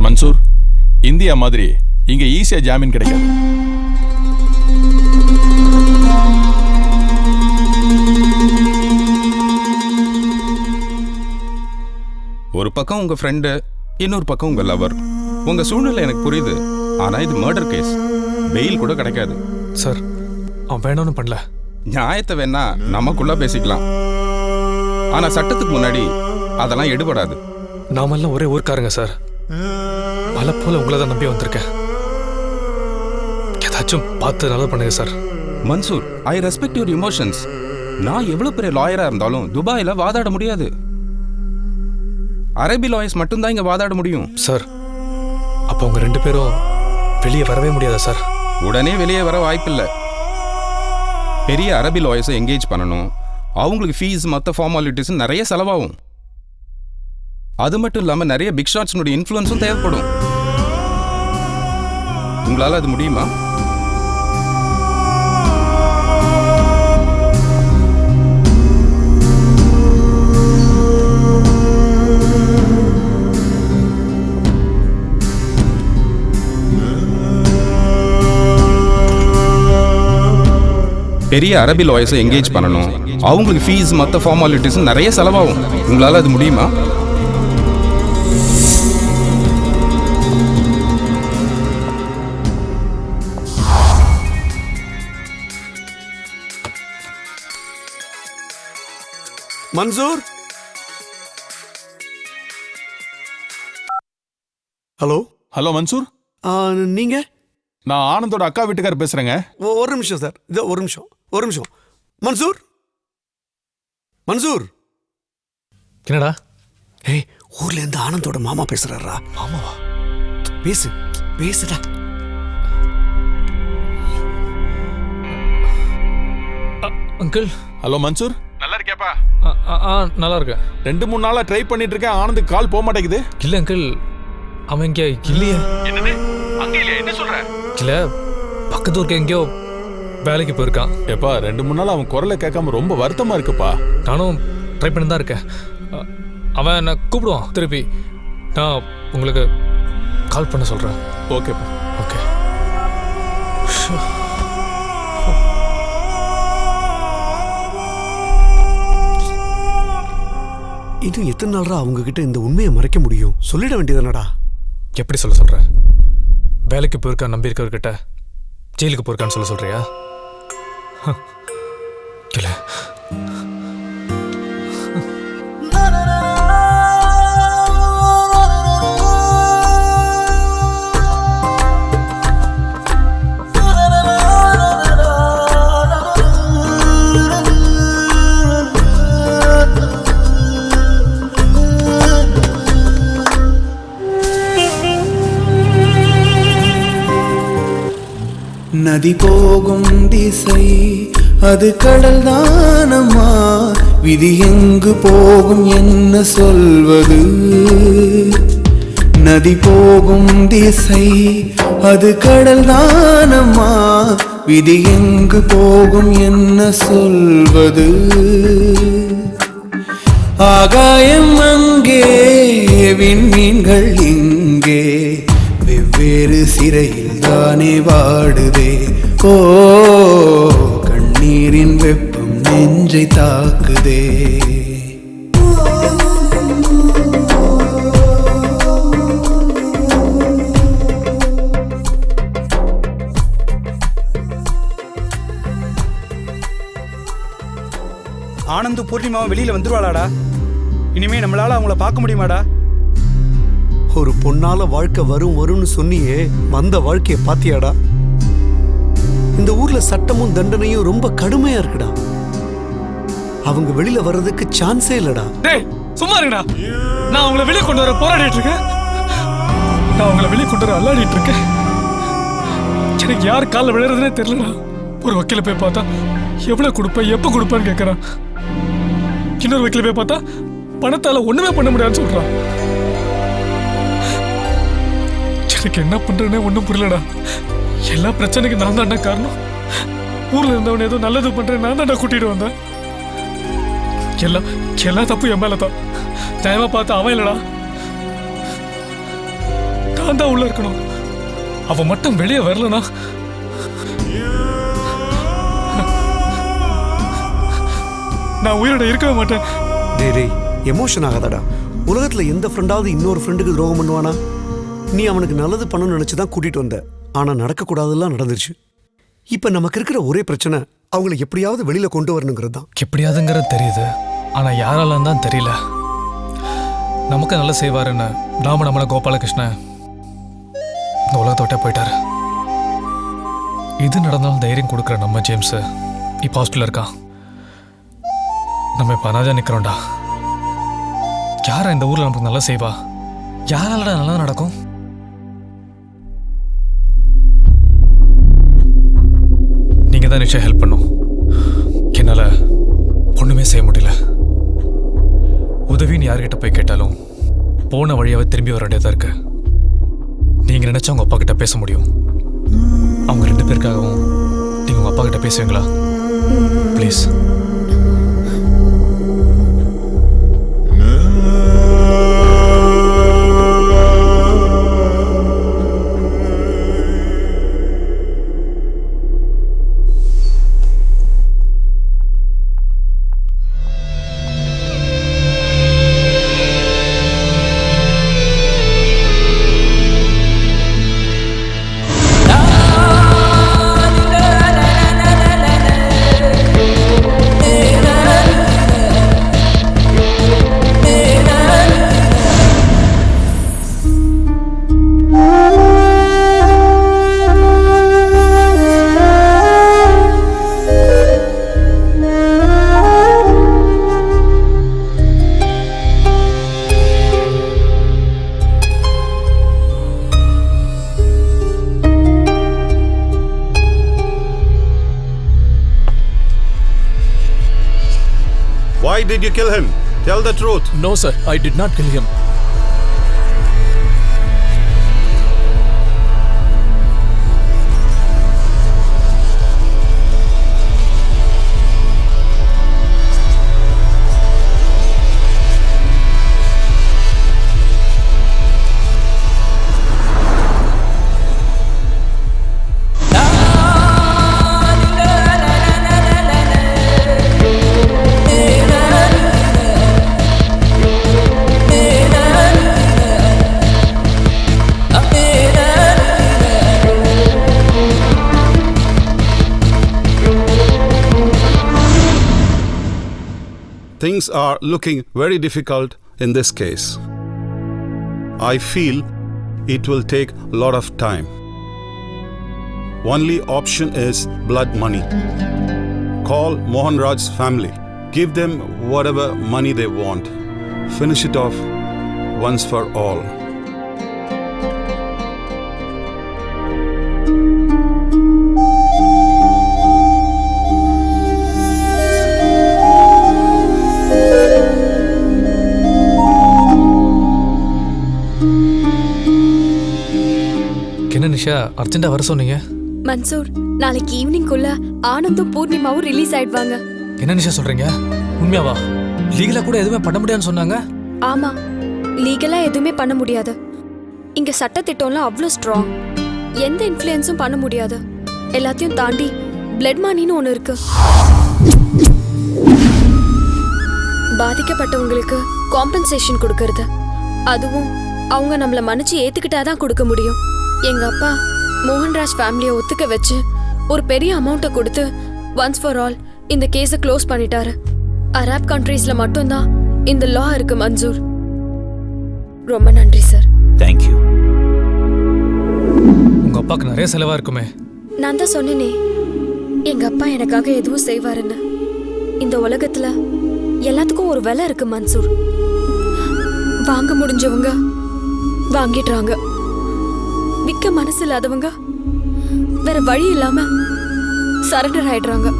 Mansoor, India மாதிரி இங்க ஈஸியா ஜாமீன் கிடைக்காது. ஒரு பக்கம் உங்க ஃப்ரெண்டு, இன்னொரு பக்கம் உங்க லவர். உங்க சூழ்நிலை எனக்கு புரியுது. ஆனா இது மர்டர் கேஸ், பெயில் கூட கிடைக்காது. சார், அவன் வேணும்னு பண்ணல. நியாயத்தை வேணா நமக்குள்ள பேசிக்கலாம், ஆனா சட்டத்துக்கு முன்னாடி அதெல்லாம் எடுபடாது. நாமெல்லாம் ஒரே ஊர்க்காரங்க சார். மலை போல உங்களை தான் நம்பி வந்திருக்கேன். ஏதாச்சும் பார்த்து நல்லா பண்ணுங்க sir. Mansoor, I respect your emotions. நான் எவ்வளவு பெரிய லாயரா இருந்தாலும் துபாயில வாதாட முடியாது. அரபி லாயர்ஸ் மட்டும்தான் இங்க வாதாட முடியும். சார், அப்போ உங்க 2 பேரும் வெளியே வரவே முடியாதா சார்? உடனே வெளியே வர வாய்ப்பில்லை. பெரிய அரபி லாயர்ஸை என்கேஜ் பண்ணணும். அவங்களுக்கு ஃபீஸ், மற்ற ஃபார்மாலிட்டிஸ் நிறைய செலவாகும். அது மட்டும் இல்லாம நிறைய பிக் ஷாட்ஸ்னுடைய இன்ஃப்ளூயன்ஸும் தேவைப்படும். உங்களால அது முடியுமா? பெரிய அரபி லாயர்ஸை என்கேஜ் பண்ணணும். அவங்களுக்கு ஃபீஸ், மற்ற ஃபார்மாலிட்டிஸ் நிறைய செலவாகும். உங்களால அது முடியுமா? மன்சூர், ஹலோ. ஹலோ மன்சூர், நீங்க? நான் ஆனந்தோட அக்கா வீட்டுக்காரர் பேசுறேங்க. ஒரு நிமிஷம் சார், இதோ ஒரு நிமிஷம். மன்சூர், மன்சூர். என்னடா? ஏய், ஊர்ல இருந்து ஆனந்தோட மாமா பேசுறாரா? மாமாவா? பேசுடா. அங்கிள். ஹலோ மன்சூர், நல்லா இருக்கியாப்பா? நல்லா இருக்கேன். 2-3 நாளா ட்ரை பண்ணிட்டு இருக்கேன். ஆனந்துக்கு கால் போக மாட்டேங்குது. இல்ல அங்கிள், அவன் இங்கே இல்லையே. என்னது? அங்க இல்லையா? என்ன சொல்ற? இல்ல, பக்கத்து ஊருக்கு எங்கேயோ வேலைக்கு போயிருக்கான். ஏப்பா, 2-3 நாள் அவன் குரலை கேட்காம ரொம்ப வருத்தமா இருக்குப்பா. நானும் ட்ரை பண்ணி தான் இருக்கேன். அவன் என்ன கூப்பிடுவான் திருப்பி. நான் உங்களுக்கு கால் பண்ண சொல்றேன். ஓகேப்பா. ஓகே. இன்னும் எத்தனை நாளா அவங்க கிட்ட இந்த உண்மையை மறைக்க முடியும்? சொல்லிட வேண்டியதுனடா. எப்படி சொல்ற? வேலைக்கு போயிருக்கா நம்பி இருக்கவர்கிட்ட ஜெயிலுக்கு போயிருக்கான்னு சொல்ல சொல்றியா? இல்ல, நதி போகும் திசை அது கடல் தானம்மா, விதி எங்கு போகும் என்ன சொல்வது? நதி போகும் திசை அது கடல் தானம்மா, விதி எங்கு போகும் என்ன சொல்வது? ஆகாயம் அங்கே விண்மீன்கள் இங்கே வெவ்வேறு சிறையில் தானே வாடுதே. ஓ கண்ணீரின் வெப்பம் நெஞ்சை தாக்குதே. ஆனந்து பூர்ணிமாவும் வெளியில வந்துருவாளாடா? இனிமே நம்மளால அவங்கள பார்க்க முடியுமாடா? ஒரு பொண்ணால வாழ்க்கை வரும் வரும்னு சொன்னியே, வந்த வாழ்க்கைய பாத்தியாடா? இந்த ஊர்ல சட்டமும் தண்டனையும் ரொம்ப கடுமையா இருக்குடா. அவங்க வெளியில வர்றதுக்கு சான்ஸே இல்லடா. டேய் சும்மா இருடா. நான் அவங்கள வெளியே கொண்டு வர போராடிட்டு இருக்கேன். நான் அவங்கள வெளியே கொண்டு வர அல்லாடிட்டு இருக்கேன். எனக்கு யார் காலில் விழுறதுனே தெரியலடா. ஒரு வக்கீல போய் பார்த்தா எவ்வளவு கொடுப்பேன் எப்ப கொடுப்பேன்னு கேட்கறான். இன்னொரு வக்கீல போய் பார்த்தா பணத்தால ஒண்ணுமே பண்ண முடியாதுன்னு சொல்றான். எனக்கு என்ன பண்றேன்னே ஒன்றும் புரியலடா. எல்லா பிரச்சனைக்கு நான் தான்டா காரணம். ஊர்ல இருந்தவன் ஏதோ நல்லது பண்றேன் நான் தான்டா கூட்டிட்டு வந்தேன். எல்லா தப்பு என் மேலதான். டைமா பார்த்து அவன் இல்லடா, நான் தான் உள்ள இருக்கணும். அவன் மட்டும் வெளியே வரலனா நான் உயிரோட இருக்கவே மாட்டேன். டேய் எமோஷன் ஆகாதடா. உலகத்துல எந்த ஃப்ரெண்டாவது இன்னொரு ஃப்ரெண்டுக்கு துரோகம் பண்ணுவானா? நீ அவனுக்கு நல்லது பண்ணணும்னு நினைச்சுதான் கூட்டிட்டு வந்த. ஆனா நடக்கக்கூடாதெல்லாம் நடந்துருச்சு. இப்ப நமக்கு இருக்கிற ஒரே பிரச்சனை அவங்களை எப்படியாவது வெளியில கொண்டு வரணுங்கிறது தான். எப்படியாதுங்கிறது தெரியுது, ஆனா யாராலும் தான் தெரியல. நமக்கு நல்லா செய்வாருன்னு நம்மள கோபாலகிருஷ்ணன் இந்த உலகத்தை விட்டே போயிட்டாரு. இது நடந்தாலும் தைரியம் கொடுக்குற நம்ம ஜேம்ஸ் இப்போ ஹாஸ்பிட்டல் இருக்கான். நம்ம இப்போ அனாஜா நிற்கிறோம்டா. யாரா இந்த ஊரில் நமக்கு நல்லா செய்வா? யாராலடா நல்லா நடக்கும்? நீங்கள் தான் நிச்சயம் ஹெல்ப் பண்ணும். என்னால் ஒன்றுமே செய்ய முடியல. உதவின்னு யார்கிட்ட போய் கேட்டாலும் போன வழியாவே திரும்பி வர வேண்டியதாக இருக்கு. நீங்கள் நினச்சா உங்கள் அப்பா கிட்ட பேச முடியும். அவங்க 2 பேருக்காகவும் நீங்கள் உங்கள் அப்பா கிட்ட பேசுவீங்களா please? Why did you kill him? Tell the truth. No, sir. I did not kill him. Things are looking very difficult in this case. I feel it will take a lot of time. Only option is blood money. Call Mohan Raj's family. Give them whatever money they want. Finish it off once for all. என்ன நிஷா அர்ஜென்ட்டா வர சொன்னீங்க? மன்சூர், நாளைக்கு ஈவினிங்குள்ள ஆனந்தும் பூர்ணிமாவும் ரிலீஸ் ஆயிடுவாங்க. என்ன நிஷா சொல்றீங்க? உண்மையாவா? லீகலா கூட எதுவுமே பண்ண முடியாதுன்னு சொன்னாங்க. ஆமா, லீகலா எதுவுமே பண்ண முடியாது. இங்க சட்டத்திட்டம்லாம் அவ்வளோ ஸ்ட்ராங். எந்த இன்ஃப்ளூயன்ஸும் பண்ண முடியாது. எல்லாத்தையும் தாண்டி பிளட் மணின்னு ஒன்று இருக்கு. பாதிக்கப்பட்டவங்களுக்கு காம்பன்சேஷன் கொடுக்கறது, அதுவும் அவங்க நம்மளை மன்னிச்சு ஏத்துக்கிட்டாதான் கொடுக்க முடியும். எங்க அப்பா மோகன்ராஜ் ஃபேமிலியை ஒத்துக்க வச்சு ஒரு பெரிய அமௌண்ட்டை கொடுத்து ஒன்ஸ் ஃபார் ஆல் இந்த கேஸை க்ளோஸ் பண்ணிட்டாரு. அரப் கண்ட்ரீஸ்ல மட்டும்தான் இந்த லா இருக்கு மன்சூர். ரொம்ப நன்றி சார். தேங்க்யூ. உங்க அப்பாக்கு நிறைய செலவா இருக்குமே. நான் தான் சொன்னேனே, எங்க அப்பா எனக்காக எதுவும் செய்வாருன்னு. இந்த உலகத்துல எல்லாத்துக்கும் ஒரு விலை இருக்கு மன்சூர். வாங்க முடிஞ்சவங்க வாங்கிடுறாங்க, விற்க மனசு இல்லாதவங்க வேற வழி இல்லாம சரண்டர் ஆயிடுறாங்க.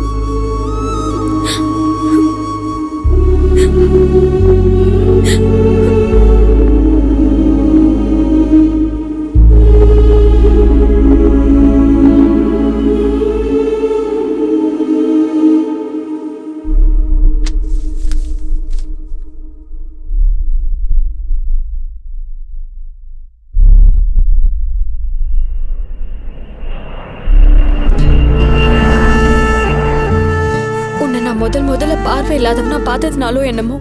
முதல்ல பார்வை இல்லாதவனா பார்த்ததுனாலும் என்னமோ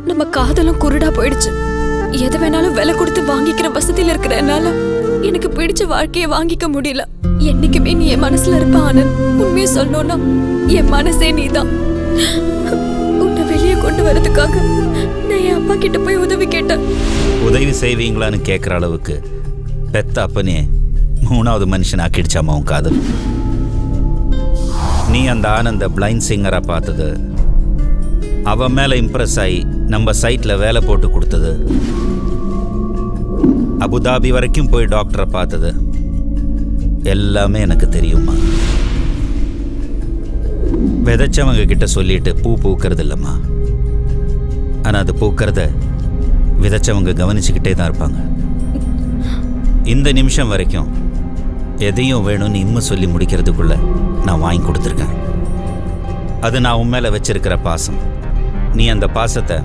நம்ம காதலும் குருடா போயிடுச்சு. எது வேணாலும் விலை கொடுத்து வாங்கிக்கிற வசதியில இருக்கிற என்னால எனக்கு பிடிச்ச வாழ்க்கையை வாங்கிக்க முடியல. என்னைக்குமே நீ என் மனசுல இருப்ப ஆனந்த். உண்மையை சொல்லணும்னா என் மனசே நீதான். உன்னை வெளியே கொண்டு வரதுக்காக நான் என் அப்பா கிட்ட போய் உதவி கேட்டேன். உதவி செய்வீங்களான்னு கேட்குற அளவுக்கு பெத்த அப்பனே 3வது மனுஷன் ஆக்கிடுச்சாமா உன் காதல். நீ அந்த ஆனந்த பிளைண்ட் சிங்கரா பார்த்தது, அவன் மேல இம்ப்ரெஸ் ஆகி நம்ம சைட்ல வேலை போட்டு கொடுத்தது, அபுதாபி வரைக்கும் போய் டாக்டரை பார்த்தது எல்லாமே எனக்கு தெரியுமா. விதைச்சவங்க கிட்ட சொல்லிட்டு பூ பூக்கிறது இல்லைம்மா, ஆனா அது பூக்கிறத விதைச்சவங்க கவனிச்சுக்கிட்டே தான் இருப்பாங்க. இந்த நிமிஷம் வரைக்கும் எதையும் வேணும்னு இன்னும் சொல்லி முடிக்கிறதுக்குள்ள நான் வாங்கி கொடுத்துருக்கேன். அது நான் உன் மேலே வச்சிருக்கிற பாசம். நீ அந்த பாசத்தை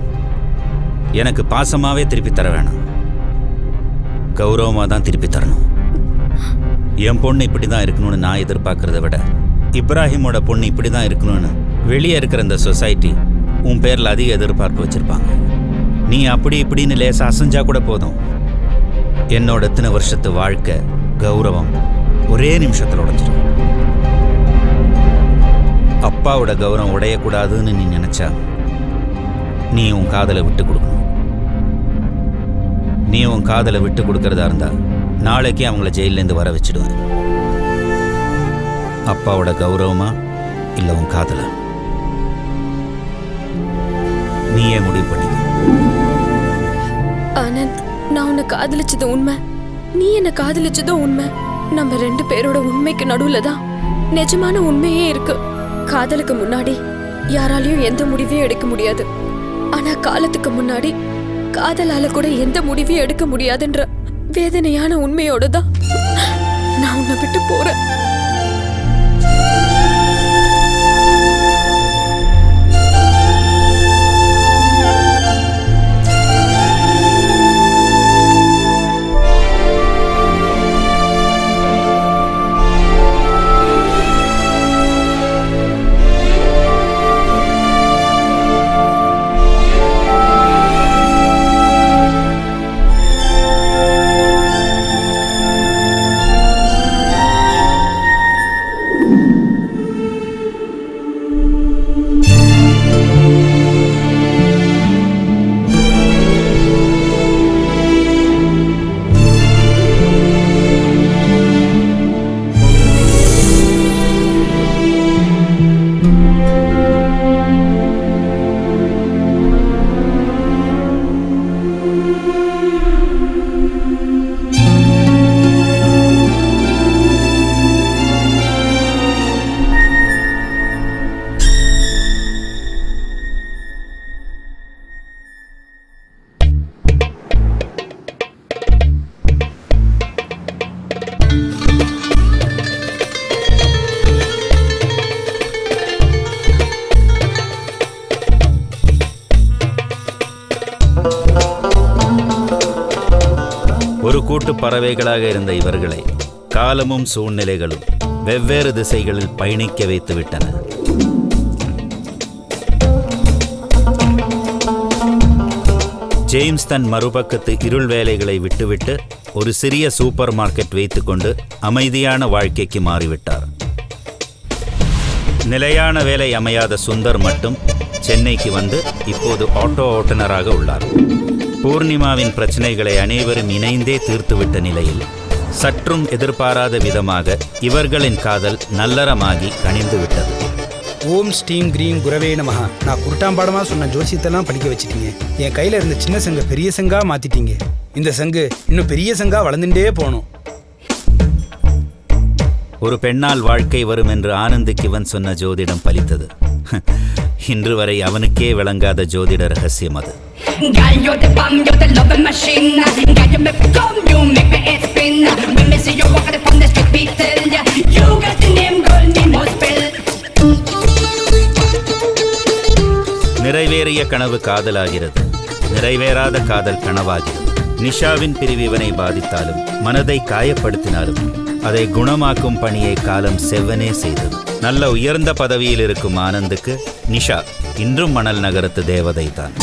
எனக்கு பாசமாகவே திருப்பி தர வேணாம், கௌரவமாக தான் திருப்பி தரணும். என் பொண்ணு இப்படி தான் இருக்கணும்னு நான் எதிர்பார்க்கறத விட இப்ராஹிமோட பொண்ணு இப்படி தான் இருக்கணும்னு வெளியே இருக்கிற இந்த சொசைட்டி உன் பேரில் அதிக எதிர்பார்ப்பு வச்சுருப்பாங்க. நீ அப்படி இப்படின்னு லேசாக அசைஞ்சா கூட போதும், என்னோட எத்தனை வருஷத்து வாழ்க்கை கௌரவம் ஒரே நிமிஷத்தில் உடைஞ்சிடும். அப்பாவோட கௌரவம் உடையக்கூடாதுன்னு நீ நினைச்சா நீ உன் காதலை விட்டு கொடுக்கணும். நீ உன் காதலை விட்டு கொடுக்கறதா இருந்தா நாளைக்கே அவங்கள ஜெயிலேருந்து வர வச்சிடுவேன். அப்பாவோட கௌரவமா இல்லை உன் காதலா, நீயே முடிவு பண்ணிக்க. ஆனந்த், நான் உன்னை காதலிச்சது உண்மை, நீ என்ன காதலிச்சதும் உண்மை. நம்ம 2 பேரோட உண்மைக்கு நடுவுல தான் நிஜமான உண்மையே இருக்கு. காதலுக்கு முன்னாடி யாராலையும் எந்த முடிவையும் எடுக்க முடியாது, ஆனா காலத்துக்கு முன்னாடி காதலால கூட எந்த முடிவையும் எடுக்க முடியாதுன்ற வேதனையான உண்மையோட தான் நான் உன்னை விட்டு போறேன். கூட்டு பறவைகளாக இருந்த இவர்களை காலமும் சூழ்நிலைகளும் வெவ்வேறு திசைகளில் பயணிக்க வைத்து விட்டன. ஜேம்ஸ் தன் மறுபக்கத்து இருள் வேலைகளை விட்டுவிட்டு ஒரு சிறிய சூப்பர் மார்க்கெட் வைத்துக்கொண்டு அமைதியான வாழ்க்கைக்கு மாறிவிட்டார். நிலையான வேலை அமையாத சுந்தர் மட்டும் சென்னைக்கு வந்து இப்போது ஆட்டோ ஓட்டுநராக உள்ளார். பூர்ணிமாவின் பிரச்சனைகளை அனைவரும் இணைந்தே தீர்த்துவிட்ட நிலையில் சற்றும் எதிர்பாராத விதமாக இவர்களின் காதல் நல்லறமாகி கனிந்து விட்டது. ஓம் ஸ்ரீம் கிரீம் குரவே நமஹா. நான் குருட்டாம்பாடமா சொன்ன ஜோசியத்தெல்லாம் படிக்க வச்சிட்டீங்க. என் கையில இருந்த சின்ன சங்க பெரிய சங்கா மாத்திட்டீங்க. இந்த சங்கு இன்னும் பெரிய சங்கா வளர்ந்துட்டே போகணும். ஒரு பெண்ணால் வாழ்க்கை வரும் என்று ஆனந்துக்கு இவன் சொன்ன ஜோதிடம் பலித்தது. இன்று வரை அவனுக்கே விளங்காத ஜோதிட ரகசியம் அது. நிறைவேறிய கனவு காதலாகிறது, நிறைவேறாத காதல் கனவாகிறது. நிஷாவின் பிரிவு இவனை பாதித்தாலும் மனதை காயப்படுத்தினாலும் அதை குணமாக்கும் பணியை காலம் செவ்வனே செய்தது. நல்ல உயர்ந்த பதவியில் இருக்கும் ஆனந்துக்கு நிஷா இன்றும் மணல் நகரத்து தேவதை தான்.